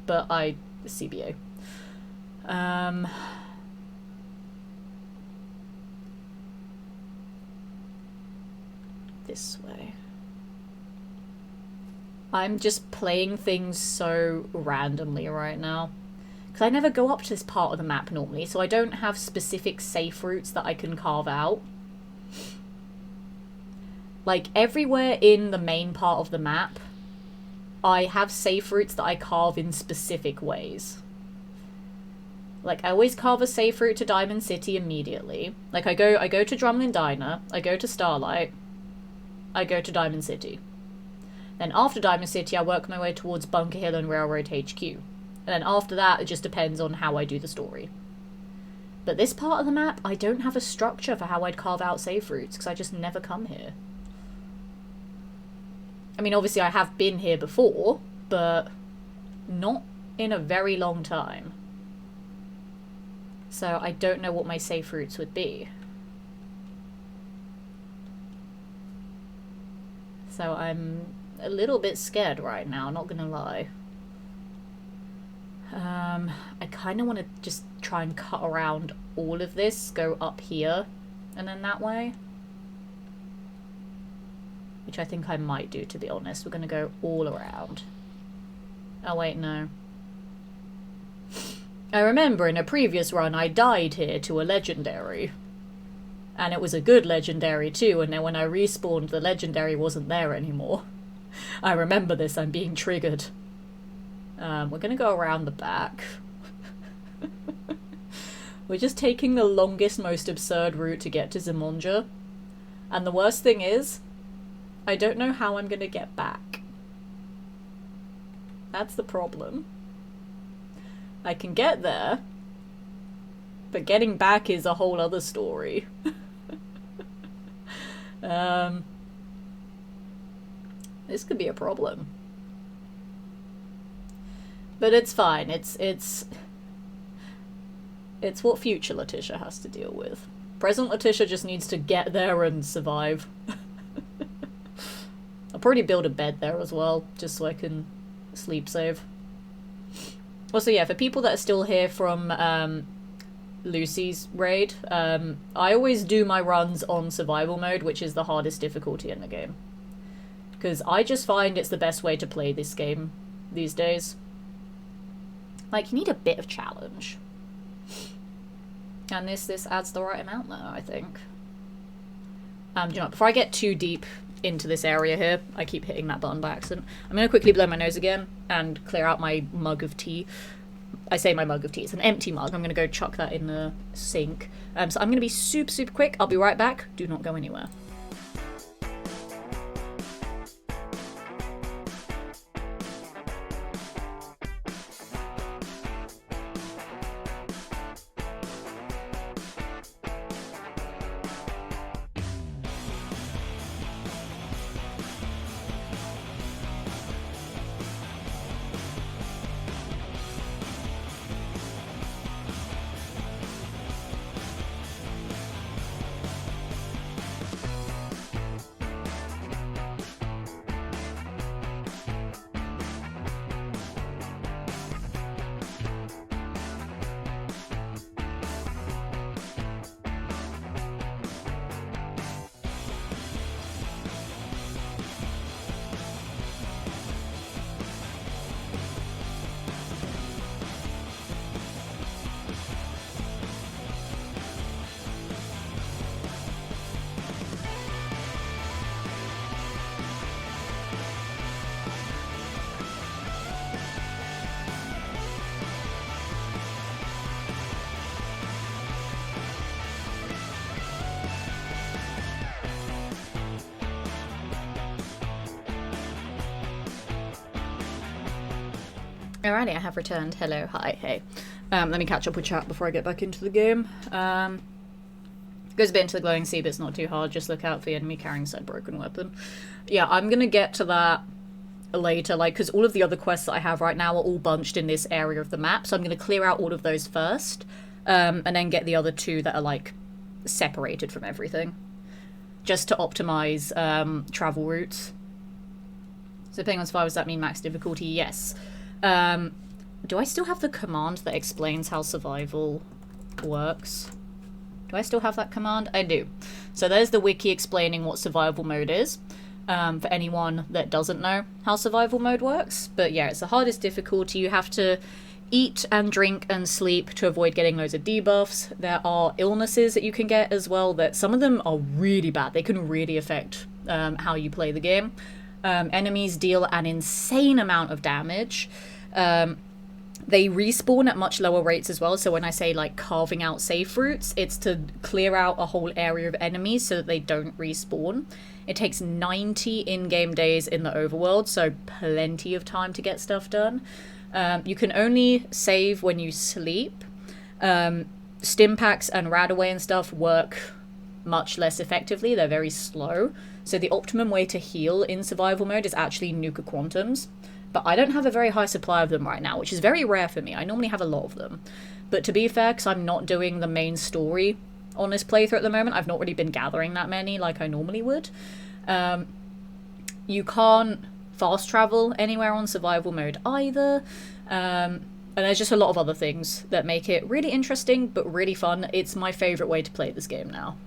But CBA. This way. I'm just playing things so randomly right now. Because I never go up to this part of the map normally, so I don't have specific safe routes that I can carve out. Like, everywhere in the main part of the map, I have safe routes that I carve in specific ways. Like, I always carve a safe route to Diamond City immediately. Like, I go to Drumlin Diner, I go to Starlight, I go to Diamond City. Then after Diamond City, I work my way towards Bunker Hill and Railroad HQ. And then after that, it just depends on how I do the story. But this part of the map, I don't have a structure for how I'd carve out safe routes, because I just never come here. I mean, obviously I have been here before, but not in a very long time. So I don't know what my safe routes would be. So I'm a little bit scared right now, not gonna lie. I kind of want to just try and cut around all of this, go up here, and then that way. Which I think I might do, to be honest. We're going to go all around. Oh, wait, no. I remember in a previous run I died here to a legendary. And it was a good legendary too, and then when I respawned, the legendary wasn't there anymore. I remember this, I'm being triggered. We're going to go around the back. We're just taking the longest, most absurd route to get to Zimonja. And the worst thing is, I don't know how I'm going to get back. That's the problem. I can get there, but getting back is a whole other story. This could be a problem. But it's fine. It's what future Letitia has to deal with. Present Letitia just needs to get there and survive. I'll probably build a bed there as well, just so I can sleep save. Also, yeah, for people that are still here from Lucy's raid, I always do my runs on survival mode, which is the hardest difficulty in the game. Because I just find it's the best way to play this game these days. Like, you need a bit of challenge. And this adds the right amount there, I think. Do you know, before I get too deep into this area here, I keep hitting that button by accident. I'm going to quickly blow my nose again and clear out my mug of tea. I say my mug of tea, it's an empty mug. I'm going to go chuck that in the sink. So I'm going to be super, super quick. I'll be right back. Do not go anywhere. Alrighty, I have returned. Hello, hi, hey. Let me catch up with chat before I get back into the game. Goes a bit into the glowing sea, but it's not too hard. Just look out for the enemy carrying said broken weapon. Yeah, I'm gonna get to that later, like, because all of the other quests that I have right now are all bunched in this area of the map, so I'm gonna clear out all of those first, and then get the other two that are, like, separated from everything. Just to optimize, travel routes. So Penguins 5, does that mean max difficulty? Yes. Do I still have the command that explains how survival works? Do I still have that command? I do. So there's the wiki explaining what survival mode is, for anyone that doesn't know how survival mode works. But yeah, it's the hardest difficulty. You have to eat and drink and sleep to avoid getting loads of debuffs. There are illnesses that you can get as well, that some of them are really bad. They can really affect how you play the game. Enemies deal an insane amount of damage. They respawn at much lower rates as well, so when I say, like, carving out safe routes, it's to clear out a whole area of enemies so that they don't respawn. It takes 90 in-game days in the overworld, so plenty of time to get stuff done. You can only save when you sleep. Stim packs and Radaway and stuff work much less effectively. They're very slow. So the optimum way to heal in survival mode is actually Nuka Quantums. But I don't have a very high supply of them right now, which is very rare for me. I normally have a lot of them. But to be fair, because I'm not doing the main story on this playthrough at the moment, I've not really been gathering that many like I normally would. You can't fast travel anywhere on survival mode either. And there's just a lot of other things that make it really interesting, but really fun. It's my favourite way to play this game now.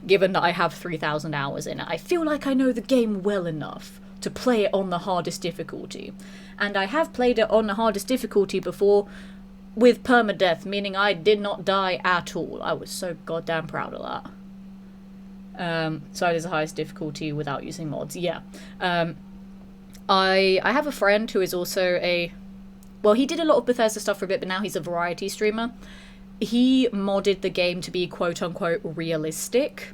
Given that I have 3,000 hours in it, I feel like I know the game well enough to play it on the hardest difficulty. And I have played it on the hardest difficulty before with permadeath, meaning I did not die at all. I was so goddamn proud of that. So it is the highest difficulty without using mods. Yeah. I have a friend who is also a... Well, he did a lot of Bethesda stuff for a bit, but now he's a variety streamer. He modded the game to be quote-unquote realistic.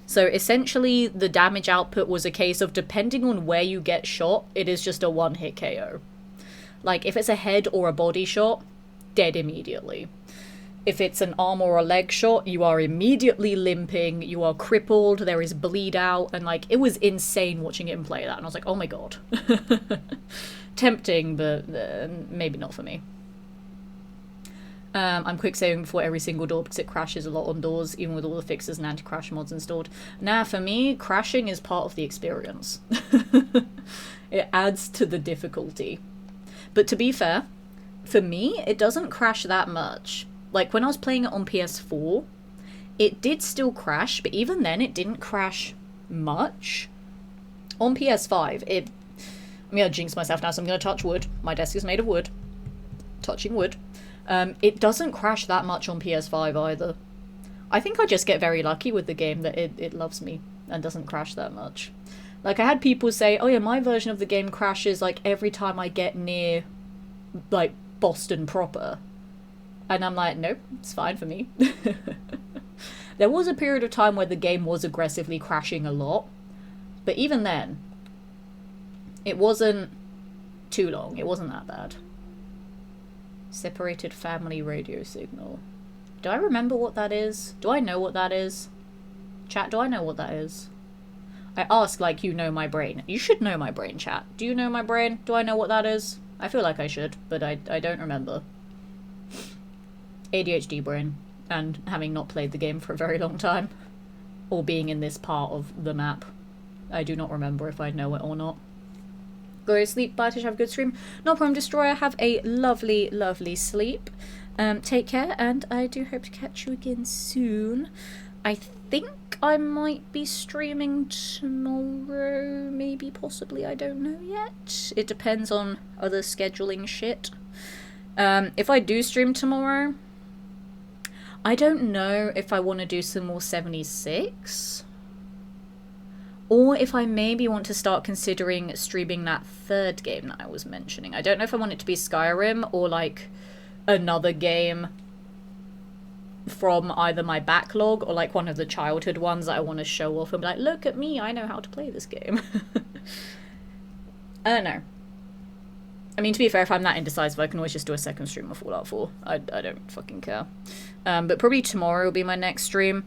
So essentially, the damage output was a case of, depending on where you get shot, it is just a one-hit KO. Like, if it's a head or a body shot, dead immediately. If it's an arm or a leg shot, you are immediately limping, you are crippled, there is bleed out, and, like, it was insane watching him play that, and I was like, oh my god. Tempting, but maybe not for me. I'm quick saving before every single door because it crashes a lot on doors, even with all the fixes and anti-crash mods installed. Nah, for me, crashing is part of the experience. It adds to the difficulty. But to be fair, for me, it doesn't crash that much. Like, when I was playing it on PS4, it did still crash, but even then, it didn't crash much. On PS5, I'm gonna jinx myself now, so I'm gonna touch wood. My desk is made of wood. Touching wood. It doesn't crash that much on PS5 either. I think I just get very lucky with the game that it loves me and doesn't crash that much. Like, I had people say, oh yeah, my version of the game crashes, like, every time I get near, like, Boston proper. And I'm like, nope, it's fine for me. There was a period of time where the game was aggressively crashing a lot. But even then, it wasn't too long. It wasn't that bad. Separated family radio signal. Do I remember what that is? Do I know what that is? Chat, do I know what that is? I ask like you know my brain. You should know my brain, chat. Do you know my brain? Do I know what that is? I feel like I should, but I don't remember. ADHD brain, and having not played the game for a very long time, or being in this part of the map, I do not remember if I know it or not. Go to sleep, Batish, have a good stream. No problem, Destroyer, have a lovely, lovely sleep. Take care, and I do hope to catch you again soon. I think I might be streaming tomorrow, maybe, possibly, I don't know yet. It depends on other scheduling shit. If I do stream tomorrow, I don't know if I want to do some more 76. Or if I maybe want to start considering streaming that third game that I was mentioning. I don't know if I want it to be Skyrim or, like, another game from either my backlog or, like, one of the childhood ones that I want to show off and be like, look at me, I know how to play this game. I don't know. I mean, to be fair, if I'm that indecisive, I can always just do a second stream of Fallout 4. I don't fucking care. But probably tomorrow will be my next stream.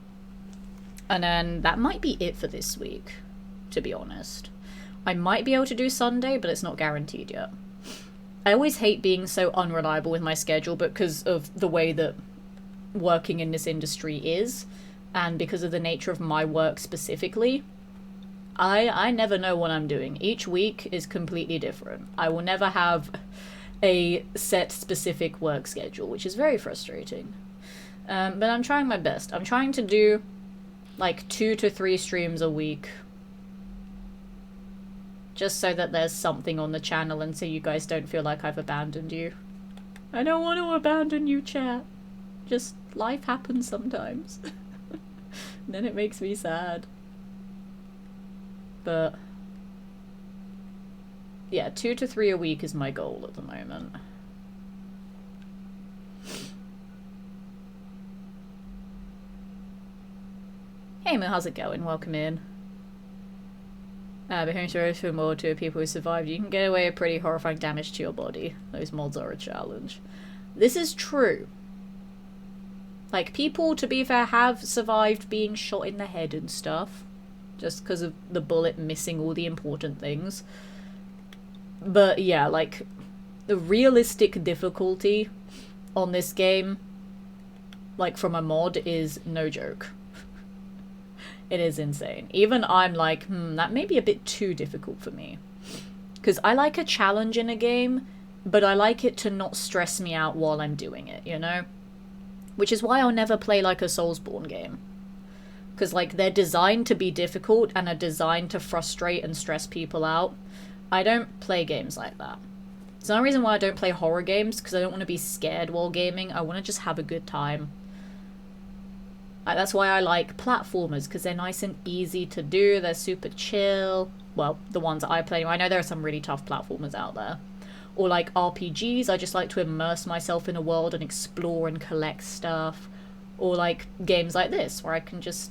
And then that might be it for this week, to be honest. I might be able to do Sunday, but it's not guaranteed yet. I always hate being so unreliable with my schedule because of the way that working in this industry is, and because of the nature of my work specifically. I never know what I'm doing. Each week is completely different. I will never have a set specific work schedule, which is very frustrating. But I'm trying my best. I'm trying to do like 2 to 3 streams a week, just so that there's something on the channel and so you guys don't feel like I've abandoned you. I don't want to abandon you, chat. Just life happens sometimes. Then it makes me sad. But yeah, 2 to 3 a week is my goal at the moment. Hey Mo, how's it going? Welcome in. Behind stories for more to people who survived, you can get away with pretty horrifying damage to your body. Those mods are a challenge. This is true. Like, people, to be fair, have survived being shot in the head and stuff, just because of the bullet missing all the important things. But yeah, like, the realistic difficulty on this game, like from a mod, is no joke. It is insane. Even I'm like, that may be a bit too difficult for me. Because I like a challenge in a game, but I like it to not stress me out while I'm doing it, you know? Which is why I'll never play like a Soulsborne game. Because like, they're designed to be difficult and are designed to frustrate and stress people out. I don't play games like that. It's another reason why I don't play horror games, because I don't want to be scared while gaming. I want to just have a good time. That's why I like platformers, because they're nice and easy to do. They're super chill. Well, the ones that I play. I know there are some really tough platformers out there. Or like RPGs, I just like to immerse myself in a world and explore and collect stuff. Or like games like this, where I can just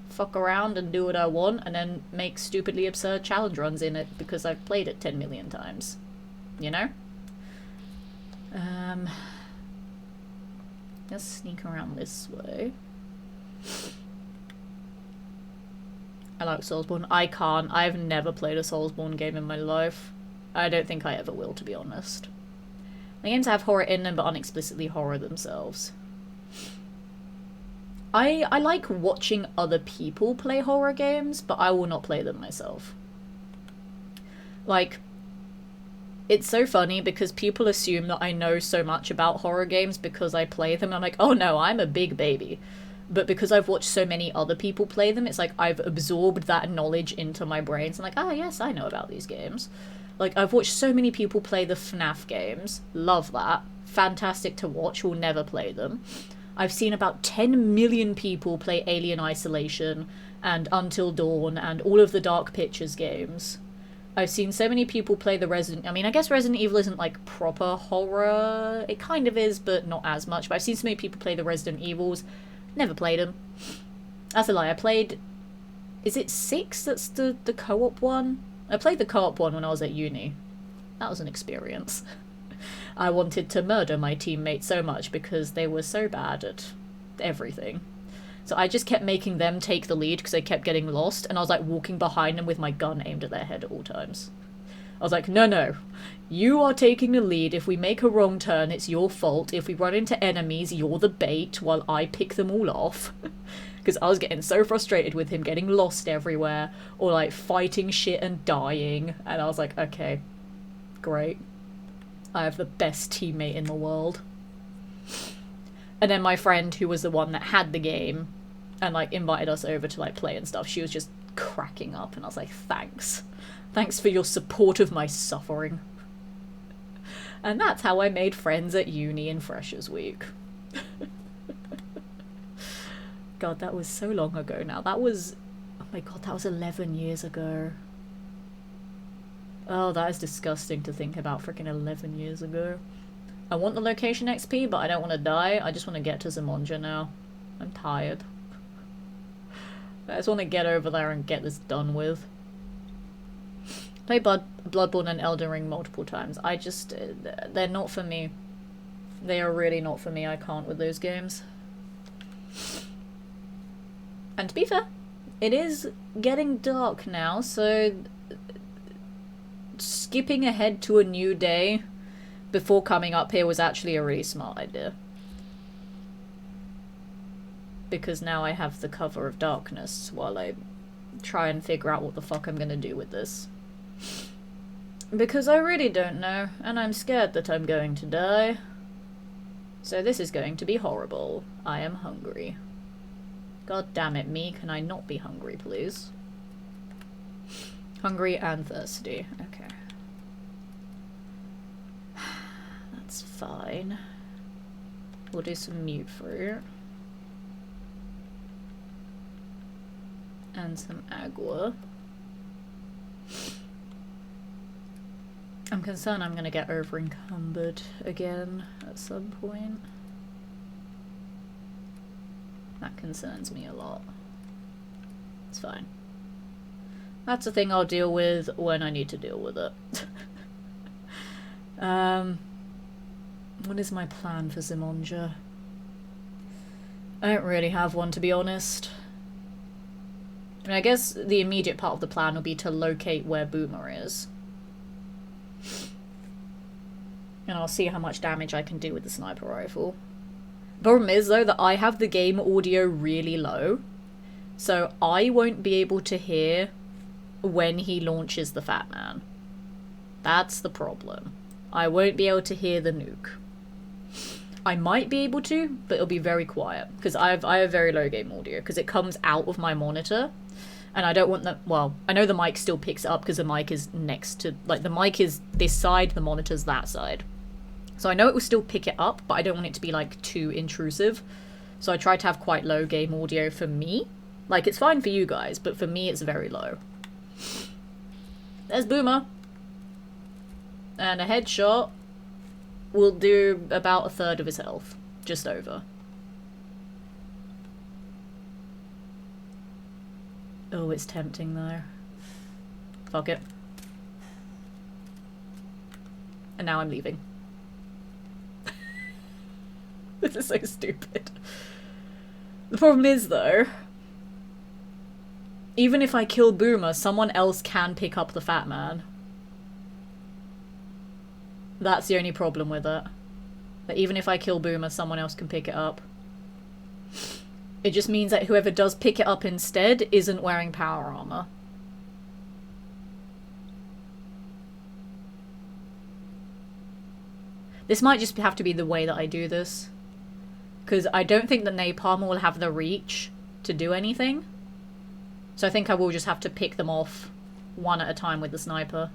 fuck around and do what I want, and then make stupidly absurd challenge runs in it because I've played it 10 million times. You know? Let's sneak around this way. I like Soulsborne. I can't. I've never played a Soulsborne game in my life. I don't think I ever will, to be honest. The games have horror in them, but aren't explicitly horror themselves. I like watching other people play horror games, but I will not play them myself. Like, it's so funny because people assume that I know so much about horror games because I play them. I'm like, oh no, I'm a big baby. But because I've watched so many other people play them, it's like I've absorbed that knowledge into my brain. So I'm like, ah, yes, I know about these games. Like, I've watched so many people play the FNAF games. Love that. Fantastic to watch. Will never play them. I've seen about 10 million people play Alien Isolation and Until Dawn and all of the Dark Pictures games. I've seen so many people play the Resident... I mean, I guess Resident Evil isn't, like, proper horror. It kind of is, but not as much. But I've seen so many people play the Resident Evils. Never played them. That's a lie. I played... Is it 6 that's the co-op one? I played the co-op one when I was at uni. That was an experience. I wanted to murder my teammates so much because they were so bad at everything. So I just kept making them take the lead because they kept getting lost, and I was like walking behind them with my gun aimed at their head at all times. I was like, no, you are taking the lead. If we make a wrong turn, it's your fault. If we run into enemies, you're the bait while I pick them all off. Because I was getting so frustrated with him getting lost everywhere, or like fighting shit and dying, and I was like, okay, great. I have the best teammate in the world. And then my friend, who was the one that had the game, and like invited us over to like play and stuff, she was just cracking up, and I was like, thanks. Thanks for your support of my suffering. And that's how I made friends at uni in Freshers Week. God, that was so long ago now. That was... Oh my god, that was 11 years ago. Oh, that is disgusting to think about, freaking 11 years ago. I want the location XP, but I don't want to die. I just want to get to Zimonja now. I'm tired. I just want to get over there and get this done with. Played Bloodborne and Elden Ring multiple times. I just... they're not for me. They are really not for me. I can't with those games. And to be fair, it is getting dark now, so skipping ahead to a new day before coming up here was actually a really smart idea. Because now I have the cover of darkness while I try and figure out what the fuck I'm gonna do with this. Because I really don't know, and I'm scared that I'm going to die. So this is going to be horrible. I am hungry. God damn it, me. Can I not be hungry, please? Hungry and thirsty. Okay. That's fine. We'll do some mute fruit. And some agua. I'm concerned I'm gonna get over encumbered again at some point. That concerns me a lot. It's fine. That's a thing I'll deal with when I need to deal with it. What is my plan for Zimonja? I don't really have one, to be honest. I mean, I guess the immediate part of the plan will be to locate where Boomer is. And I'll see how much damage I can do with the sniper rifle. Problem is, though, that I have the game audio really low. So I won't be able to hear when he launches the Fat Man. That's the problem. I won't be able to hear the nuke. I might be able to, but it'll be very quiet. Because I have very low game audio. Because it comes out of my monitor. And I don't want the... Well, I know the mic still picks it up because the mic is next to... Like, the mic is this side, the monitor's that side. So I know it will still pick it up, but I don't want it to be, like, too intrusive. So I try to have quite low game audio for me. Like, it's fine for you guys, but for me it's very low. There's Boomer. And a headshot will do about a third of his health. Just over. Oh, it's tempting though. Fuck it. And now I'm leaving. This is so stupid. The problem is though, even if I kill Boomer, someone else can pick up the Fat Man. That's the only problem with it. That even if I kill Boomer, someone else can pick it up. It just means that whoever does pick it up instead isn't wearing power armor. This might just have to be the way that I do this. Because I don't think that Napalm will have the reach to do anything. So I think I will just have to pick them off one at a time with the sniper.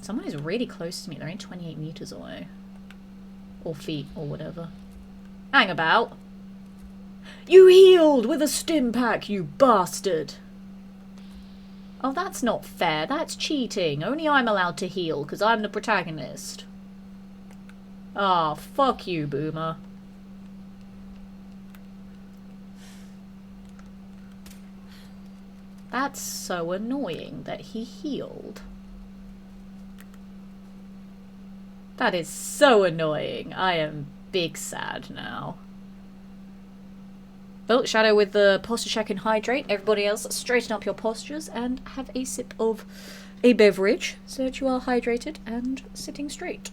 Someone is really close to me. They're only 28 meters away. Or feet, or whatever. Hang about. You healed with a stim pack, you bastard! Oh, that's not fair. That's cheating. Only I'm allowed to heal, because I'm the protagonist. Ah, oh, fuck you, Boomer. That's so annoying that he healed. That is so annoying. I am big sad now. Well, Shadow with the posture check and hydrate. Everybody else, straighten up your postures and have a sip of a beverage so that you are hydrated and sitting straight.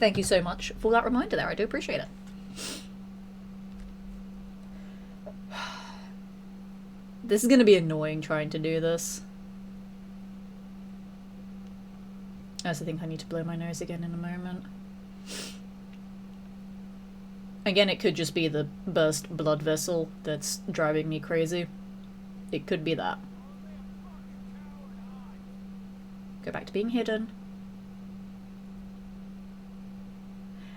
Thank you so much for that reminder there. I do appreciate it. This is going to be annoying trying to do this. I also think I need to blow my nose again in a moment. Again, it could just be the burst blood vessel that's driving me crazy. It could be that. Go back to being hidden.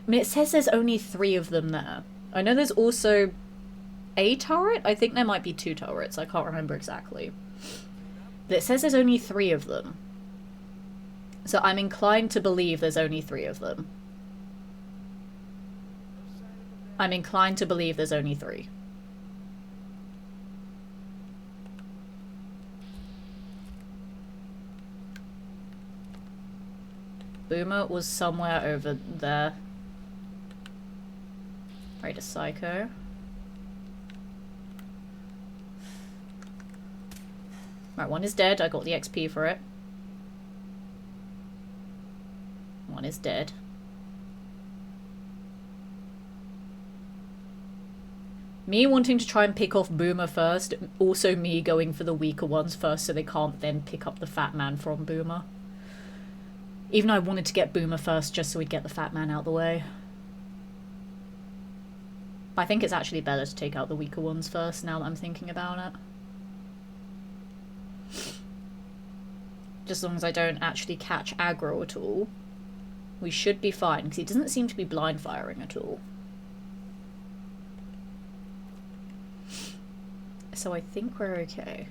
I mean, it says there's only 3 of them there. I know there's also a turret? I think there might be 2 turrets. I can't remember exactly. But it says there's only 3 of them. So I'm inclined to believe there's only 3 of them. I'm inclined to believe there's only 3. Boomer was somewhere over there. Right, a Psycho. Right, one is dead. I got the XP for it. One is dead. Me wanting to try and pick off Boomer first, also me going for the weaker ones first so they can't then pick up the fat man from Boomer. Even though I wanted to get Boomer first just so we'd get the fat man out the way. But I think it's actually better to take out the weaker ones first now that I'm thinking about it. Just as long as I don't actually catch aggro at all, we should be fine, because he doesn't seem to be blind firing at all. So I think we're okay.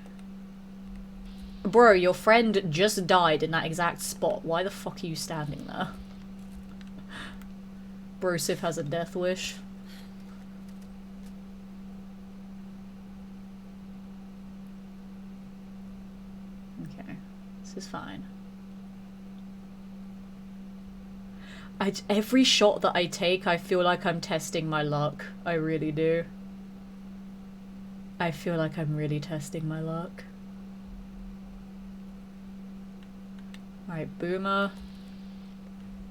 Bro, your friend just died in that exact spot. Why the fuck are you standing there? Brosif has a death wish. Okay, this is fine. Every shot that I take, I feel like I'm testing my luck. I really do. I feel like I'm really testing my luck. Right, Boomer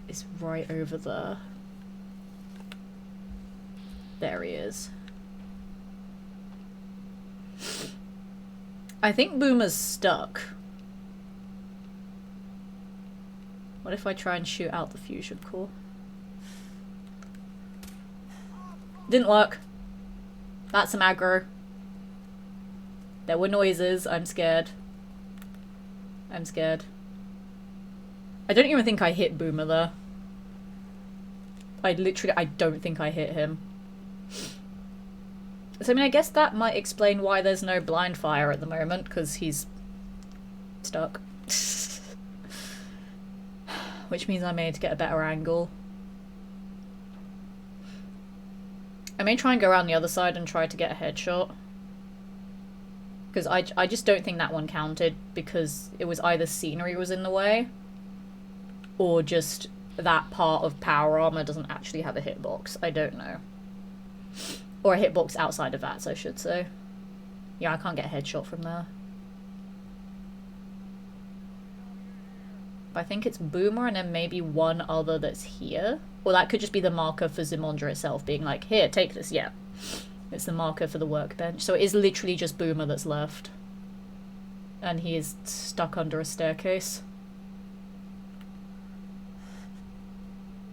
is right over there. There he is. I think Boomer's stuck. What if I try and shoot out the fusion core? Didn't work. That's some aggro. There were noises. I'm scared. I'm scared. I don't even think I hit Boomer there. I don't think I hit him. So I mean, I guess that might explain why there's no blind fire at the moment, because he's stuck. Which means I may need to get a better angle. I may try and go around the other side and try to get a headshot. Because I just don't think that one counted, because it was either scenery was in the way, or just that part of power armor doesn't actually have a hitbox. I don't know. Or a hitbox outside of that, I should say. Yeah, I can't get a headshot from there. But I think it's Boomer and then maybe one other that's here. Or that could just be the marker for Zymonja itself being like, here, take this, yeah. It's the marker for the workbench. So it is literally just Boomer that's left. And he is stuck under a staircase.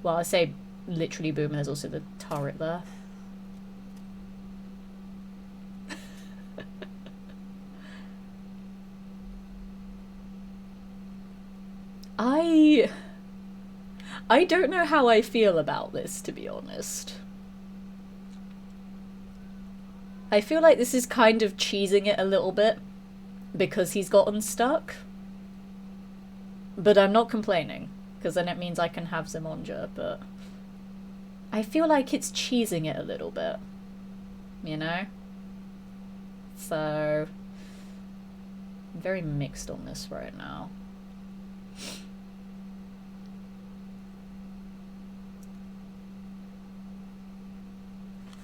Well, I say literally Boomer, there's also the turret there. I don't know how I feel about this, to be honest. I feel like this is kind of cheesing it a little bit because he's gotten stuck. But I'm not complaining, because then it means I can have Zymonja, but I feel like it's cheesing it a little bit, you know? So I'm very mixed on this right now.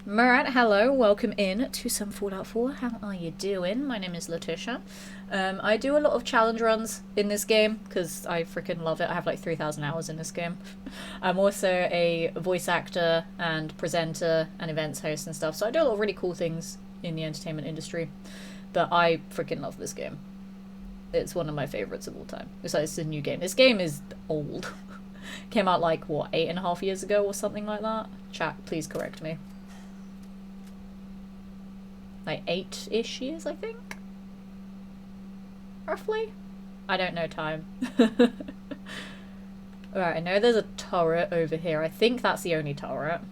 Murat, hello, welcome in to some Fallout 4. How are you doing? My name is Letitia. I do a lot of challenge runs in this game because I freaking love it. I have like 3,000 hours in this game. I'm also a voice actor and presenter and events host and stuff, so I do a lot of really cool things in the entertainment industry. But I freaking love this game. It's one of my favorites of all time. Besides, it's a new game. This game is old. Came out like, what, 8.5 years ago or something like that? Chat, please correct me. Like 8-ish years, I think? Roughly? I don't know time. Alright, I know there's a turret over here. I think that's the only turret.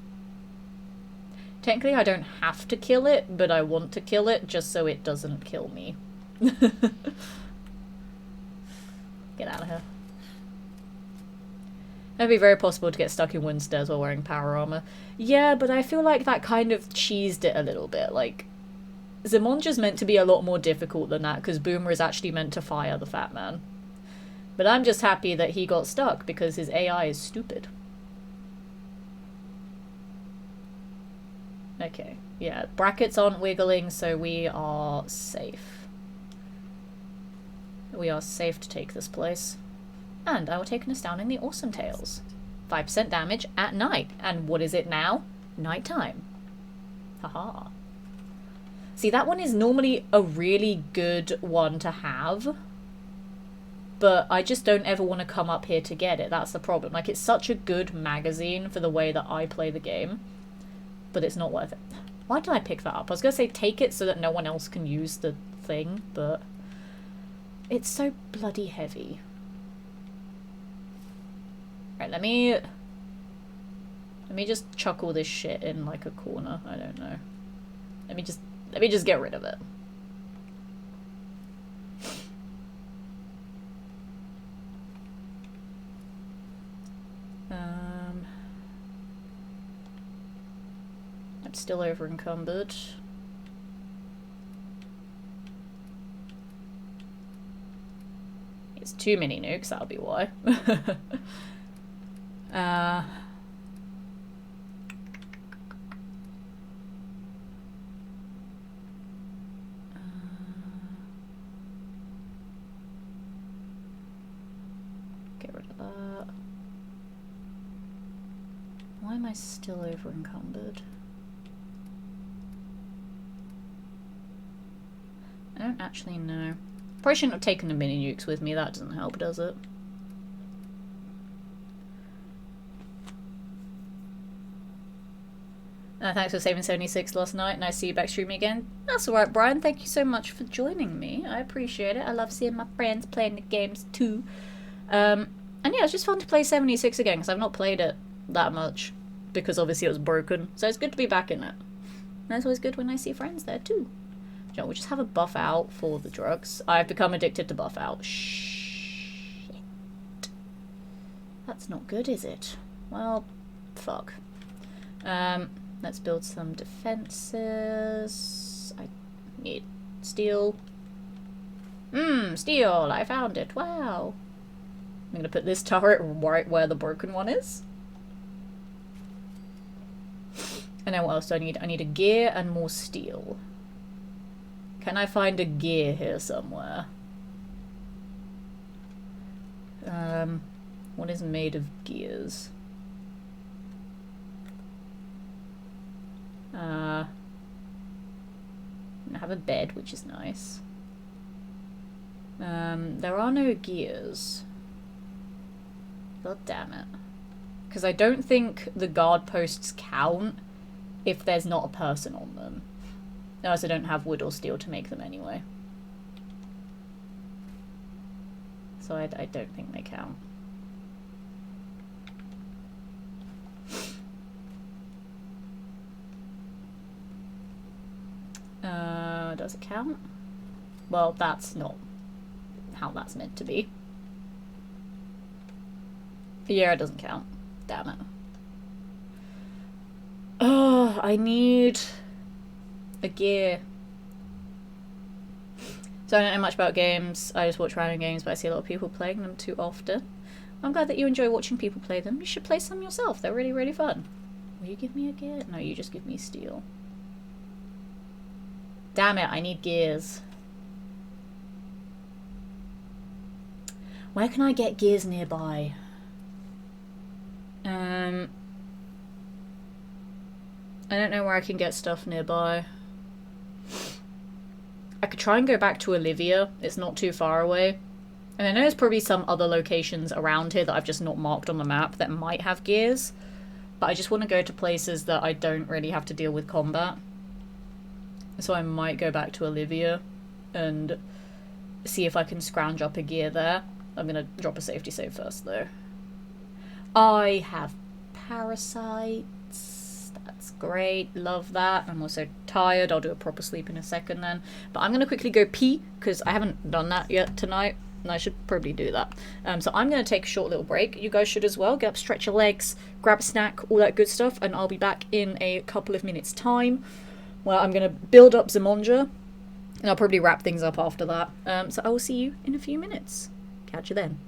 Technically, I don't have to kill it, but I want to kill it just so it doesn't kill me. Get out of here. It'd be very possible to get stuck in wind stairs while wearing power armor. Yeah, but I feel like that kind of cheesed it a little bit. Like, Zymonja's meant to be a lot more difficult than that, because Boomer is actually meant to fire the fat man. But I'm just happy that he got stuck because his AI is stupid. Okay, yeah, brackets aren't wiggling, so we are safe. We are safe to take this place. And I will take an Astoundingly Awesome Tales. 5% damage at night. And what is it now? Nighttime. Haha. See, that one is normally a really good one to have. But I just don't ever want to come up here to get it. That's the problem. Like, it's such a good magazine for the way that I play the game. But it's not worth it. Why did I pick that up? I was going to say take it so that no one else can use the thing, but it's so bloody heavy. Right, let me just chuck all this shit in like a corner. I don't know. Let me just get rid of it. I'm still over encumbered. It's too many nukes, that'll be why. Get rid of that. Why am I still over encumbered? I don't actually know. Probably shouldn't have taken the mini nukes with me, that doesn't help, does it? Thanks for saving 76 last night, nice to see you back streaming again. That's alright, Brian, thank you so much for joining me. I appreciate it. I love seeing my friends playing the games too. And yeah, it's just fun to play 76 again, because I've not played it that much, because obviously it was broken. So it's good to be back in it. And it's always good when I see friends there too. You know, we'll just have a buff out for the drugs. I've become addicted to buff out. Shit. That's not good, is it? Well, fuck. Let's build some defenses. I need steel. Steel! I found it. Wow. I'm gonna put this turret right where the broken one is. And then what else do I need? I need a gear and more steel. Can I find a gear here somewhere? What is made of gears? I have a bed, which is nice. There are no gears. God damn it. Because I don't think the guard posts count if there's not a person on them. As I don't have wood or steel to make them anyway. So I don't think they count. Does it count? Well, that's not how that's meant to be. Yeah, it doesn't count. Damn it. Oh, I need a gear. So I don't know much about games. I just watch random games, but I see a lot of people playing them too often. I'm glad that you enjoy watching people play them. You should play some yourself. They're really, really fun. Will you give me a gear? No, you just give me steel. Damn it, I need gears. Where can I get gears nearby? I don't know where I can get stuff nearby. I could try and go back to Olivia. It's not too far away. And I know there's probably some other locations around here that I've just not marked on the map that might have gears. But I just want to go to places that I don't really have to deal with combat. So I might go back to Olivia and see if I can scrounge up a gear there. I'm going to drop a safety save first, though. I have parasites. That's great. Love that. I'm also tired. I'll do a proper sleep in a second then. But I'm going to quickly go pee, because I haven't done that yet tonight. And I should probably do that. So I'm going to take a short little break. You guys should as well. Get up, stretch your legs, grab a snack, all that good stuff. And I'll be back in a couple of minutes' time. Well, I'm going to build up Zimonja, and I'll probably wrap things up after that. So I will see you in a few minutes. Catch you then.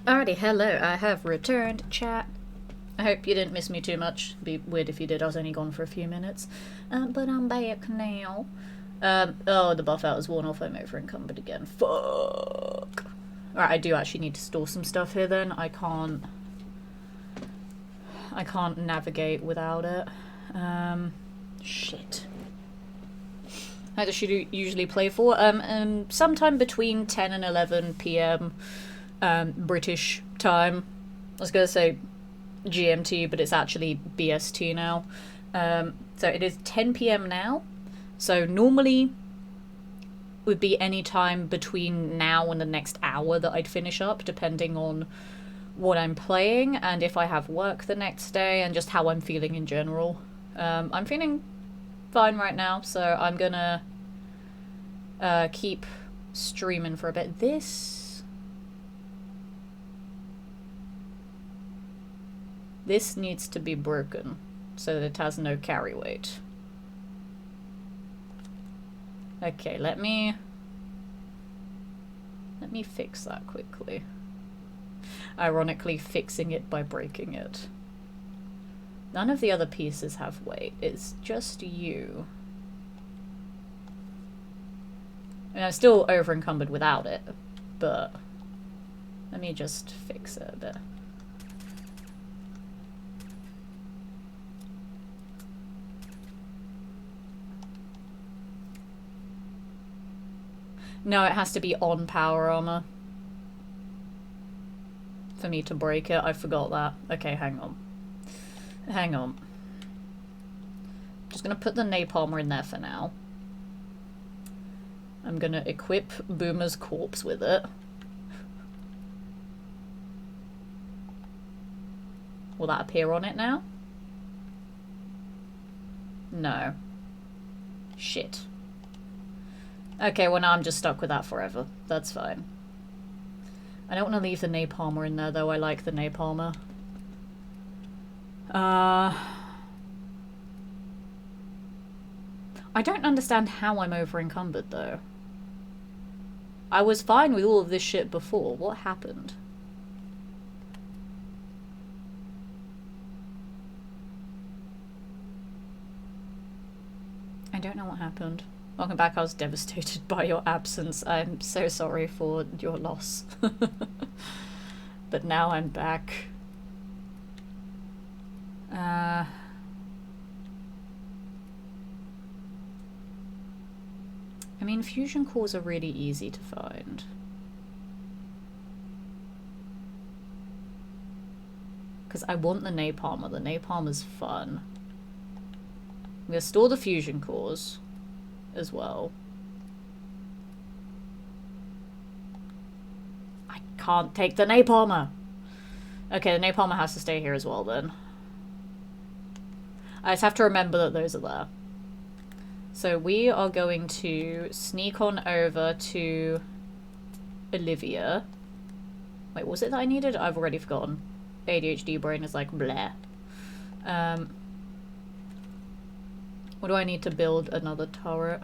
Alrighty, hello, I have returned, chat. I hope you didn't miss me too much. It'd be weird if you did, I was only gone for a few minutes. But I'm back now. Oh, the buff out is worn off, I'm over encumbered again. Fuck. Alright, I do actually need to store some stuff here then. I can't navigate without it. Shit. How does she usually play for? Sometime between 10 and 11 p.m. British time. I was gonna say GMT, but it's actually BST now. So it is 10 p.m. now. So normally would be any time between now and the next hour that I'd finish up, depending on what I'm playing and if I have work the next day and just how I'm feeling in general. I'm feeling fine right now, so I'm gonna keep streaming for a bit. This needs to be broken so that it has no carry weight. Okay, let me fix that quickly. Ironically, fixing it by breaking it. None of the other pieces have weight. It's just you. And I'm still over encumbered without it, but let me just fix it a bit. No, it has to be on power armor for me to break it. I forgot that. Okay, hang on. Hang on. Just gonna put the napalmer in there for now. I'm gonna equip Boomer's corpse with it. Will that appear on it now? No. Shit. Okay, well now I'm just stuck with that forever. That's fine. I don't want to leave the napalmer in there though. I like the napalmer. I don't understand how I'm over encumbered though. I was fine with all of this shit before. What happened? I don't know what happened. Welcome back. I was devastated by your absence. I'm so sorry for your loss. But now I'm back. I mean, fusion cores are really easy to find. Because I want the napalmer. The napalmer's fun. I'm going to store the fusion cores as well. I can't take the napalmer! Okay, the napalmer has to stay here as well then. I just have to remember that those are there. So we are going to sneak on over to Olivia. Wait, was it that I needed? I've already forgotten. ADHD brain is like bleh. What do I need to build another turret?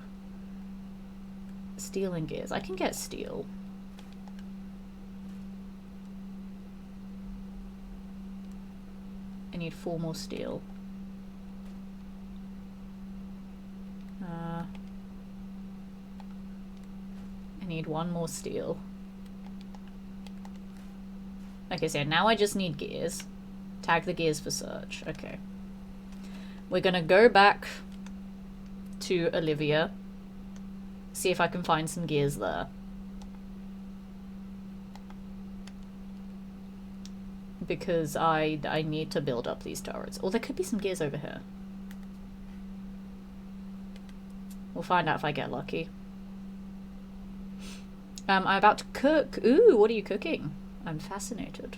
Steel and gears. I can get steel. I need 4 more steel. I need 1 more steel. Okay, so now I just need gears. Tag the gears for search. Okay. We're gonna go back to Olivia. See if I can find some gears there. Because I need to build up these turrets. Or there could be some gears over here. We'll find out if I get lucky. I'm about to cook. Ooh, what are you cooking? I'm fascinated.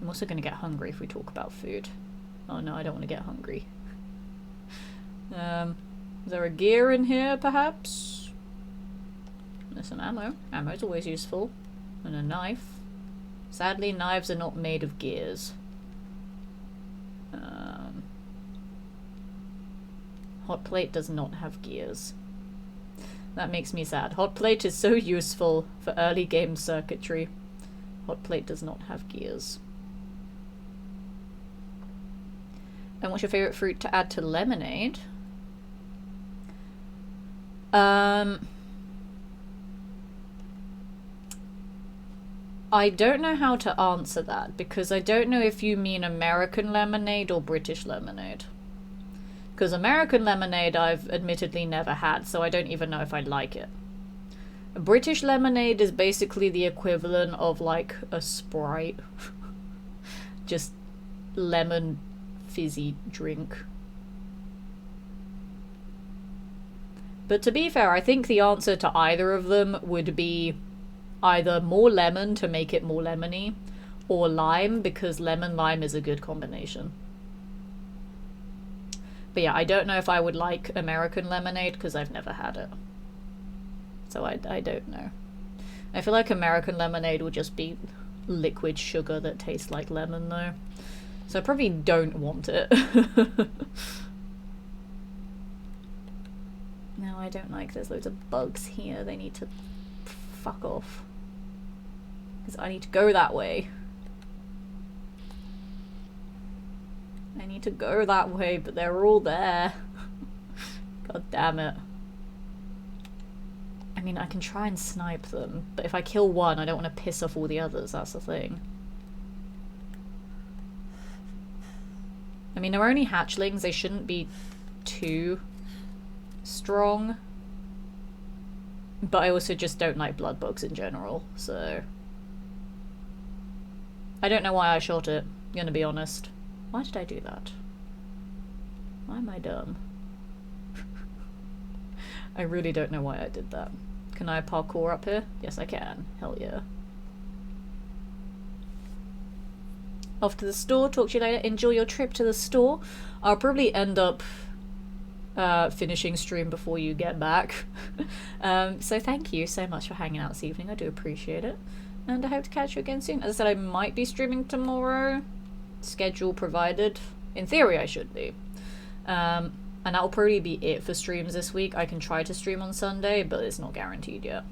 I'm also going to get hungry if we talk about food. Oh no, I don't want to get hungry. Is there a gear in here, perhaps? There's some ammo. Ammo's always useful. And a knife. Sadly, knives are not made of gears. Hot plate does not have gears. That makes me sad. Hot plate is so useful for early game circuitry. Hot plate does not have gears. And what's your favorite fruit to add to lemonade? I don't know how to answer that, because I don't know if you mean American lemonade or British lemonade. Because American lemonade I've admittedly never had, so I don't even know if I like it. British lemonade is basically the equivalent of like a Sprite. Just lemon fizzy drink. But to be fair, I think the answer to either of them would be either more lemon to make it more lemony, or lime, because lemon-lime is a good combination. But yeah, I don't know if I would like American lemonade, because I've never had it. So I don't know. I feel like American lemonade would just be liquid sugar that tastes like lemon, though. So I probably don't want it. No, I don't like there's loads of bugs here. They need to fuck off. Because I need to go that way. I need to go that way, but they're all there. God damn it. I mean, I can try and snipe them, but if I kill one, I don't want to piss off all the others, that's the thing. I mean, they're only hatchlings, they shouldn't be too strong. But I also just don't like blood bugs in general, so... I don't know why I shot it, I'm gonna be honest. Why did I do that? Why am I dumb? I really don't know why I did that. Can I parkour up here? Yes, I can. Hell yeah. Off to the store. Talk to you later. Enjoy your trip to the store. I'll probably end up finishing stream before you get back. So thank you so much for hanging out this evening. I do appreciate it. And I hope to catch you again soon. As I said, I might be streaming tomorrow. Schedule provided. In theory, I should be. And that'll probably be it for streams this week. I can try to stream on Sunday, but it's not guaranteed yet.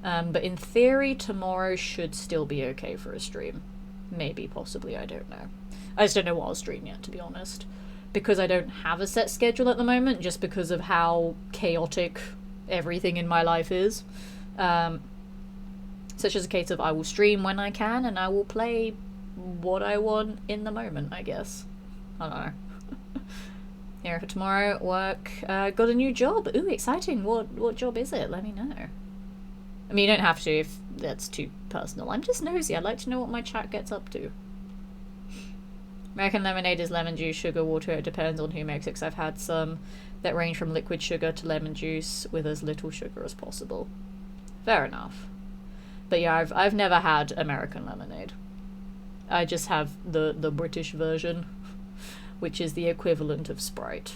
But in theory, tomorrow should still be okay for a stream. Maybe, possibly, I don't know. I just don't know what I'll stream yet, to be honest. Because I don't have a set schedule at the moment, just because of how chaotic everything in my life is. Such as a case of I will stream when I can, and I will play what I want in the moment, I guess. I don't know. Here for tomorrow, work. Got a new job. Ooh, exciting. What job is it? Let me know. I mean, you don't have to if that's too personal. I'm just nosy. I'd like to know what my chat gets up to. American lemonade is lemon juice, sugar, water. It depends on who makes it, 'cause I've had some that range from liquid sugar to lemon juice with as little sugar as possible. Fair enough. But yeah, I've never had American lemonade. I just have the British version, which is the equivalent of Sprite.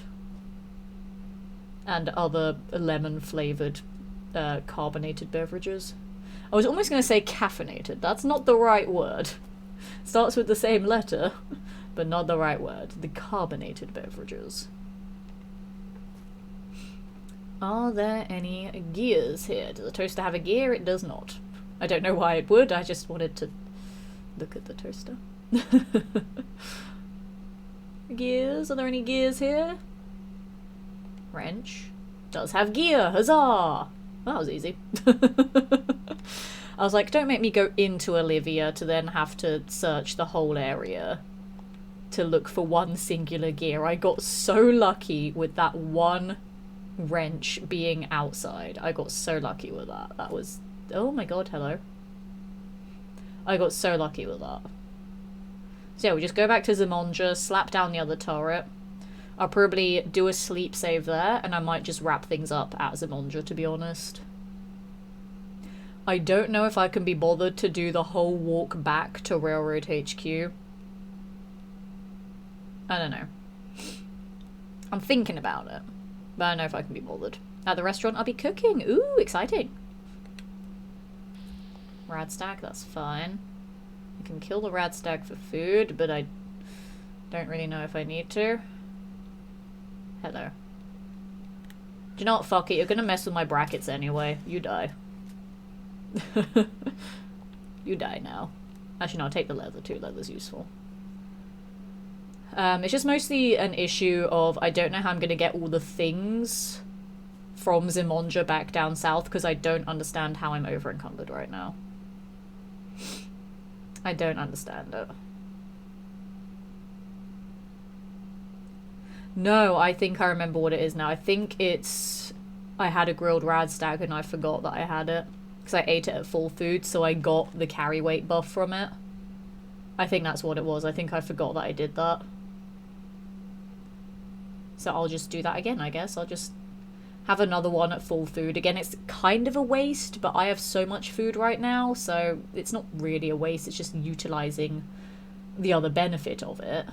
And other lemon-flavoured carbonated beverages. I was almost going to say caffeinated. That's not the right word. Starts with the same letter, but not the right word. The carbonated beverages. Are there any gears here? Does the toaster have a gear? It does not. I don't know why it would, I just wanted to look at the toaster. Gears? Are there any gears here? Wrench. Does have gear! Huzzah! That was easy. I was like, don't make me go into Olivia to then have to search the whole area to look for one singular gear. I got so lucky with that one wrench being outside. I got so lucky with that. That was... Oh my god, hello. I got so lucky with that. So yeah, we just go back to Zimonja, slap down the other turret. I'll probably do a sleep save there, and I might just wrap things up at Zimonja, to be honest. I don't know if I can be bothered to do the whole walk back to Railroad HQ. I don't know. I'm thinking about it, but I don't know if I can be bothered. At the restaurant, I'll be cooking. Ooh, exciting. Radstag, that's fine. I can kill the Radstag for food, but I don't really know if I need to. Hello. Do you know what? Fuck it. You're gonna mess with my brackets anyway. You die. You die now. Actually, no, I'll take the leather too. Leather's useful. It's just mostly an issue of I don't know how I'm going to get all the things from Zimonja back down south because I don't understand how I'm over encumbered right now. I don't understand it. No, I think I remember what it is now. I think it's... I had a grilled radstag and I forgot that I had it. Because I ate it at full food, so I got the carry weight buff from it. I think that's what it was. I think I forgot that I did that. So I'll just do that again, I guess. I'll just have another one at full food. Again, it's kind of a waste, but I have so much food right now, so it's not really a waste. It's just utilizing the other benefit of it.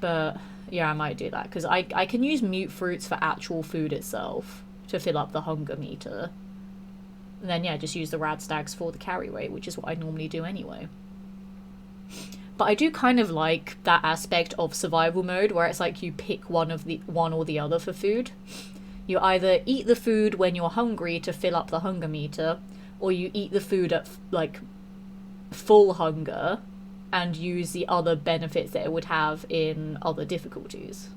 But yeah, I might do that because I can use mute fruits for actual food itself to fill up the hunger meter. And then yeah, just use the radstags for the carry weight, which is what I normally do anyway. But I do kind of like that aspect of survival mode where it's like you pick one or the other for food. You either eat the food when you're hungry to fill up the hunger meter, or you eat the food at like full hunger and use the other benefits that it would have in other difficulties.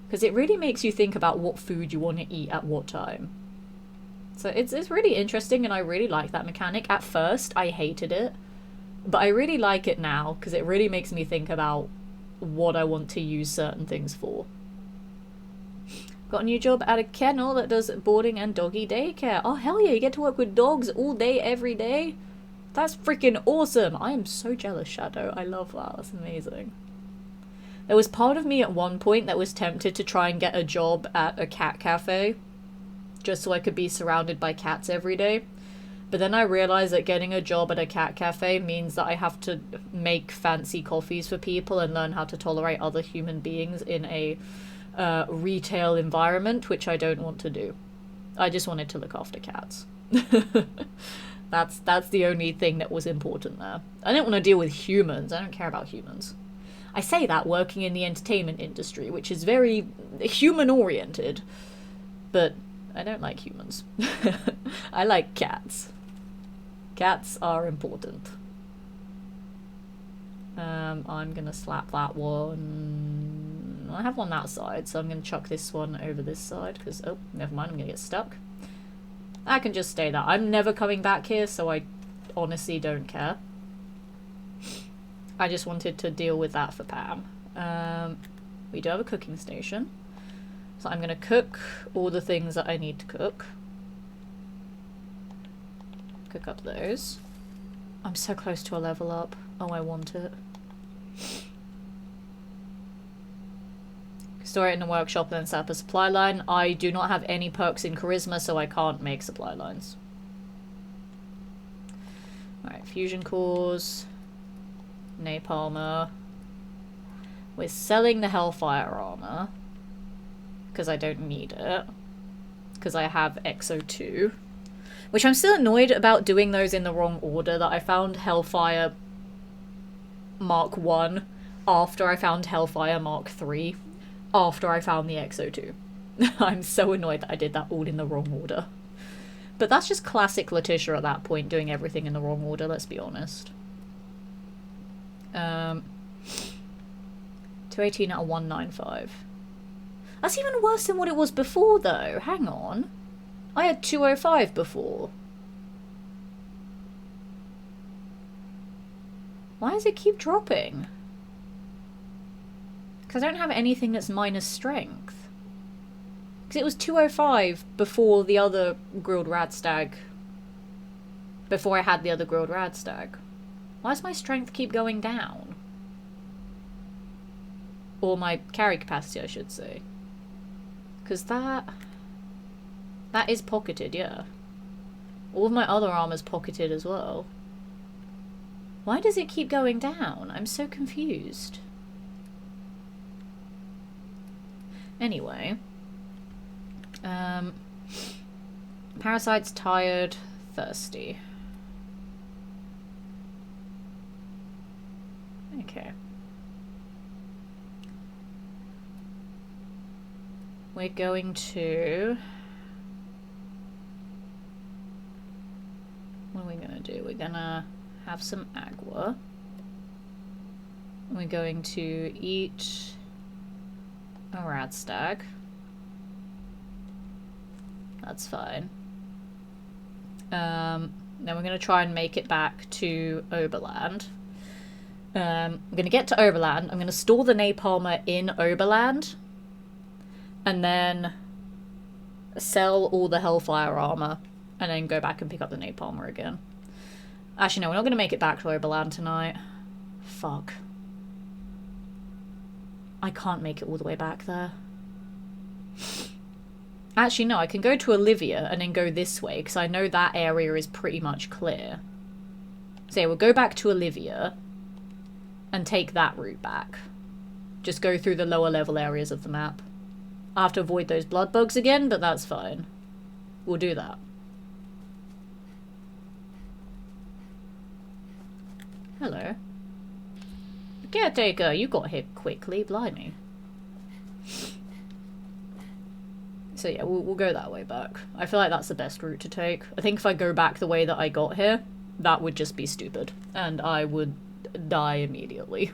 Because it really makes you think about what food you want to eat at what time. So it's really interesting, and I really like that mechanic. At first, I hated it, but I really like it now, because it really makes me think about what I want to use certain things for. Got a new job at a kennel that does boarding and doggy daycare. Oh, hell yeah, you get to work with dogs all day, every day. That's freaking awesome. I am so jealous, Shadow. I love that. That's amazing. There was part of me at one point that was tempted to try and get a job at a cat cafe, just so I could be surrounded by cats every day. But then I realized that getting a job at a cat cafe means that I have to make fancy coffees for people and learn how to tolerate other human beings in a retail environment, which I don't want to do. I just wanted to look after cats. That's the only thing that was important there. I didn't want to deal with humans. I don't care about humans. I say that working in the entertainment industry, which is very human-oriented. But I don't like humans. I like cats. Cats are important. I'm gonna slap that one. I have one that side, so I'm gonna chuck this one over this side, because, oh, never mind, I'm gonna get stuck. I can just stay there. I'm never coming back here, so I honestly don't care. I just wanted to deal with that for Pam. We do have a cooking station. So I'm going to cook all the things that I need to cook. Cook up those. I'm so close to a level up. Oh, I want it. Store it in the workshop and then set up a supply line. I do not have any perks in charisma, so I can't make supply lines. Alright, fusion cores. Napalmer. We're selling the Hellfire armor. Because I don't need it. Because I have XO2. Which I'm still annoyed about doing those in the wrong order. That I found Hellfire Mark 1 after I found Hellfire Mark 3. After I found the XO2. I'm so annoyed that I did that all in the wrong order. But that's just classic Letitia at that point, doing everything in the wrong order, let's be honest. 218 out of 195. That's even worse than what it was before, though. Hang on. I had 205 before. Why does it keep dropping? Because I don't have anything that's minus strength. Because it was 205 before the other grilled radstag. Before I had the other grilled radstag. Why does my strength keep going down? Or my carry capacity, I should say. Because that is pocketed, yeah. All of my other armor's pocketed as well. Why does it keep going down? I'm so confused. Anyway. Parasite's tired, thirsty. Okay. We're going to What are we gonna do? We're gonna have some agua. We're going to eat a radstag. That's fine. Then we're going to try and make it back to Oberland. I'm going to get to Oberland. I'm going to store the Napalmer in Oberland. And then sell all the Hellfire armor. And then go back and pick up the Napalmer again. Actually, no, we're not going to make it back to Oberland tonight. Fuck. I can't make it all the way back there. Actually, no, I can go to Olivia and then go this way, because I know that area is pretty much clear. So yeah, we'll go back to Olivia and take that route back. Just go through the lower level areas of the map. I have to avoid those blood bugs again, but that's fine. We'll do that. Hello. Caretaker, you got hit quickly, blimey. So yeah, we'll go that way back. I feel like that's the best route to take. I think if I go back the way that I got here, that would just be stupid. And I would die immediately.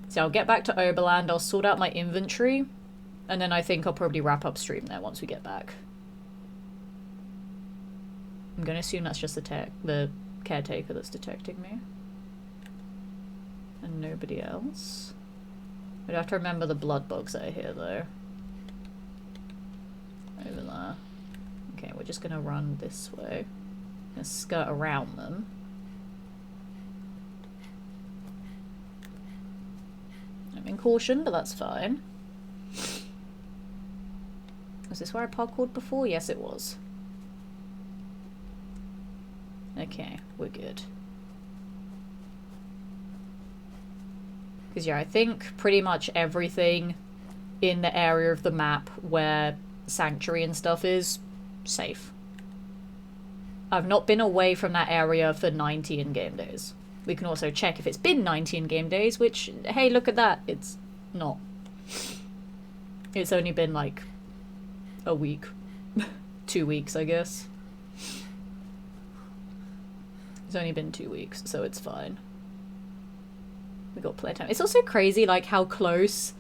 So I'll get back to Oberland, I'll sort out my inventory, and then I think I'll probably wrap up stream there once we get back. I'm gonna assume that's just the caretaker that's detecting me. And nobody else. I'd have to remember the blood bugs that are here though. Over there. Okay, we're just gonna run this way. And skirt around them. I'm in caution, but that's fine. Was this where I parkoured before? Yes, it was. Okay, we're good. Because yeah, I think pretty much everything in the area of the map where Sanctuary and stuff is safe. I've not been away from that area for 90 in-game days. We can also check if it's been 90 in-game days, which, hey, look at that. It's not. It's only been like a week. 2 weeks, I guess. It's only been 2 weeks, so it's fine. We got playtime. It's also crazy, like, how close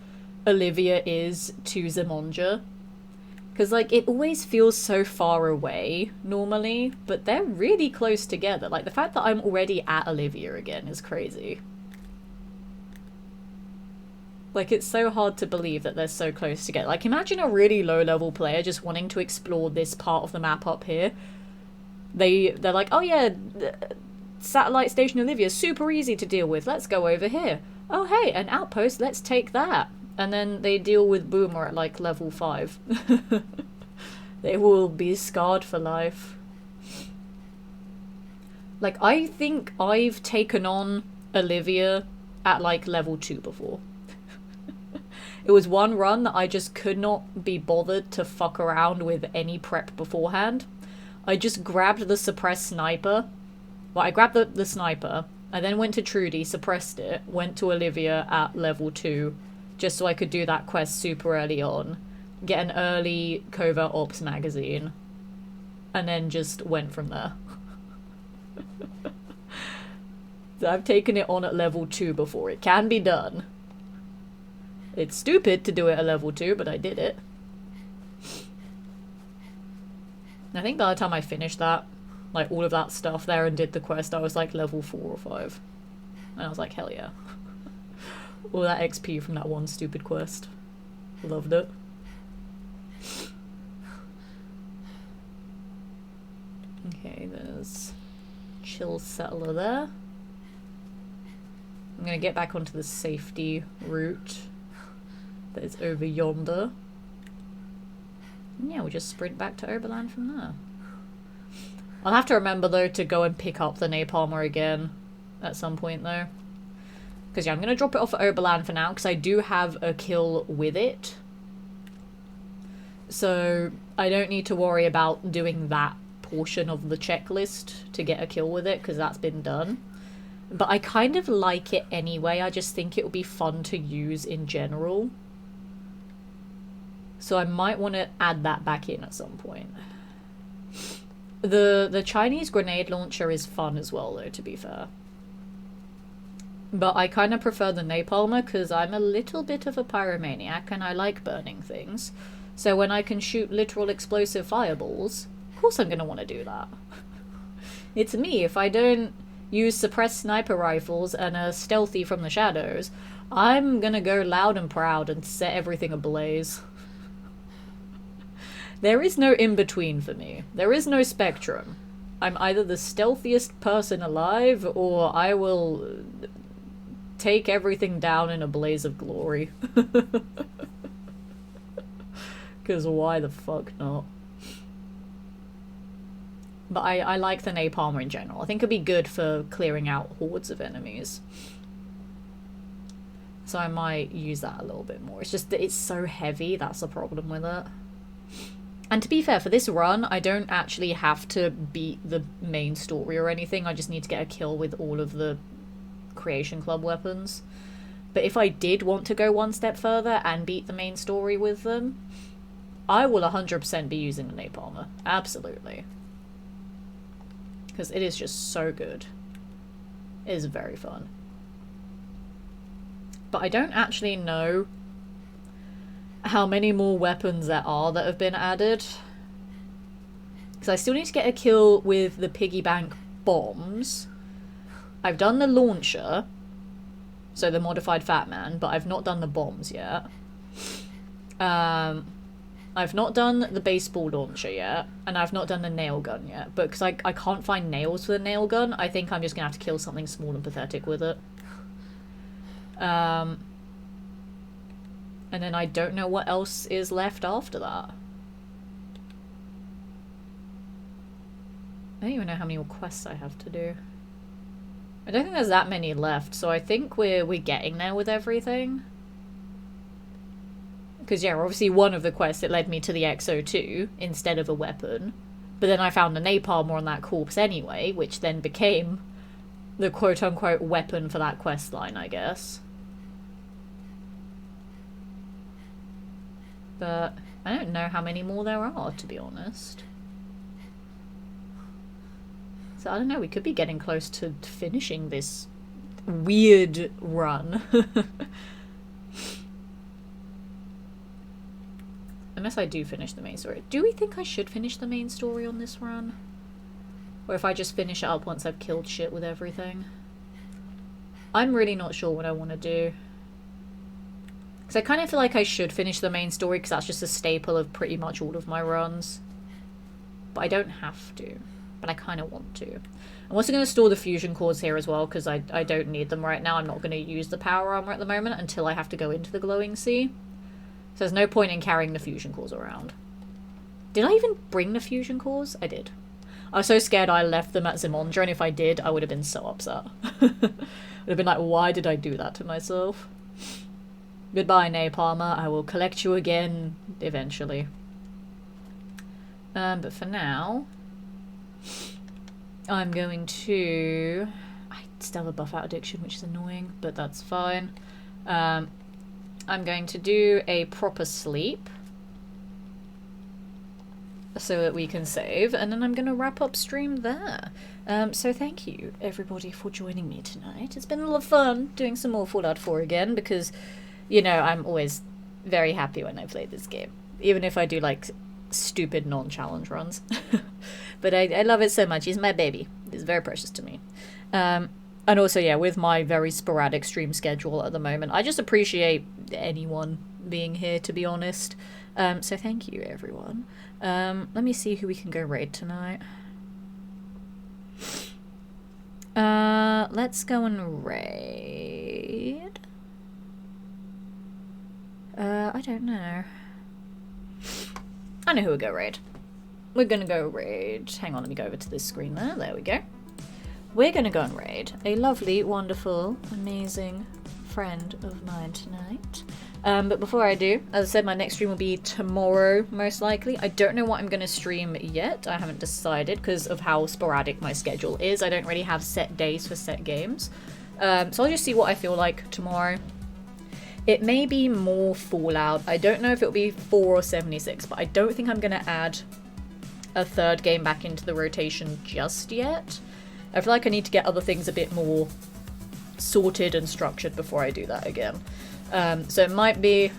Olivia is to Zimonja. Because, like, it always feels so far away, normally, but they're really close together. Like, the fact that I'm already at Olivia again is crazy. Like, it's so hard to believe that they're so close together. Like, imagine a really low-level player just wanting to explore this part of the map up here. They're like, oh yeah, Satellite Station Olivia, super easy to deal with. Let's go over here. Oh, hey, an outpost, let's take that. And then they deal with Boomer at, like, level 5. They will be scarred for life. Like, I think I've taken on Olivia at, like, level 2 before. It was one run that I just could not be bothered to fuck around with any prep beforehand. I just grabbed the suppressed sniper. Well, I grabbed the sniper. I then went to Trudy, suppressed it, went to Olivia at level 2. Just so I could do that quest super early on. Get an early Covert Ops magazine. And then just went from there. So I've taken it on at level 2 before. It can be done. It's stupid to do it at level 2, but I did it. I think by the time I finished that, like all of that stuff there and did the quest, I was like level 4 or 5. And I was like, hell yeah. All that XP from that one stupid quest. Loved it. Okay, there's Chill Settler there. I'm gonna get back onto the safety route that is over yonder. And yeah, we'll just sprint back to Oberland from there. I'll have to remember though to go and pick up the Napalmer again at some point though. Because yeah, I'm going to drop it off at Oberland for now, because I do have a kill with it. So I don't need to worry about doing that portion of the checklist to get a kill with it, because that's been done. But I kind of like it anyway, I just think it would be fun to use in general. So I might want to add that back in at some point. The Chinese grenade launcher is fun as well, though, to be fair. But I kind of prefer the napalmer because I'm a little bit of a pyromaniac and I like burning things. So when I can shoot literal explosive fireballs, of course I'm going to want to do that. It's me. If I don't use suppressed sniper rifles and are stealthy from the shadows, I'm going to go loud and proud and set everything ablaze. There is no in-between for me. There is no spectrum. I'm either the stealthiest person alive, or I will take everything down in a blaze of glory. Because why the fuck not? But I like the napalmer in general. I think it'd be good for clearing out hordes of enemies. So I might use that a little bit more. It's just that it's so heavy, that's the problem with it. And to be fair, for this run, I don't actually have to beat the main story or anything. I just need to get a kill with all of the Creation Club weapons. But if I did want to go one step further and beat the main story with them, I will 100% be using the napalmer. Absolutely. Because it is just so good. It is very fun. But I don't actually know how many more weapons there are that have been added. Because I still need to get a kill with the piggy bank bombs. I've done the launcher, so the modified Fat Man, but I've not done the bombs yet. I've not done the baseball launcher yet, and I've not done the nail gun yet. But because I can't find nails for the nail gun, I think I'm just going to have to kill something small and pathetic with it. And then I don't know what else is left after that. I don't even know how many more quests I have to do. I don't think there's that many left, so I think we're getting there with everything. Because, yeah, obviously one of the quests, it led me to the XO2 instead of a weapon. But then I found the napalm on that corpse anyway, which then became the quote-unquote weapon for that quest line, I guess. But I don't know how many more there are, to be honest. So I don't know, we could be getting close to finishing this weird run. Unless I do finish the main story. Do we think I should finish the main story on this run? Or if I just finish it up once I've killed shit with everything? I'm really not sure what I want to do. Because I kind of feel like I should finish the main story because that's just a staple of pretty much all of my runs. But I don't have to. But I kind of want to. I'm also going to store the fusion cores here as well because I don't need them right now. I'm not going to use the power armor at the moment until I have to go into the glowing sea. So there's no point in carrying the fusion cores around. Did I even bring the fusion cores? I did. I was so scared I left them at Zimondra, and if I did, I would have been so upset. I would have been like, why did I do that to myself? Goodbye, Napalmer. I will collect you again eventually. But for now, I'm going to... I still have a buff out addiction, which is annoying, but that's fine. I'm going to do a proper sleep so that we can save, and then I'm going to wrap up stream there. So thank you, everybody, for joining me tonight. It's been a lot of fun doing some more Fallout 4 again, because, you know, I'm always very happy when I play this game, even if I do, like, stupid non-challenge runs. But I love it so much. It's my baby. It's very precious to me. And also, yeah, with my very sporadic stream schedule at the moment, I just appreciate anyone being here, to be honest. So thank you, everyone. Let me see who we can go raid tonight. Let's go and raid. I don't know. I know who we'll go raid. We're gonna go raid. Hang on, let me go over to this screen there. There we go. We're gonna go and raid a lovely, wonderful, amazing friend of mine tonight. But before I do, as I said, my next stream will be tomorrow, most likely. I don't know what I'm going to stream yet. I haven't decided because of how sporadic my schedule is. I don't really have set days for set games. So I'll just see what I feel like tomorrow. It may be more Fallout. I don't know if it'll be 4 or 76, but I don't think I'm going to add a third game back into the rotation just yet. I feel like I need to get other things a bit more sorted and structured before I do that again. So it might be...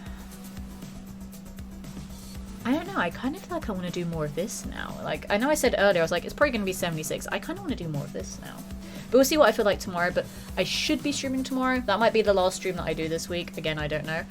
I don't know, I kind of feel like I want to do more of this now. Like, I know I said earlier, I was like, it's probably going to be 76. I kind of want to do more of this now. But we'll see what I feel like tomorrow, but I should be streaming tomorrow. That might be the last stream that I do this week. Again, I don't know.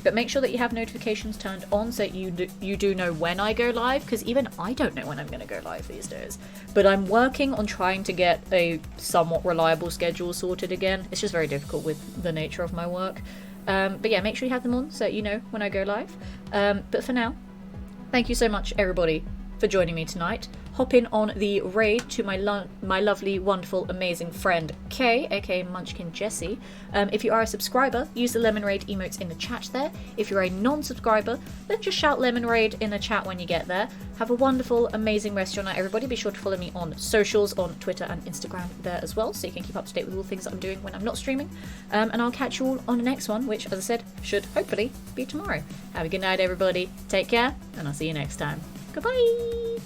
But make sure that you have notifications turned on so that you do know when I go live, because even I don't know when I'm going to go live these days. But I'm working on trying to get a somewhat reliable schedule sorted again. It's just very difficult with the nature of my work. But yeah, make sure you have them on so that you know when I go live. But for now, thank you so much, everybody, for joining me tonight. Hop in on the raid to my lovely, wonderful, amazing friend Kay, aka Munchkin Jessie. If you are a subscriber, use the Lemon Raid emotes in the chat there. If you're a non-subscriber, then just shout Lemon Raid in the chat when you get there. Have a wonderful, amazing rest of your night, everybody. Be sure to follow me on socials, on Twitter and Instagram there as well, so you can keep up to date with all the things that I'm doing when I'm not streaming. And I'll catch you all on the next one, which, as I said, should hopefully be tomorrow. Have a good night, everybody. Take care, and I'll see you next time. Goodbye!